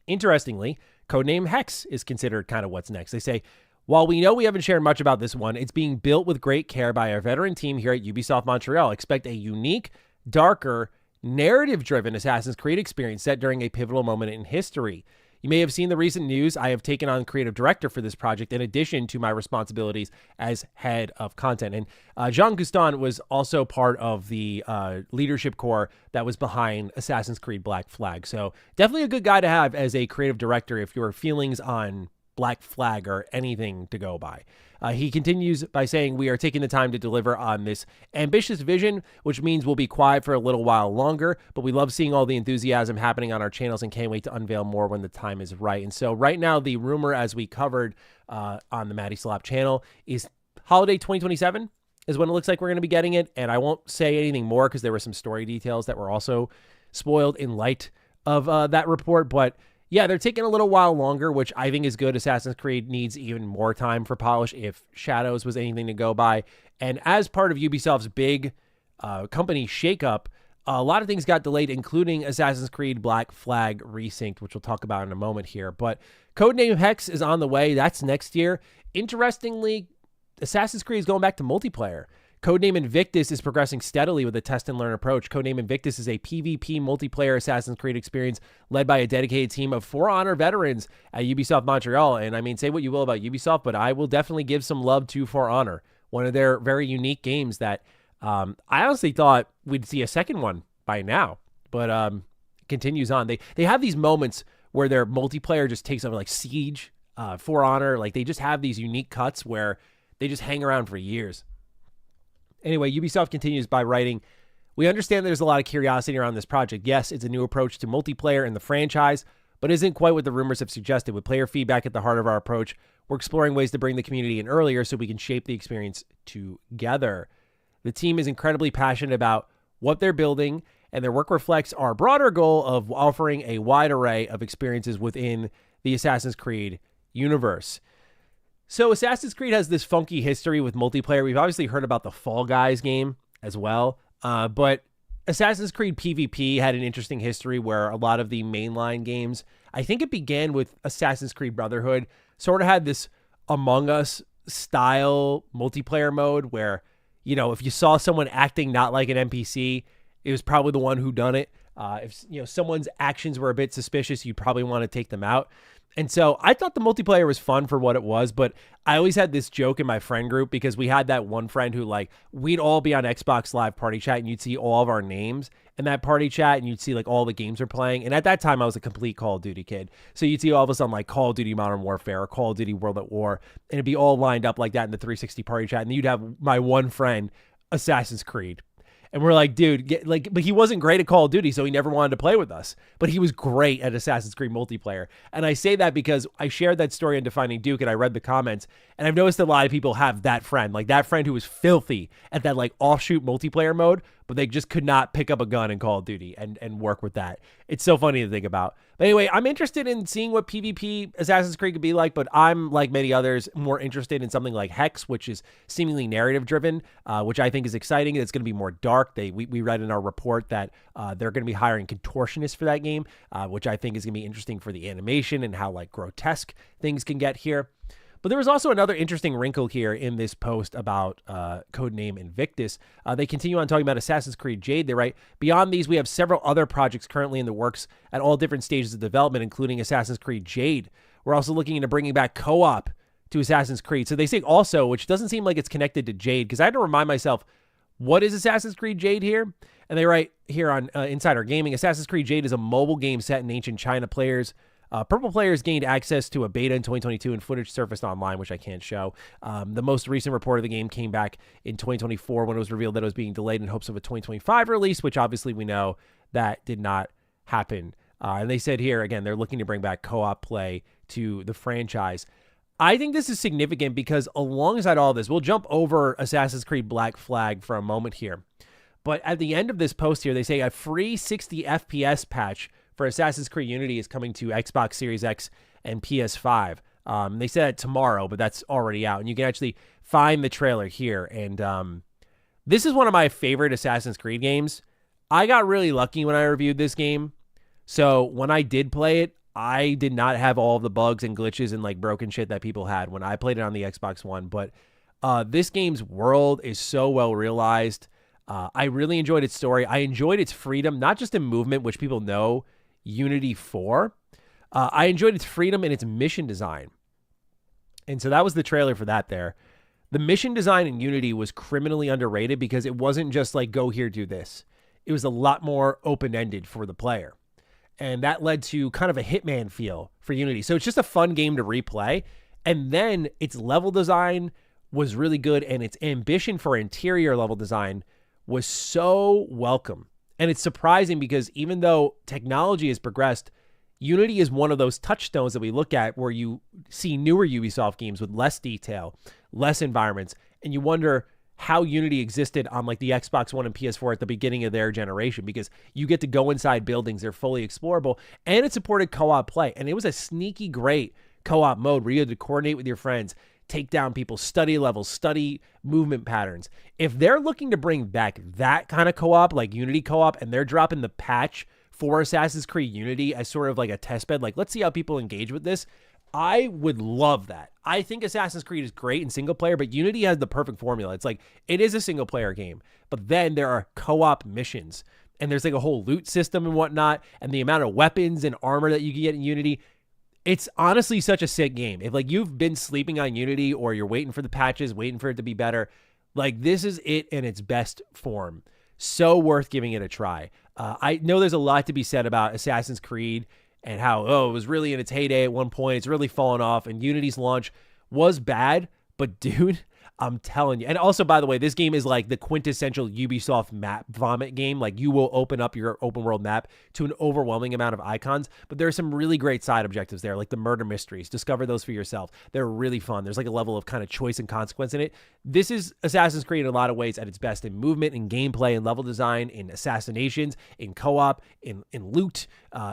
Interestingly, codename Hex is considered kind of what's next. They say, while we know we haven't shared much about this one, it's being built with great care by our veteran team here at Ubisoft Montreal. Expect a unique, darker, narrative-driven Assassin's Creed experience set during a pivotal moment in history. You may have seen the recent news. I have taken on creative director for this project in addition to my responsibilities as head of content. And Jean Gustin was also part of the leadership core that was behind Assassin's Creed Black Flag. So definitely a good guy to have as a creative director if your feelings on Black Flag or anything to go by. He continues by saying, we are taking the time to deliver on this ambitious vision, which means we'll be quiet for a little while longer, but we love seeing all the enthusiasm happening on our channels and can't wait to unveil more when the time is right. And so right now, the rumor, as we covered on the Matty Slop channel, is holiday 2027 is when it looks like we're going to be getting it. And I won't say anything more because there were some story details that were also spoiled in light of that report, but yeah, they're taking a little while longer, which I think is good. Assassin's Creed needs even more time for polish if Shadows was anything to go by. And as part of Ubisoft's big company shakeup, a lot of things got delayed, including Assassin's Creed Black Flag Resynced, which we'll talk about in a moment here. But codename Hex is on the way. That's next year. Interestingly, Assassin's Creed is going back to multiplayer. Codename Invictus is progressing steadily with a test and learn approach. Codename Invictus is a PvP multiplayer Assassin's Creed experience led by a dedicated team of For Honor veterans at Ubisoft Montreal. And I mean, say what you will about Ubisoft, but I will definitely give some love to For Honor, one of their very unique games that I honestly thought we'd see a second one by now, but it continues on. They have these moments where their multiplayer just takes over, like Siege, For Honor. Like they just have these unique cuts where they just hang around for years. Anyway, Ubisoft continues by writing, we understand there's a lot of curiosity around this project. Yes, it's a new approach to multiplayer in the franchise, but isn't quite what the rumors have suggested. With player feedback at the heart of our approach, we're exploring ways to bring the community in earlier so we can shape the experience together. The team is incredibly passionate about what they're building, and their work reflects our broader goal of offering a wide array of experiences within the Assassin's Creed universe. So Assassin's Creed has this funky history with multiplayer. We've obviously heard about the Fall Guys game as well, but Assassin's Creed PvP had an interesting history where a lot of the mainline games, I think it began with Assassin's Creed Brotherhood, sort of had this Among Us style multiplayer mode where, you know, if you saw someone acting not like an NPC, it was probably the one who done it. If, you know, someone's actions were a bit suspicious, you'd probably want to take them out. And so I thought the multiplayer was fun for what it was, but I always had this joke in my friend group because we had that one friend who, like, we'd all be on Xbox Live Party Chat and you'd see all of our names in that party chat and you'd see like all the games we're playing. And at that time I was a complete Call of Duty kid. So you'd see all of us on like Call of Duty Modern Warfare or Call of Duty World at War, and it'd be all lined up like that in the 360 party chat. And you'd have my one friend, Assassin's Creed. And we're like, dude, but he wasn't great at Call of Duty, so he never wanted to play with us. But he was great at Assassin's Creed multiplayer. And I say that because I shared that story on Defining Duke, and I read the comments, and I've noticed a lot of people have that friend who was filthy at that like offshoot multiplayer mode, but they just could not pick up a gun in Call of Duty and work with that. It's so funny to think about. But anyway, I'm interested in seeing what PvP Assassin's Creed could be like, but I'm, like many others, more interested in something like Hex, which is seemingly narrative-driven, which I think is exciting. It's going to be more dark. We read in our report that they're going to be hiring contortionists for that game, which I think is going to be interesting for the animation and how like grotesque things can get here. But there was also another interesting wrinkle here in this post about codename Invictus. They continue on talking about Assassin's Creed Jade. They write, beyond these, we have several other projects currently in the works at all different stages of development, including Assassin's Creed Jade. We're also looking into bringing back co-op to Assassin's Creed. So they say also, which doesn't seem like it's connected to Jade, because I had to remind myself, What is Assassin's Creed Jade here? And they write here on Insider Gaming, Assassin's Creed Jade is a mobile game set in ancient China. Purple players gained access to a beta in 2022 and footage surfaced online, which I can't show. The most recent report of the game came back in 2024 when it was revealed that it was being delayed in hopes of a 2025 release, which obviously we know that did not happen. And they said here, again, they're looking to bring back co-op play to the franchise. I think this is significant because alongside all this, we'll jump over Assassin's Creed Black Flag for a moment here. But at the end of this post here, they say a free 60 FPS patch for Assassin's Creed Unity is coming to Xbox Series X and PS5. They said tomorrow, but that's already out. And you can actually find the trailer here. And this is one of my favorite Assassin's Creed games. I got really lucky when I reviewed this game. So when I did play it, I did not have all of the bugs and glitches and like broken shit that people had when I played it on the Xbox One. But this game's world is so well realized. I really enjoyed its story. I enjoyed its freedom, not just in movement, which people know Unity for. I enjoyed its freedom and its mission design. And so that was the trailer for that there. The mission design in Unity was criminally underrated because it wasn't just like, go here, do this. It was a lot more open-ended for the player. And that led to kind of a Hitman feel for Unity. So it's just a fun game to replay. And then its level design was really good, and its ambition for interior level design was so welcome. And it's surprising because even though technology has progressed, Unity is one of those touchstones that we look at where you see newer Ubisoft games with less detail, less environments, and you wonder how Unity existed on like the Xbox One and PS4 at the beginning of their generation, because you get to go inside buildings, they're fully explorable, and it supported co-op play. And it was a sneaky great co-op mode where you had to coordinate with your friends, take down people, study levels, study movement patterns. If they're looking to bring back that kind of co-op, like Unity co-op, and they're dropping the patch for Assassin's Creed Unity as sort of like a test bed, like let's see how people engage with this, I would love that. I think Assassin's Creed is great in single player, but Unity has the perfect formula. It's like, it is a single player game, but then there are co-op missions, and there's like a whole loot system and whatnot, and the amount of weapons and armor that you can get in Unity. It's honestly such a sick game. If like you've been sleeping on Unity or you're waiting for the patches, waiting for it to be better, like this is it in its best form. So worth giving it a try. I know there's a lot to be said about Assassin's Creed and how, it was really in its heyday at one point. It's really fallen off, and Unity's launch was bad, but dude, I'm telling you. And also, by the way, this game is like the quintessential Ubisoft map vomit game. Like you will open up your open world map to an overwhelming amount of icons, but there are some really great side objectives there, like the murder mysteries. Discover those for yourself. They're really fun. There's like a level of kind of choice and consequence in it. This is Assassin's Creed in a lot of ways at its best in movement, in gameplay, in level design, in assassinations, in co-op, in loot.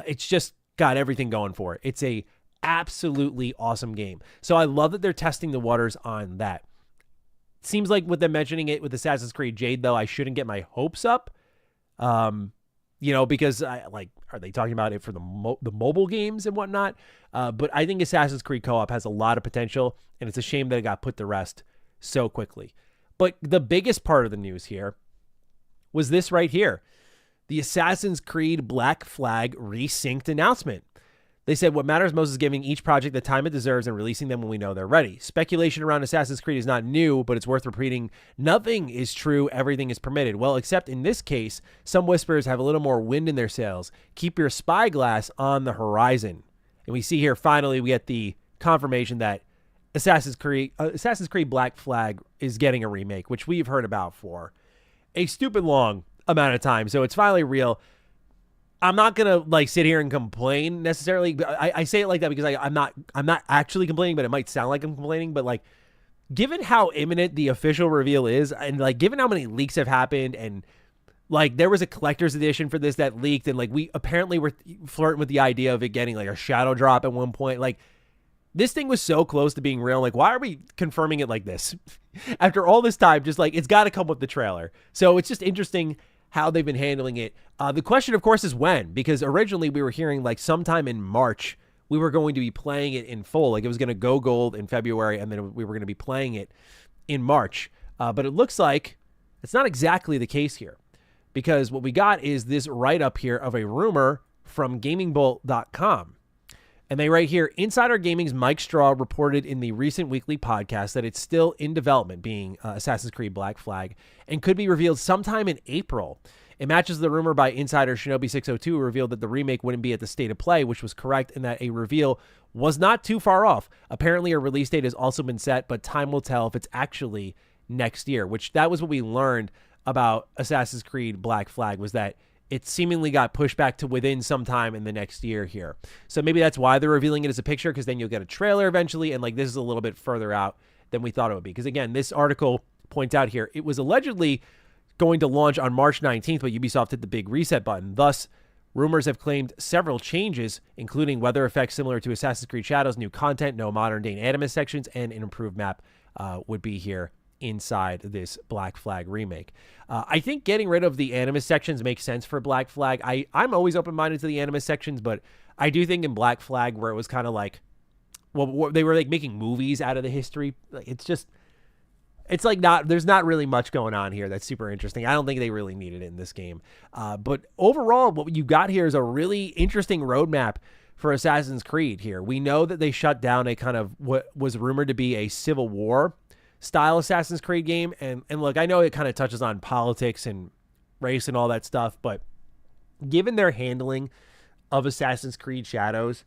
It's just got everything going for it. It's a absolutely awesome game. So I love that they're testing the waters on that. Seems like with them mentioning it with Assassin's Creed Jade, though, I shouldn't get my hopes up, because are they talking about it for the mobile games and whatnot? But I think Assassin's Creed co-op has a lot of potential, and it's a shame that it got put to rest so quickly. But the biggest part of the news here was this right here. The Assassin's Creed Black Flag resynced announcement. They said what matters most is giving each project the time it deserves and releasing them when we know they're ready. Speculation around Assassin's Creed is not new, but it's worth repeating. Nothing is true. Everything is permitted. Well, except in this case, some whispers have a little more wind in their sails. Keep your spyglass on the horizon. And we see here, finally, we get the confirmation that Assassin's Creed Black Flag is getting a remake, which we've heard about for a stupid long amount of time. So it's finally real. I'm not gonna like sit here and complain necessarily. But I say it like that because I'm not actually complaining, but it might sound like I'm complaining. But like, given how imminent the official reveal is, and like given how many leaks have happened, and like there was a collector's edition for this that leaked, and like we apparently were flirting with the idea of it getting like a shadow drop at one point. Like this thing was so close to being real. Like why are we confirming it like this after all this time? Just like it's got to come with the trailer. So it's just interesting how they've been handling it. The question, of course, is when, because originally we were hearing like sometime in March, we were going to be playing it in full. Like it was going to go gold in February, and then we were going to be playing it in March. But it looks like it's not exactly the case here, because what we got is this write-up here of a rumor from gamingbolt.com. And they write here, Insider Gaming's Mike Straw reported in the recent weekly podcast that it's still in development, being Assassin's Creed Black Flag, and could be revealed sometime in April. It matches the rumor by insider Shinobi602, who revealed that the remake wouldn't be at the state of play, which was correct, and that a reveal was not too far off. Apparently, a release date has also been set, but time will tell if it's actually next year, which that was what we learned about Assassin's Creed Black Flag, was that it seemingly got pushed back to within some time in the next year here. So maybe that's why they're revealing it as a picture, because then you'll get a trailer eventually, and like this is a little bit further out than we thought it would be. Because again, this article points out here, it was allegedly going to launch on March 19th, but Ubisoft hit the big reset button. Thus, rumors have claimed several changes, including weather effects similar to Assassin's Creed Shadows, new content, no modern-day Animus sections, and an improved map would be here inside this Black Flag remake. I think getting rid of the Animus sections makes sense for Black Flag. I'm always open-minded to the Animus sections, but I do think in Black Flag, where it was kind of like, well, they were like making movies out of the history, like it's like there's not really much going on here that's super interesting. I don't think they really needed it in this game. But overall, what you got here is a really interesting roadmap for Assassin's Creed here. We know that they shut down a kind of what was rumored to be a Civil War style Assassin's Creed game. And look, I know it kind of touches on politics and race and all that stuff, but given their handling of Assassin's Creed Shadows,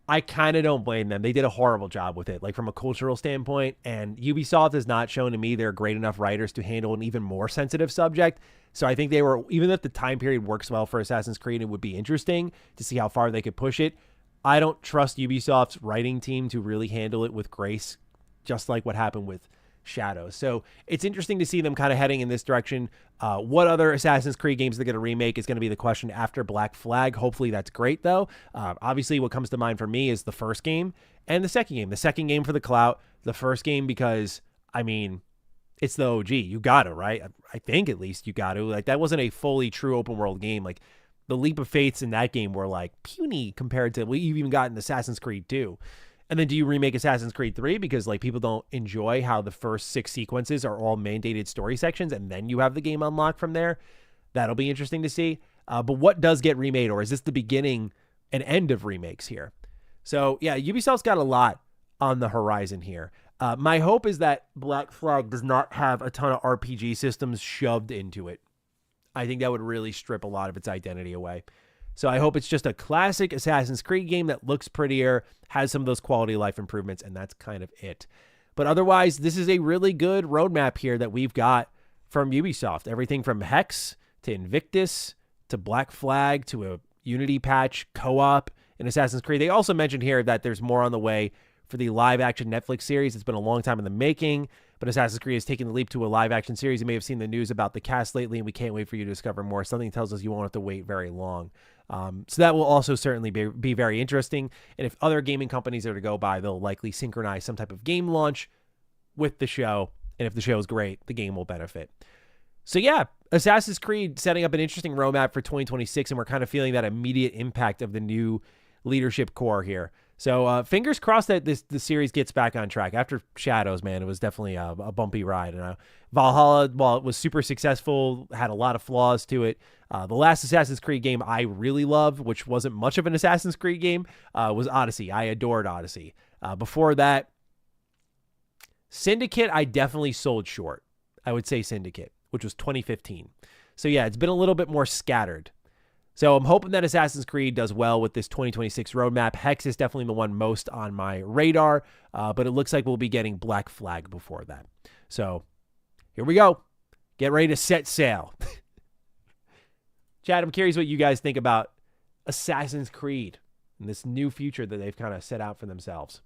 I kind of don't blame them. They did a horrible job with it, like from a cultural standpoint, and Ubisoft has not shown to me they're great enough writers to handle an even more sensitive subject. So I think they were, even if the time period works well for Assassin's Creed, it would be interesting to see how far they could push it. I don't trust Ubisoft's writing team to really handle it with grace, just like what happened with Shadows. So it's interesting to see them kind of heading in this direction. What other Assassin's Creed games they're going to remake is going to be the question after Black Flag. Hopefully that's great, though. Obviously, what comes to mind for me is the first game and the second game. The second game for the clout, the first game because, I mean, it's the OG. You got to, right? I think at least you got to. Like, that wasn't a fully true open world game. Like, the leap of faiths in that game were, like, puny compared to what you've even got in Assassin's Creed 2. And then do you remake Assassin's Creed 3 because like people don't enjoy how the first 6 sequences are all mandated story sections and then you have the game unlocked from there? That'll be interesting to see. But what does get remade, or is this the beginning and end of remakes here? So yeah, Ubisoft's got a lot on the horizon here. My hope is that Black Flag does not have a ton of RPG systems shoved into it. I think that would really strip a lot of its identity away. So I hope it's just a classic Assassin's Creed game that looks prettier, has some of those quality of life improvements, and that's kind of it. But otherwise, this is a really good roadmap here that we've got from Ubisoft. Everything from Hex to Invictus to Black Flag to a Unity patch, co-op in Assassin's Creed. They also mentioned here that there's more on the way for the live-action Netflix series. It's been a long time in the making, but Assassin's Creed is taking the leap to a live-action series. You may have seen the news about the cast lately, and we can't wait for you to discover more. Something tells us you won't have to wait very long. So that will also certainly be very interesting. And if other gaming companies are to go by, they'll likely synchronize some type of game launch with the show. And if the show is great, the game will benefit. So yeah, Assassin's Creed setting up an interesting roadmap for 2026, and we're kind of feeling that immediate impact of the new leadership core here. So fingers crossed that the series gets back on track. After Shadows, man, it was definitely a bumpy ride. And Valhalla, while it was super successful, had a lot of flaws to it. The last Assassin's Creed game I really loved, which wasn't much of an Assassin's Creed game, was Odyssey. I adored Odyssey. Before that, Syndicate, I definitely sold short. I would say Syndicate, which was 2015. So yeah, it's been a little bit more scattered. So I'm hoping that Assassin's Creed does well with this 2026 roadmap. Hex is definitely the one most on my radar, but it looks like we'll be getting Black Flag before that. So here we go. Get ready to set sail. Chad, I'm curious what you guys think about Assassin's Creed and this new future that they've kind of set out for themselves.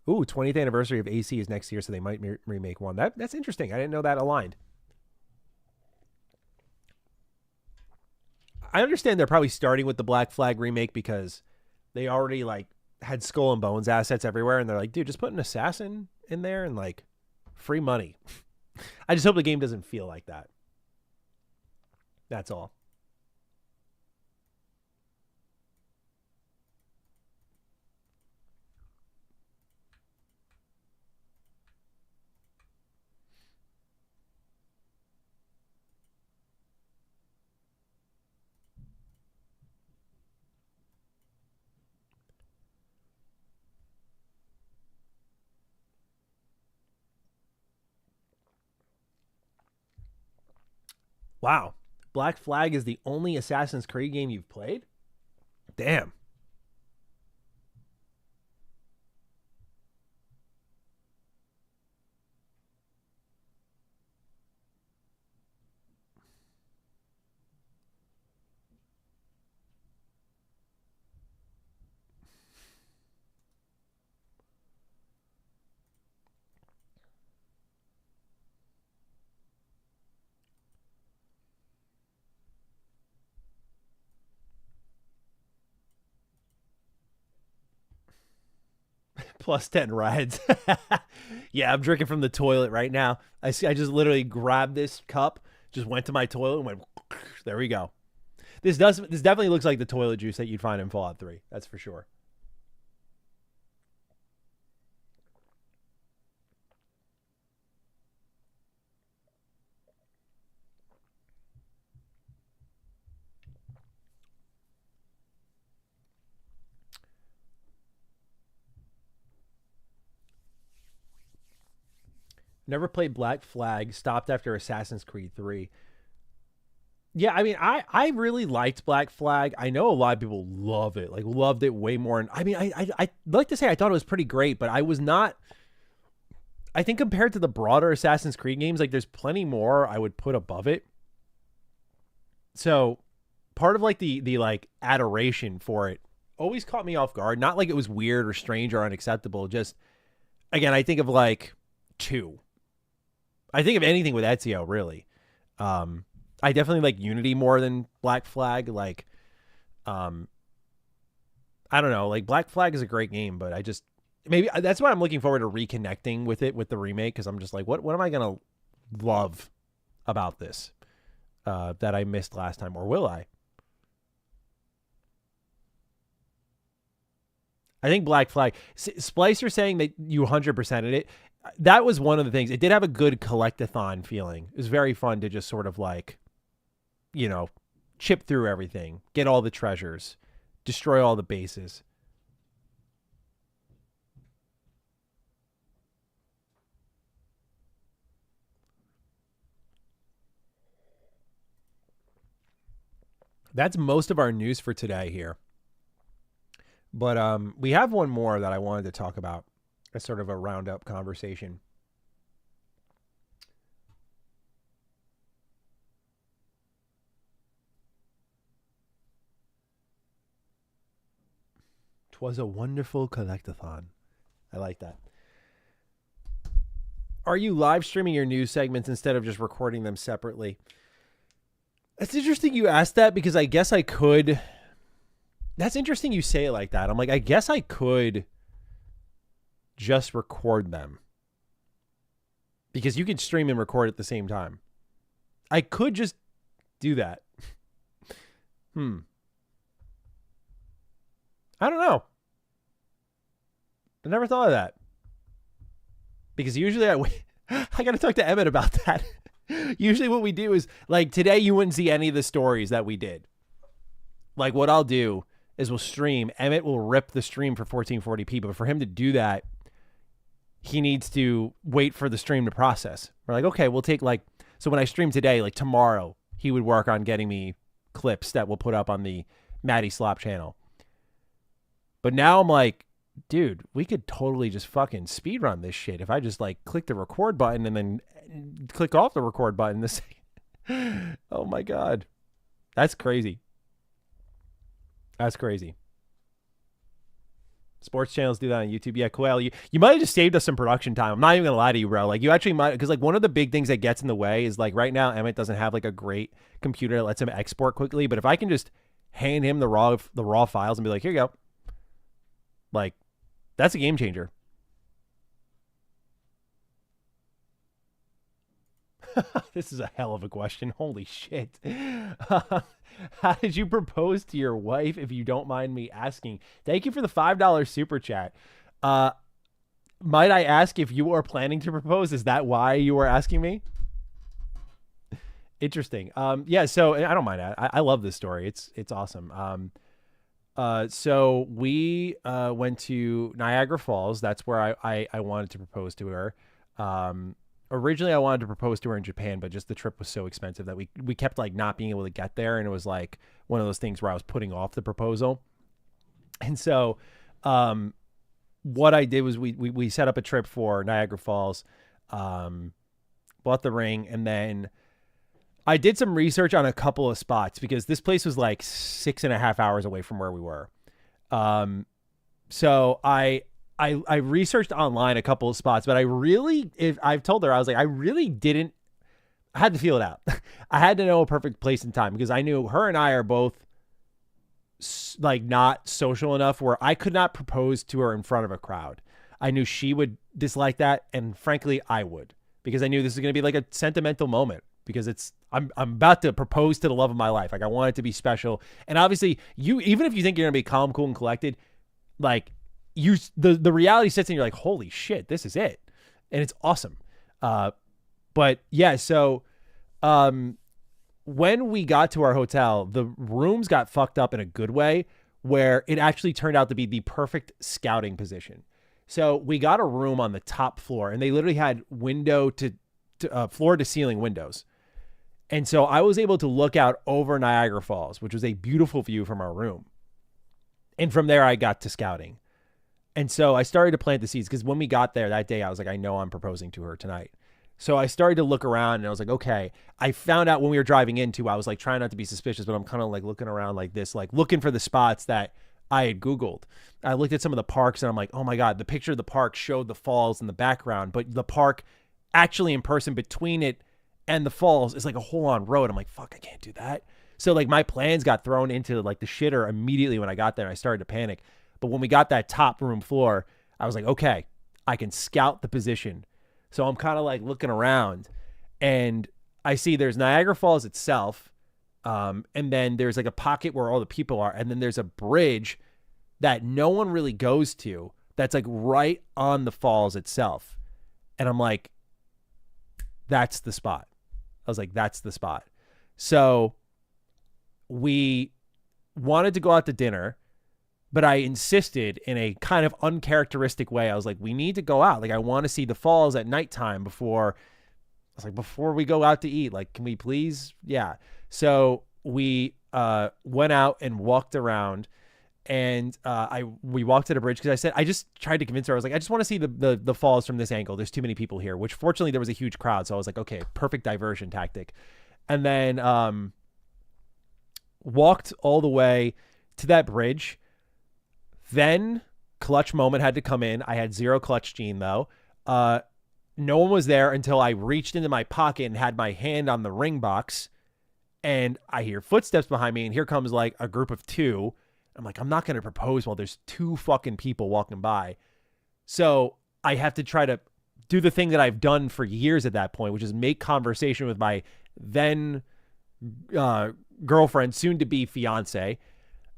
Ooh, 20th anniversary of AC is next year, so they might remake one. That's interesting. I didn't know that aligned. I understand they're probably starting with the Black Flag remake because they already like had Skull and Bones assets everywhere, and they're like, dude, just put an assassin in there and like free money. I just hope the game doesn't feel like that. That's all. Wow. Black Flag is the only Assassin's Creed game you've played? Damn. Plus 10 rides. Yeah, I'm drinking from the toilet right now. I just literally grabbed this cup, just went to my toilet and went, there we go. This definitely looks like the toilet juice that you'd find in Fallout 3. That's for sure. Never played Black Flag. Stopped after Assassin's Creed 3. Yeah, I mean, I really liked Black Flag. I know a lot of people love it, like loved it way more. And I mean, I'd like to say I thought it was pretty great, but I was not. I think compared to the broader Assassin's Creed games, like there's plenty more I would put above it. So part of like the like adoration for it always caught me off guard. Not like it was weird or strange or unacceptable. Just again, I think of like 2. I think of anything with Ezio, really. I definitely like Unity more than Black Flag. Like, I don't know. Like Black Flag is a great game, but I just maybe that's why I'm looking forward to reconnecting with it with the remake, because I'm just like, what am I gonna love about this that I missed last time, or will I? I think Black Flag. Splicer saying that you 100%ed it. That was one of the things. It did have a good collectathon feeling. It was very fun to just sort of like, you know, chip through everything, get all the treasures, destroy all the bases. That's most of our news for today here. But we have one more that I wanted to talk about as sort of a roundup conversation. "'Twas a wonderful collectathon." I like that. Are you live streaming your news segments instead of just recording them separately? It's interesting you asked that, because I guess I could. That's interesting you say it like that. I'm like, I guess I could just record them, because you can stream and record at the same time. I could just do that. I don't know. I never thought of that, because usually I got to talk to Emmett about that. Usually what we do is, like, today you wouldn't see any of the stories that we did. Like, what I'll do is we'll stream. Emmett will rip the stream for 1440p, but for him to do that, he needs to wait for the stream to process. We're like, okay, we'll take so when I stream today, like tomorrow, he would work on getting me clips that we'll put up on the Matty Slop channel. But now I'm like, dude, we could totally just fucking speed run this shit if I just like click the record button and then click off the record button. Oh my God. That's crazy. That's crazy. Sports channels do that on YouTube. Yeah, Coel, you might have just saved us some production time. I'm not even gonna lie to you, bro. Like, you actually might, because like one of the big things that gets in the way is, like, right now Emmett doesn't have like a great computer that lets him export quickly. But if I can just hand him the raw files and be like, here you go, like, that's a game changer. This is a hell of a question. Holy shit. How did you propose to your wife, if you don't mind me asking? Thank you for the $5 super chat. Might I ask if you are planning to propose? Is that why you were asking me? Interesting. Yeah, so I don't mind that. I love this story. It's awesome. So we went to Niagara Falls. That's where I wanted to propose to her. Or originally I wanted to propose to her in Japan, but just the trip was so expensive that we kept like not being able to get there. And it was like one of those things where I was putting off the proposal. And so, what I did was we set up a trip for Niagara Falls, bought the ring, and then I did some research on a couple of spots because this place was like 6.5 hours away from where we were. So I researched online a couple of spots, but I've told her, I was like, I had to feel it out. I had to know a perfect place and time because I knew her and I are both like not social enough where I could not propose to her in front of a crowd. I knew she would dislike that. And frankly, I would, because I knew this is going to be like a sentimental moment because I'm about to propose to the love of my life. Like I want it to be special. And obviously even if you think you're going to be calm, cool, and collected, like the reality sits in, you're like, holy shit, this is it. And it's awesome. But yeah, so, when we got to our hotel, the rooms got fucked up in a good way where it actually turned out to be the perfect scouting position. So we got a room on the top floor and they literally had window to floor to ceiling windows. And so I was able to look out over Niagara Falls, which was a beautiful view from our room. And from there I got to scouting. And so I started to plant the seeds because when we got there that day, I was like, I know I'm proposing to her tonight. So I started to look around and I was like, okay, I found out when we were driving into, I was like trying not to be suspicious, but I'm kind of like looking around like this, like looking for the spots that I had Googled. I looked at some of the parks and I'm like, oh my God, the picture of the park showed the falls in the background, but the park actually in person between it and the falls is like a whole on road. I'm like, fuck, I can't do that. So like my plans got thrown into like the shitter immediately when I got there and I started to panic. But when we got that top room floor, I was like, okay, I can scout the position. So I'm kind of like looking around and I see there's Niagara Falls itself. And then there's like a pocket where all the people are. And then there's a bridge that no one really goes to that's like right on the falls itself. And I'm like, that's the spot. I was like, that's the spot. So we wanted to go out to dinner, but I insisted in a kind of uncharacteristic way. I was like, we need to go out. Like, I want to see the falls at nighttime before we go out to eat. Like, can we please? Yeah. So we went out and walked around and we walked to the bridge because I just tried to convince her. I was like, I just want to see the falls from this angle. There's too many people here, which fortunately there was a huge crowd. So I was like, okay, perfect diversion tactic. And then walked all the way to that bridge. Then clutch moment had to come in. I had 0 clutch gene though. No one was there until I reached into my pocket and had my hand on the ring box and I hear footsteps behind me and here comes like a group of 2. I'm like, I'm not going to propose while there's 2 fucking people walking by. So I have to try to do the thing that I've done for years at that point, which is make conversation with my then girlfriend, soon to be fiance.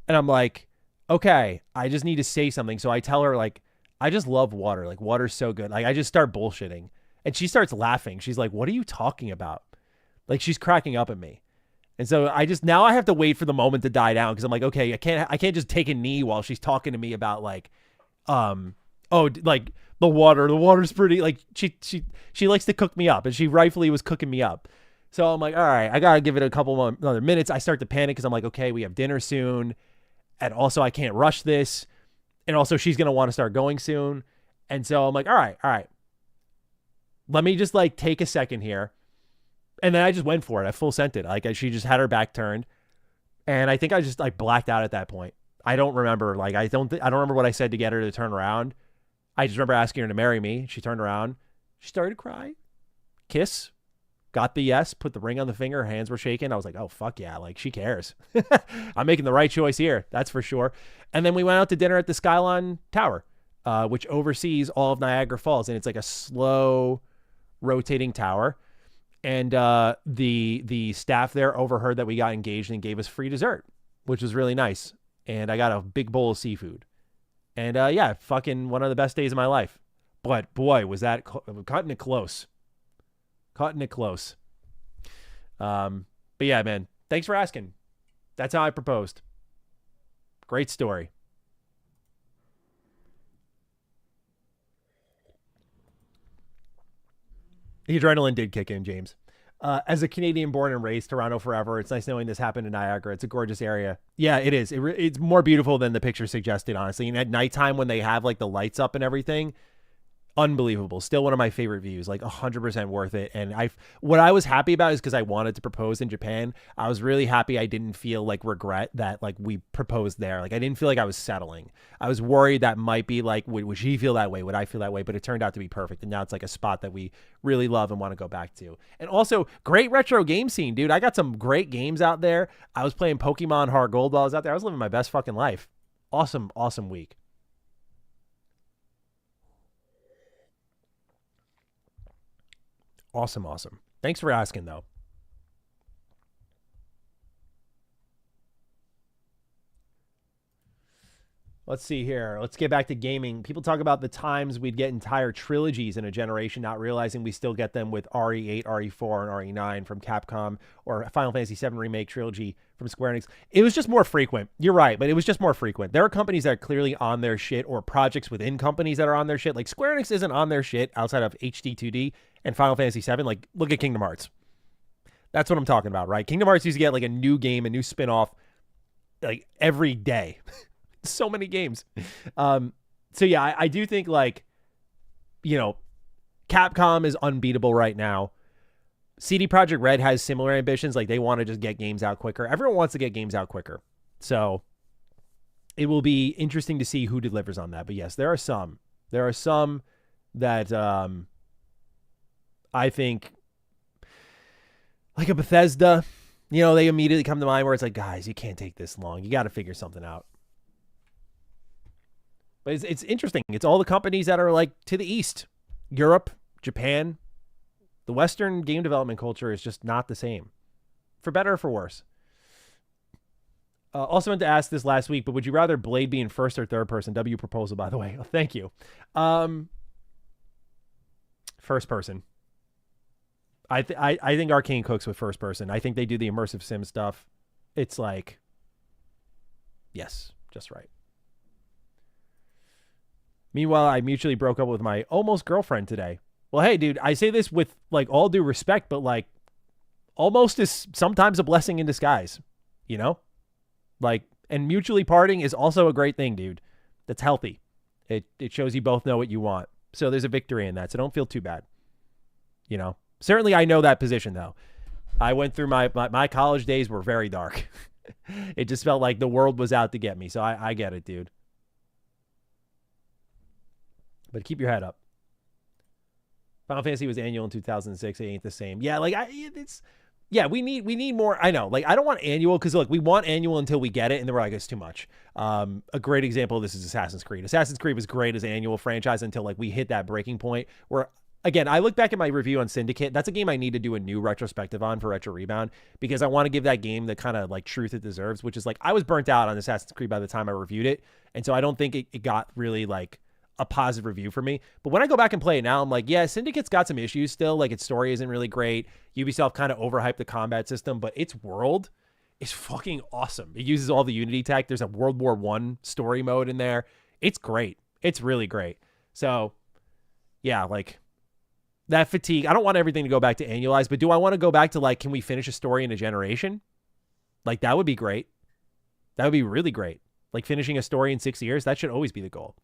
And I'm like, okay, I just need to say something. So I tell her like, I just love water. Like water's so good. Like I just start bullshitting and she starts laughing. She's like, what are you talking about? Like she's cracking up at me. And so now I have to wait for the moment to die down. Cause I'm like, okay, I can't just take a knee while she's talking to me about like, like the water's pretty, like she likes to cook me up and she rightfully was cooking me up. So I'm like, all right, I got to give it a couple more other minutes. I start to panic. Cause I'm like, okay, we have dinner soon. And also I can't rush this. And also she's going to want to start going soon. And so I'm like, all right. Let me just like take a second here. And then I just went for it. I full sent it. Like she just had her back turned. And I think I just like blacked out at that point. I don't remember. Like, I don't remember what I said to get her to turn around. I just remember asking her to marry me. She turned around. She started to cry. Kiss. Got the yes, put the ring on the finger, her hands were shaking. I was like, oh, fuck yeah, like she cares. I'm making the right choice here, that's for sure. And then we went out to dinner at the Skyline Tower, which oversees all of Niagara Falls. And it's like a slow rotating tower. And the staff there overheard that we got engaged and gave us free dessert, which was really nice. And I got a big bowl of seafood. And yeah, fucking one of the best days of my life. But boy, was that cutting it close. Cutting it close. But yeah, man, thanks for asking. That's how I proposed. Great story. The adrenaline did kick in, James. As a Canadian born and raised, Toronto forever, it's nice knowing this happened in Niagara. It's a gorgeous area. Yeah, it is. It's more beautiful than the picture suggested, honestly. And at nighttime when they have like the lights up and everything, unbelievable. Still one of my favorite views, like 100% worth it. And what I was happy about is because I wanted to propose in Japan. I was really happy I didn't feel like regret that like we proposed there. Like I didn't feel like I was settling. I was worried that might be like, would she feel that way? Would I feel that way? But it turned out to be perfect. And now it's like a spot that we really love and want to go back to. And also great retro game scene, dude. I got some great games out there. I was playing Pokemon Heart Gold while I was out there. I was living my best fucking life. Awesome, awesome week. Awesome. Thanks for asking, though. Let's see here. Let's get back to gaming. People talk about the times we'd get entire trilogies in a generation, not realizing we still get them with RE8, RE4, and RE9 from Capcom, or Final Fantasy VII Remake trilogy from Square Enix. It was just more frequent. You're right, but it was just more frequent. There are companies that are clearly on their shit, or projects within companies that are on their shit. Like Square Enix isn't on their shit outside of HD2D and Final Fantasy VII. Like, look at Kingdom Hearts. That's what I'm talking about, right? Kingdom Hearts used to get like a new game, a new spin-off, like every day. So many games. So yeah, I do think like, you know, Capcom is unbeatable right now. CD Projekt Red has similar ambitions. Like they want to just get games out quicker. Everyone wants to get games out quicker. So it will be interesting to see who delivers on that. But yes, there are some that I think like a Bethesda, you know, they immediately come to mind where it's like, guys, you can't take this long. You got to figure something out. But it's interesting. It's all the companies that are like to the east, Europe, Japan. The Western game development culture is just not the same, for better or for worse. Also meant to ask this last week, but would you rather Blade be in first or third person? W proposal, by the way. Oh, thank you. First person. I think Arcane cooks with first person. I think they do the immersive sim stuff. It's like, yes, just right. Meanwhile, I mutually broke up with my almost girlfriend today. Well, hey, dude, I say this with like all due respect, but like almost is sometimes a blessing in disguise, you know? Like, and mutually parting is also a great thing, dude. That's healthy. It shows you both know what you want. So there's a victory in that. So don't feel too bad. You know? Certainly I know that position though. I went through my college days were very dark. It just felt like the world was out to get me. So I get it, dude. But keep your head up. Final Fantasy was annual in 2006. It ain't the same. Yeah, like we need more. I know. Like I don't want annual because look, we want annual until we get it, and then we're like, it's too much. A great example of this is Assassin's Creed. Assassin's Creed was great as an annual franchise until like we hit that breaking point where, again, I look back at my review on Syndicate. That's a game I need to do a new retrospective on for Retro Rebound because I want to give that game the kind of like truth it deserves, which is like I was burnt out on Assassin's Creed by the time I reviewed it, and so I don't think it got really like a positive review for me. But when I go back and play it now, I'm like, yeah, Syndicate's got some issues still. Like its story isn't really great. Ubisoft kind of overhyped the combat system, but its world is fucking awesome. It uses all the Unity tech. There's a World War I story mode in there. It's great. It's really great. So yeah, like that fatigue. I don't want everything to go back to annualized, but do I want to go back to like, can we finish a story in a generation? Like that would be great. That would be really great. Like finishing a story in 6 years, that should always be the goal.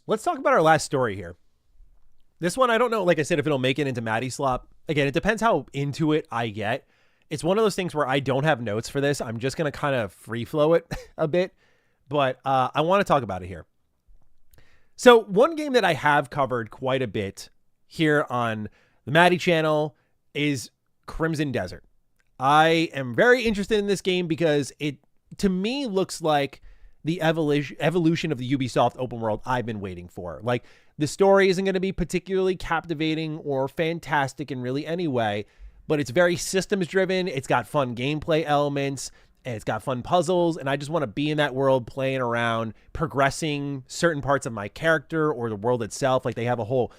Let's talk about our last story here. This one, I don't know, like I said, if it'll make it into Matty Slop. Again, it depends how into it I get. It's one of those things where I don't have notes for this. I'm just going to kind of free flow it a bit. But I want to talk about it here. So one game that I have covered quite a bit here on the Matty channel is Crimson Desert. I am very interested in this game because it, to me, looks like the evolution of the Ubisoft open world I've been waiting for. Like, the story isn't going to be particularly captivating or fantastic in really any way, but it's very systems driven. It's got fun gameplay elements and it's got fun puzzles. And I just want to be in that world, playing around, progressing certain parts of my character or the world itself. Like, they have a whole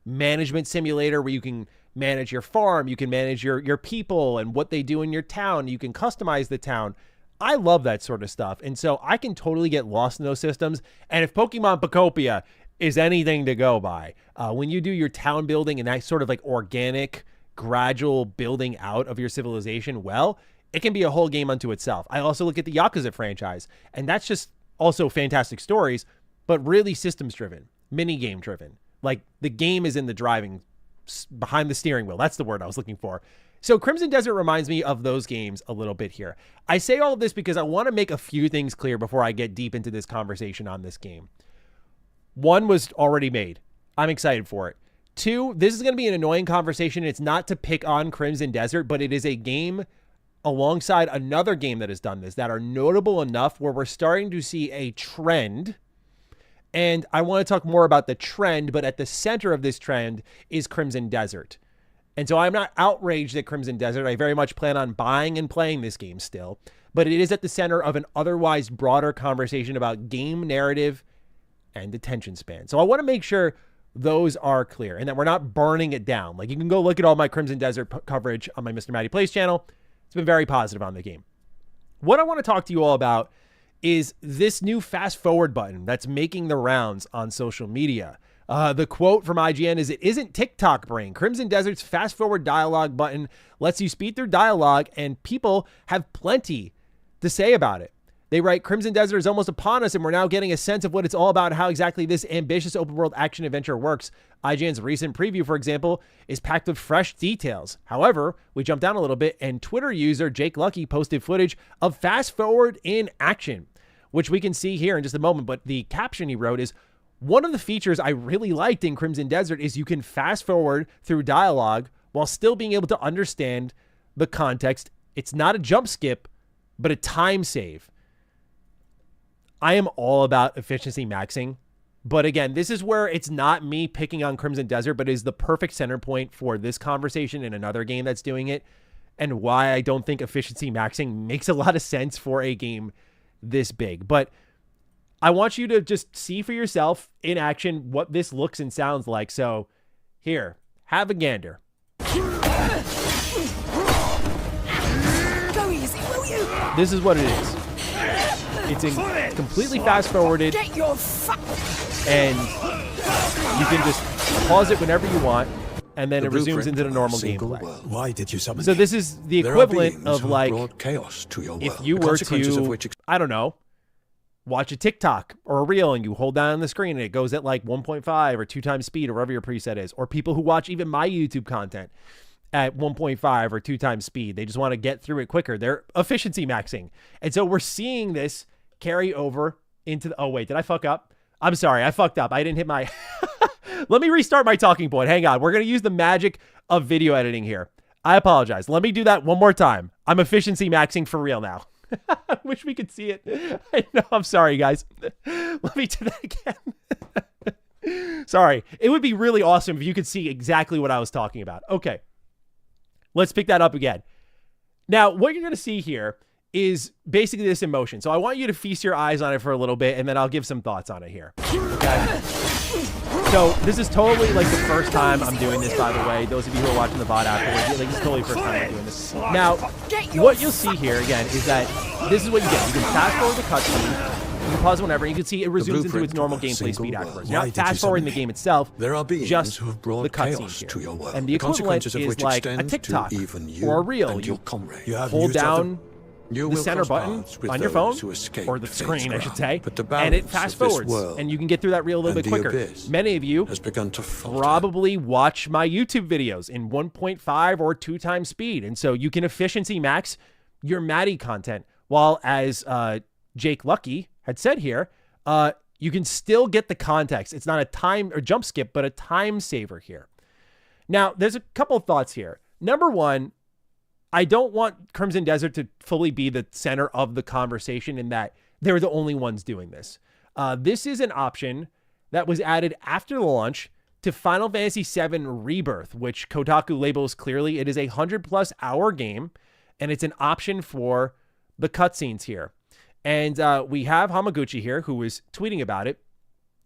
management simulator where you can manage your farm. You can manage your people and what they do in your town. You can customize the town. I love that sort of stuff. And so I can totally get lost in those systems. And if Pokemon Pocopia is anything to go by, when you do your town building and that sort of like organic, gradual building out of your civilization, well, it can be a whole game unto itself. I also look at the Yakuza franchise, and that's just also fantastic stories, but really systems driven, mini game driven. Like the game is in the driving, behind the steering wheel. That's the word I was looking for. So Crimson Desert reminds me of those games a little bit here. I say all of this because I want to make a few things clear before I get deep into this conversation on this game. One was already made. I'm excited for it. Two, this is going to be an annoying conversation. It's not to pick on Crimson Desert, but it is a game alongside another game that has done this that are notable enough where we're starting to see a trend. And I want to talk more about the trend, but at the center of this trend is Crimson Desert. And so I'm not outraged at Crimson Desert. I very much plan on buying and playing this game still, but it is at the center of an otherwise broader conversation about game narrative and attention span. So I want to make sure those are clear and that we're not burning it down. Like you can go look at all my Crimson Desert coverage on my MrMattyPlays channel. It's been very positive on the game. What I want to talk to you all about is this new fast forward button that's making the rounds on social media. The quote from IGN is, "It isn't TikTok brain. Crimson Desert's fast forward dialogue button lets you speed through dialogue and people have plenty to say about it." They write, "Crimson Desert is almost upon us and we're now getting a sense of what it's all about, how exactly this ambitious open world action adventure works. IGN's recent preview, for example, is packed with fresh details. However, we jumped down a little bit and Twitter user Jake Lucky posted footage of fast forward in action, which we can see here in just a moment. But the caption he wrote is, "One of the features I really liked in Crimson Desert is you can fast forward through dialogue while still being able to understand the context. It's not a jump skip, but a time save." I am all about efficiency maxing, but again, this is where it's not me picking on Crimson Desert, but is the perfect center point for this conversation in another game that's doing it, and why I don't think efficiency maxing makes a lot of sense for a game this big. But I want you to just see for yourself in action what this looks and sounds like. So here, have a gander. Go easy, will you? This is what it is. It's completely fast forwarded, Get your and you can just pause it whenever you want, and then it resumes into the normal gameplay. Why did you summon So me? this is the equivalent of like chaos to your if world, you the were consequences of to, which I don't know, watch a TikTok or a reel and you hold down on the screen and it goes at like 1.5 or 2 times speed or whatever your preset is. Or people who watch even my YouTube content at 1.5 or 2 times speed. They just want to get through it quicker. They're efficiency maxing. And so we're seeing this carry over into the, oh wait, did I fuck up? I'm sorry, I fucked up. I didn't hit my, let me restart my talking point. Hang on. We're going to use the magic of video editing here. I apologize. Let me do that one more time. I'm efficiency maxing for real now. I wish we could see it. I know. I'm sorry, guys. Let me do that again. Sorry. It would be really awesome if you could see exactly what I was talking about. Okay. Let's pick that up again. Now, what you're going to see here is basically this in motion. So I want you to feast your eyes on it for a little bit, and then I'll give some thoughts on it here. Okay. So this is totally like the first time I'm doing this, by the way. Those of you who are watching the VOD afterwards, like, this is totally the first time I'm doing this. Now, what you'll see here, again, is that this is what you get. You can fast forward the cutscene. You can pause whenever. You can see it resumes into its normal gameplay speed afterwards. You're not fast forwarding the game itself, just the cutscene here. And the equivalent is like a TikTok or a reel. You hold down the center button on your phone, or the screen, I should say, and it fast forwards, and you can get through that reel a little bit quicker. Many of you probably watch my YouTube videos in 1.5 or 2 times speed, and so you can efficiency max your Matty content, while as Jake Lucky had said here, you can still get the context. It's not a time or jump skip, but a time saver here. Now, there's a couple of thoughts here. Number one, I don't want Crimson Desert to fully be the center of the conversation in that they're the only ones doing this. This is an option that was added after the launch to Final Fantasy VII Rebirth, which Kotaku labels clearly it is a 100+ hour game, and it's an option for the cutscenes here. And we have Hamaguchi here who is tweeting about it.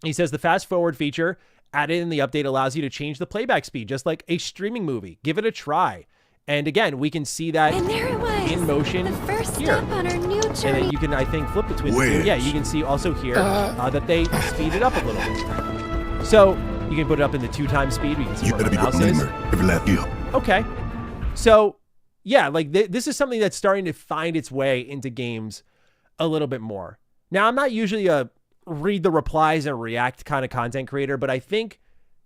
He says the fast forward feature added in the update allows you to change the playback speed, just like a streaming movie. Give it a try. And again, we can see that And there it was, in motion the first here. step on our new And then you can, I think, flip between the two. Wedge. Yeah, you can see also here that they speed it up a little bit. So you can put it up in the 2x speed. You can see You where better my be mouse is. remember every lap you. Okay. So, yeah, like this is something that's starting to find its way into games a little bit more. Now, I'm not usually a read the replies and react kind of content creator, but I think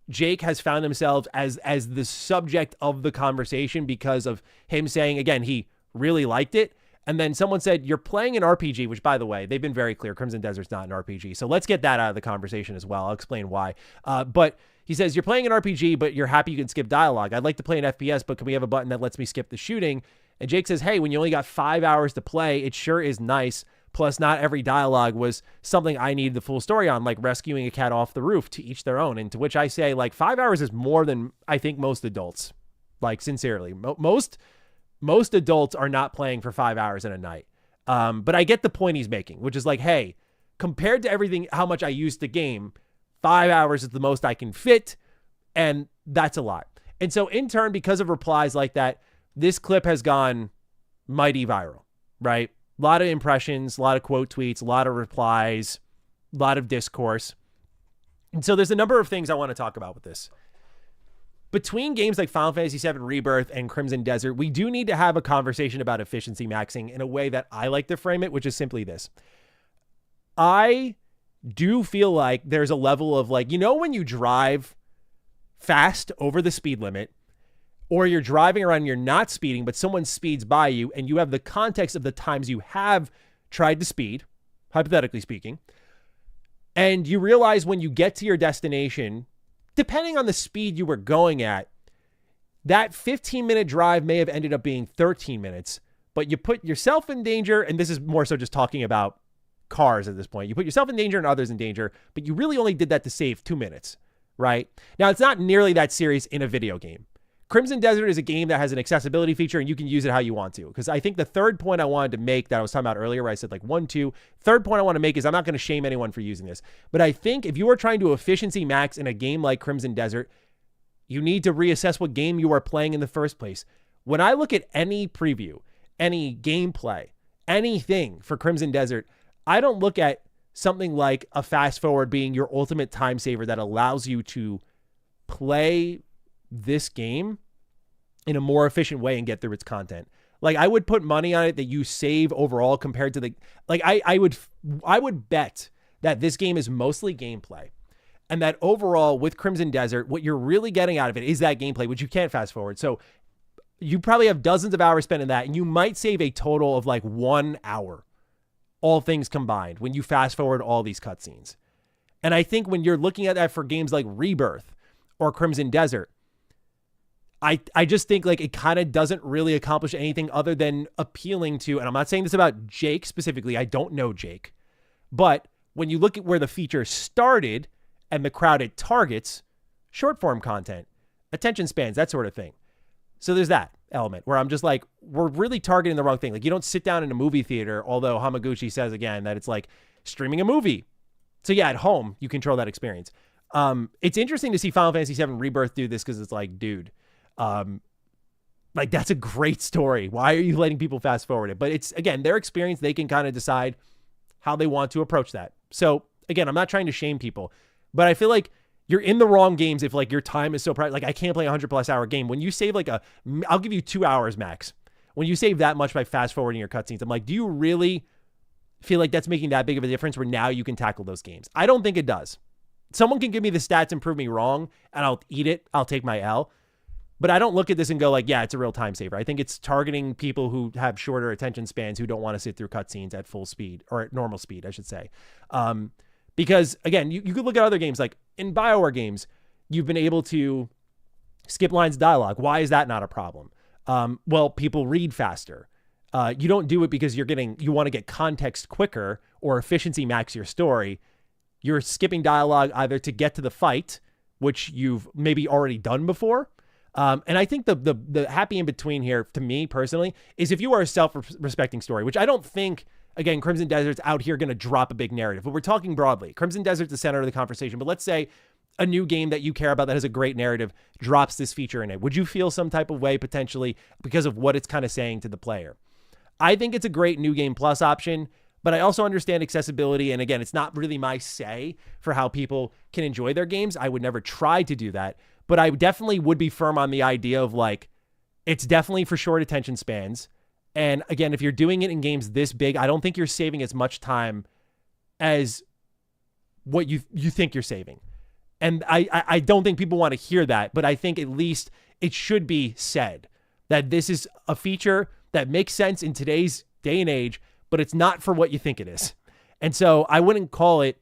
Jake has found himself as the subject of the conversation because of him saying, again, he really liked it. And then someone said, you're playing an RPG, which, by the way, they've been very clear. Crimson Desert's not an RPG. So let's get that out of the conversation as well. I'll explain why. But he says, you're playing an RPG, but you're happy you can skip dialogue. I'd like to play an FPS, but can we have a button that lets me skip the shooting? And Jake says, hey, when you only got 5 hours to play, it sure is nice. Plus, not every dialogue was something I needed the full story on, like rescuing a cat off the roof, to each their own. And to which I say, like, 5 hours is more than I think most adults. Like, sincerely. Most adults are not playing for 5 hours in a night. But I get the point he's making, which is like, hey, compared to everything, how much I used the game, 5 hours is the most I can fit. And that's a lot. And so in turn, because of replies like that, this clip has gone mighty viral, right? A lot of impressions, a lot of quote tweets, a lot of replies, a lot of discourse. And so there's a number of things I want to talk about with this. Between games like Final Fantasy VII Rebirth and Crimson Desert, we do need to have a conversation about efficiency maxing in a way that I like to frame it, which is simply this. I do feel like there's a level of, like, you know, when you drive fast over the speed limit, or you're driving around and you're not speeding, but someone speeds by you and you have the context of the times you have tried to speed, hypothetically speaking, and you realize when you get to your destination, depending on the speed you were going at, that 15-minute drive may have ended up being 13 minutes, but you put yourself in danger, and this is more so just talking about cars at this point. You put yourself in danger and others in danger, but you really only did that to save 2 minutes, right? Now, it's not nearly that serious in a video game. Crimson Desert is a game that has an accessibility feature, and you can use it how you want to. Because I think the third point I wanted to make that I was talking about earlier, where I said like 1, 2, third point I want to make is I'm not going to shame anyone for using this. But I think if you are trying to efficiency max in a game like Crimson Desert, you need to reassess what game you are playing in the first place. When I look at any preview, any gameplay, anything for Crimson Desert, I don't look at something like a fast forward being your ultimate time saver that allows you to play this game in a more efficient way and get through its content. Like, I would put money on it that you save overall compared to the, like, I would bet that this game is mostly gameplay, and that overall with Crimson Desert, what you're really getting out of it is that gameplay, which you can't fast forward. So you probably have dozens of hours spent in that, and you might save a total of like 1 hour, all things combined, when you fast forward all these cutscenes. And I think when you're looking at that for games like Rebirth or Crimson Desert, I just think like it kind of doesn't really accomplish anything other than appealing to, and I'm not saying this about Jake specifically, I don't know Jake, but when you look at where the feature started and the crowd it targets, short form content, attention spans, that sort of thing. So there's that element where I'm just like, we're really targeting the wrong thing. Like, you don't sit down in a movie theater, although Hamaguchi says again that it's like streaming a movie. So yeah, at home, you control that experience. It's interesting to see Final Fantasy VII Rebirth do this because it's like, dude, like, that's a great story. Why are you letting people fast forward it? But it's, again, their experience. They can kind of decide how they want to approach that. So again, I'm not trying to shame people, but I feel like you're in the wrong games if like your time is so like, I can't play a 100+ hour game. When you save like I'll give you 2 hours max. When you save that much by fast forwarding your cutscenes, I'm like, do you really feel like that's making that big of a difference where now you can tackle those games? I don't think it does. Someone can give me the stats and prove me wrong, and I'll eat it. I'll take my L. But I don't look at this and go like, yeah, it's a real time saver. I think it's targeting people who have shorter attention spans, who don't want to sit through cutscenes at full speed, or at normal speed, I should say. Because again, you could look at other games, like in BioWare games, you've been able to skip lines of dialogue. Why is that not a problem? Well, people read faster. You don't do it because you want to get context quicker or efficiency max your story. You're skipping dialogue either to get to the fight, which you've maybe already done before. And I think the happy in between here, to me personally, is if you are a self-respecting story, which I don't think, again, Crimson Desert's out here going to drop a big narrative, but we're talking broadly. Crimson Desert's the center of the conversation, but let's say a new game that you care about that has a great narrative drops this feature in it. Would you feel some type of way potentially because of what it's kind of saying to the player? I think it's a great New Game Plus option, but I also understand accessibility. And again, it's not really my say for how people can enjoy their games. I would never try to do that, but I definitely would be firm on the idea of like, it's definitely for short attention spans. And again, if you're doing it in games this big, I don't think you're saving as much time as what you think you're saving. And I don't think people want to hear that, but I think at least it should be said that this is a feature that makes sense in today's day and age, but it's not for what you think it is. And so I wouldn't call it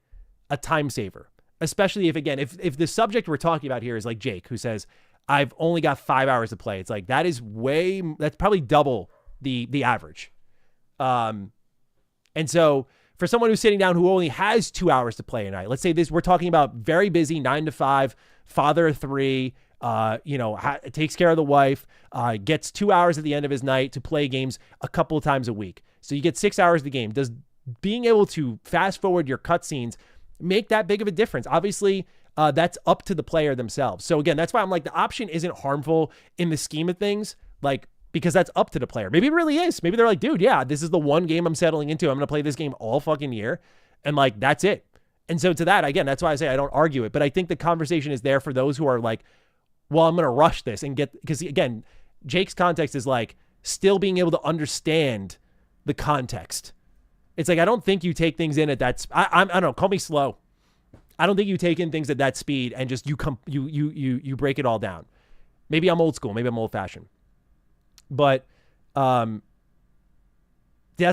a time saver, especially if, again, if the subject we're talking about here is like Jake, who says, I've only got 5 hours to play. It's like, that's probably double the average. And so for someone who's sitting down who only has 2 hours to play a night, let's say we're talking about very busy 9 to 5, father of 3, takes care of the wife, gets 2 hours at the end of his night to play games a couple of times a week. So you get 6 hours of the game. Does being able to fast forward your cutscenes make that big of a difference? Obviously, that's up to the player themselves. So again, that's why I'm like, the option isn't harmful in the scheme of things, like, because that's up to the player. Maybe it really is. Maybe they're like, dude, yeah, this is the one game I'm settling into. I'm going to play this game all fucking year. And like, that's it. And so to that, again, that's why I say I don't argue it. But I think the conversation is there for those who are like, well, I'm going to rush this and because again, Jake's context is like still being able to understand the context. It's like, I don't think you take things in at that. I don't know, call me slow. I don't think you take in things at that speed and just you break it all down. Maybe I'm old school. Maybe I'm old fashioned. But that's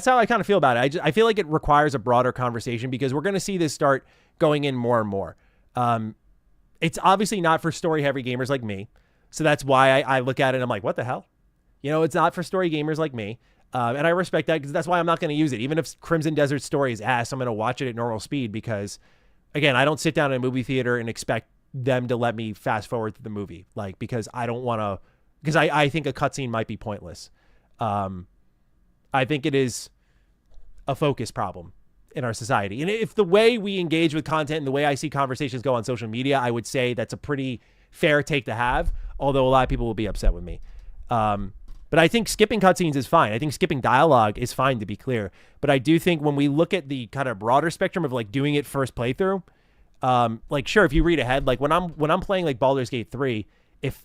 how I kind of feel about it. I feel like it requires a broader conversation because we're going to see this start going in more and more. It's obviously not for story heavy gamers like me. So that's why I look at it and I'm like, what the hell? It's not for story gamers like me. And I respect that because that's why I'm not going to use it. Even if Crimson Desert story is ass, I'm going to watch it at normal speed because, again, I don't sit down in a movie theater and expect them to let me fast forward through the movie. Like, because I don't want to, because I think a cutscene might be pointless. I think it is a focus problem in our society. And if the way we engage with content and the way I see conversations go on social media, I would say that's a pretty fair take to have, although a lot of people will be upset with me. But I think skipping cutscenes is fine. I think skipping dialogue is fine, to be clear. But I do think when we look at the kind of broader spectrum of like doing it first playthrough, like sure, if you read ahead, like when I'm playing like Baldur's Gate 3, if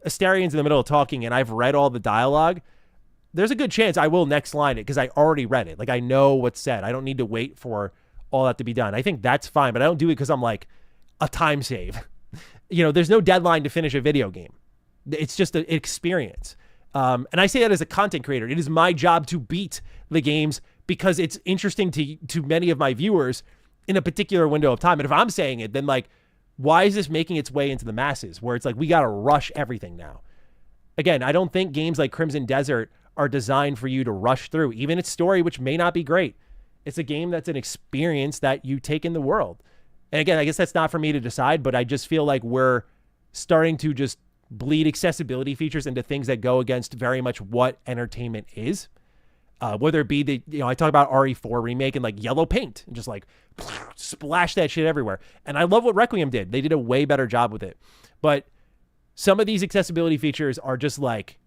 Astarion's in the middle of talking and I've read all the dialogue, there's a good chance I will next line it because I already read it. Like I know what's said. I don't need to wait for all that to be done. I think that's fine, but I don't do it because I'm like a time save. There's no deadline to finish a video game. It's just an experience. And I say that as a content creator. It is my job to beat the games because it's interesting to many of my viewers in a particular window of time. And if I'm saying it, then like, why is this making its way into the masses where it's like, we got to rush everything now? Again, I don't think games like Crimson Desert are designed for you to rush through, even its story, which may not be great. It's a game that's an experience that you take in the world. And again, I guess that's not for me to decide, but I just feel like we're starting to just bleed accessibility features into things that go against very much what entertainment is. Whether it be I talk about RE4 remake and like yellow paint and just like splash that shit everywhere. And I love what Requiem did. They did a way better job with it. But some of these accessibility features are just like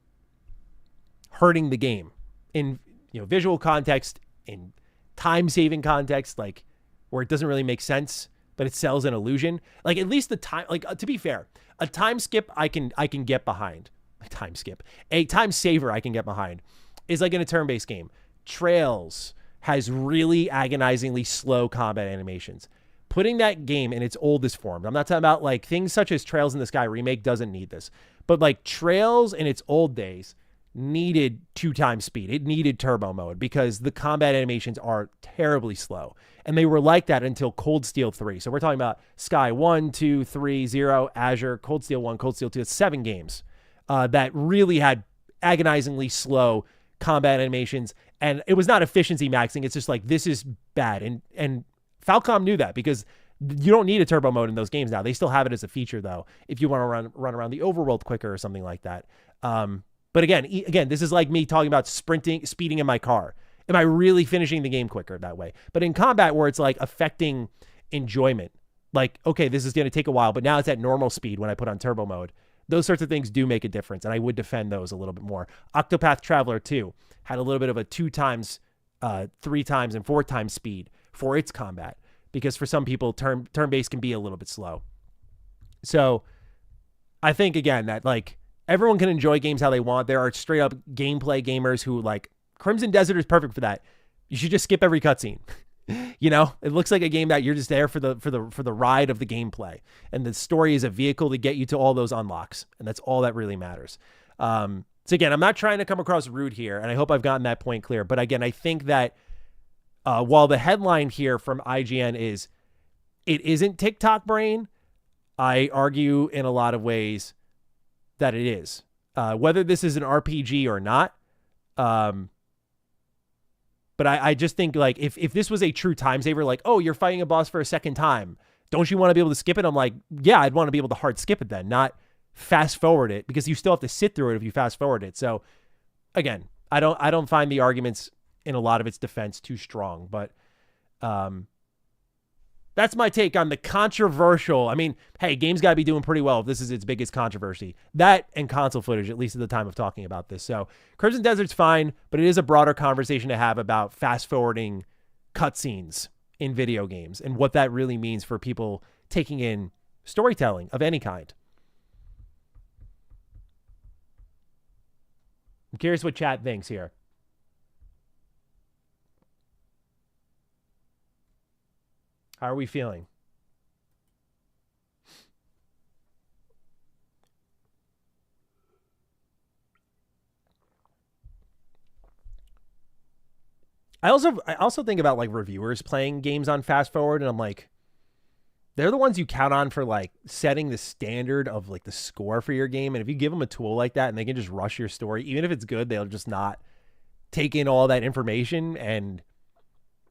hurting the game in visual context, in time-saving context, like where it doesn't really make sense, but it sells an illusion. Like at least the time, like to be fair, a time skip I can get behind. A time saver I can get behind is like in a turn-based game. Trails has really agonizingly slow combat animations. Putting that game in its oldest form. I'm not talking about like things such as Trails in the Sky Remake doesn't need this, but like Trails in its old days needed 2x speed. It needed turbo mode because the combat animations are terribly slow. And they were like that until Cold Steel 3. So we're talking about Sky 1, 2, 3, 0, Azure, Cold Steel 1, Cold Steel 2. It's 7 games that really had agonizingly slow combat animations. And it was not efficiency maxing. It's just like, this is bad. And Falcom knew that because you don't need a turbo mode in those games now. They still have it as a feature, though, if you want to run around the overworld quicker or something like that. But again, this is like me talking about speeding in my car. Am I really finishing the game quicker that way? But in combat where it's like affecting enjoyment, like, okay, this is going to take a while, but now it's at normal speed when I put on turbo mode. those sorts of things do make a difference, and I would defend those a little bit more. Octopath Traveler 2 had a little bit of a 2 times, 3 times, and 4 times speed for its combat, because for some people, turn-based can be a little bit slow. So I think, again, that like everyone can enjoy games how they want. There are straight up gameplay gamers who like Crimson Desert is perfect for that. You should just skip every cutscene. You know, it looks like a game that you're just there for the ride of the gameplay, and the story is a vehicle to get you to all those unlocks, and that's all that really matters. So again, I'm not trying to come across rude here, and I hope I've gotten that point clear. But again, I think that while the headline here from IGN is it isn't TikTok brain, I argue in a lot of ways that it is. Whether this is an RPG or not. But I just think, like, if this was a true time saver, like, oh, you're fighting a boss for a second time, don't you want to be able to skip it? I'm like, yeah, I'd want to be able to hard skip it then, not fast forward it, because you still have to sit through it if you fast forward it. So again, I don't find the arguments in a lot of its defense too strong, but that's my take on the controversial. I mean, hey, games got to be doing pretty well if this is its biggest controversy. That and console footage, at least at the time of talking about this. So Crimson Desert's fine, but it is a broader conversation to have about fast-forwarding cutscenes in video games and what that really means for people taking in storytelling of any kind. I'm curious what chat thinks here. How are we feeling? I also think about like reviewers playing games on fast forward, and I'm like, they're the ones you count on for like setting the standard of like the score for your game. And if you give them a tool like that and they can just rush your story, even if it's good, they'll just not take in all that information, and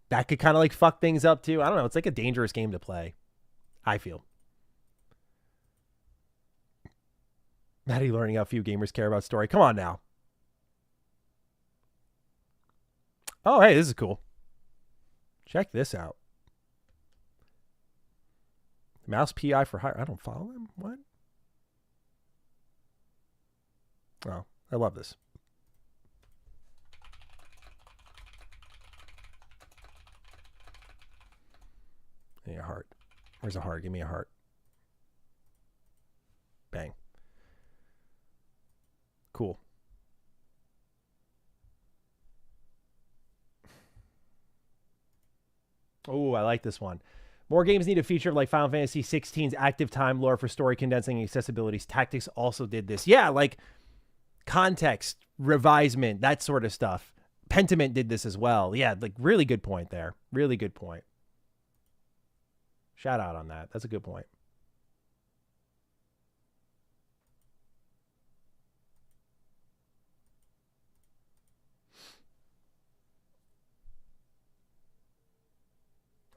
that could kind of like fuck things up too. I don't know. It's like a dangerous game to play, I feel. Maddie learning how few gamers care about story. Come on now. Oh, hey, this is cool. Check this out. Mouse PI for hire. I don't follow him. What? Oh, I love this. Give me a heart. Where's a heart? Give me a heart. Bang. Cool. Oh, I like this one. More games need a feature of like Final Fantasy 16's active time lore for story condensing and accessibilities. Tactics also did this. Yeah, like context, revisement, that sort of stuff. Pentiment did this as well. Yeah, like really good point there. Really good point. Shout out on that. That's a good point.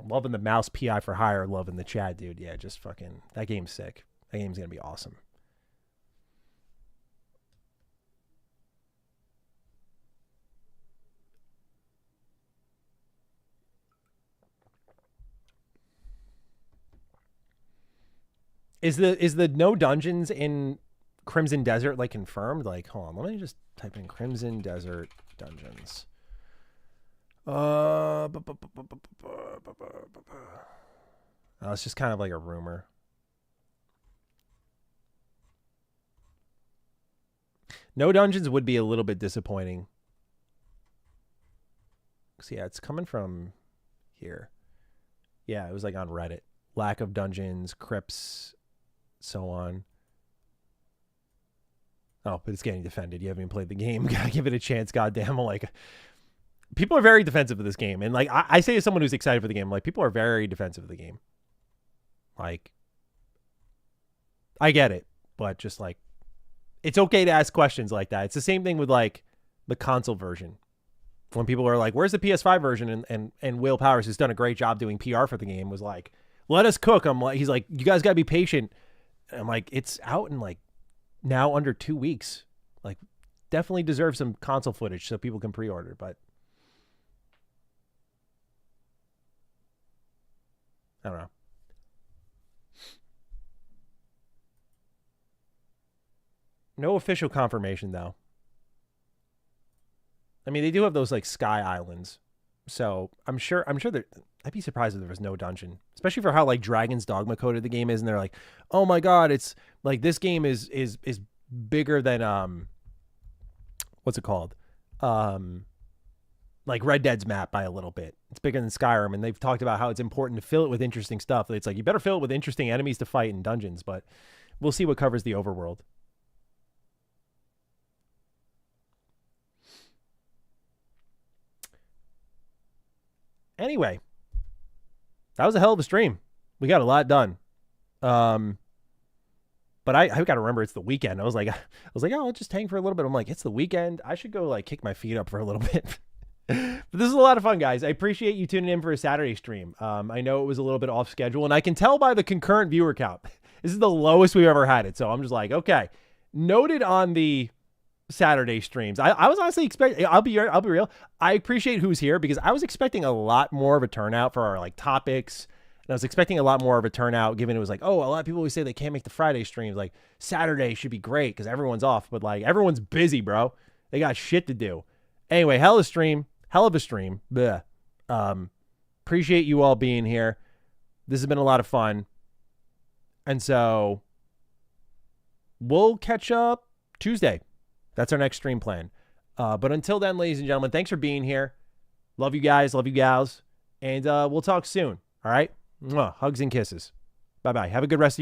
I'm loving the mouse PI for hire love in the chat, dude. Yeah, just fucking, that game's sick. That game's going to be awesome. Is the no dungeons in Crimson Desert like confirmed? Like, hold on, let me just type in Crimson Desert dungeons. Oh, it's just kind of like a rumor. No dungeons would be a little bit disappointing. So yeah, it's coming from here. Yeah, it was like on Reddit. Lack of dungeons, crypts, so on. Oh, but it's getting defended. You haven't even played the game. Gotta give it a chance. Goddamn, like, people are very defensive of this game, and like I say as someone who's excited for the game, like people are very defensive of the game. Like, I get it, but just like, it's okay to ask questions like that. It's the same thing with like the console version. When people are like, "Where's the PS5 version?" and Will Powers, who's done a great job doing PR for the game, was like, "Let us cook." I'm like, he's like, "You guys gotta be patient." And I'm like, it's out in like now under 2 weeks. Like, definitely deserves some console footage so people can pre-order, but I don't know. No official confirmation though. I mean, they do have those like sky islands, so I'm sure that I'd be surprised if there was no dungeon, especially for how like Dragon's Dogma coded the game is, and they're like, oh my god, it's like this game is bigger than what's it called, like Red Dead's map by a little bit. It's bigger than Skyrim, and they've talked about how it's important to fill it with interesting stuff. It's like you better fill it with interesting enemies to fight in dungeons, but we'll see what covers the overworld. Anyway, that was a hell of a stream. We got a lot done. But I got to remember it's the weekend. I was like, oh, I'll just hang for a little bit. I'm like, it's the weekend. I should go like kick my feet up for a little bit. But this is a lot of fun, guys. I appreciate you tuning in for a Saturday stream. I know it was a little bit off schedule, and I can tell by the concurrent viewer count. This is the lowest we've ever had it. So I'm just like, okay, noted on the Saturday streams. I was honestly expecting, I'll be real. I appreciate who's here because I was expecting a lot more of a turnout for our like topics. And I was expecting a lot more of a turnout given it was like, oh, a lot of people always say they can't make the Friday streams. Like Saturday should be great because everyone's off, but like everyone's busy, bro. They got shit to do. Anyway, hell of a stream. Bleh. Appreciate you all being here. This has been a lot of fun. And so we'll catch up Tuesday. That's our next stream plan. But until then, ladies and gentlemen, thanks for being here. Love you guys. Love you gals. And we'll talk soon. All right? Mwah. Hugs and kisses. Bye-bye. Have a good rest of your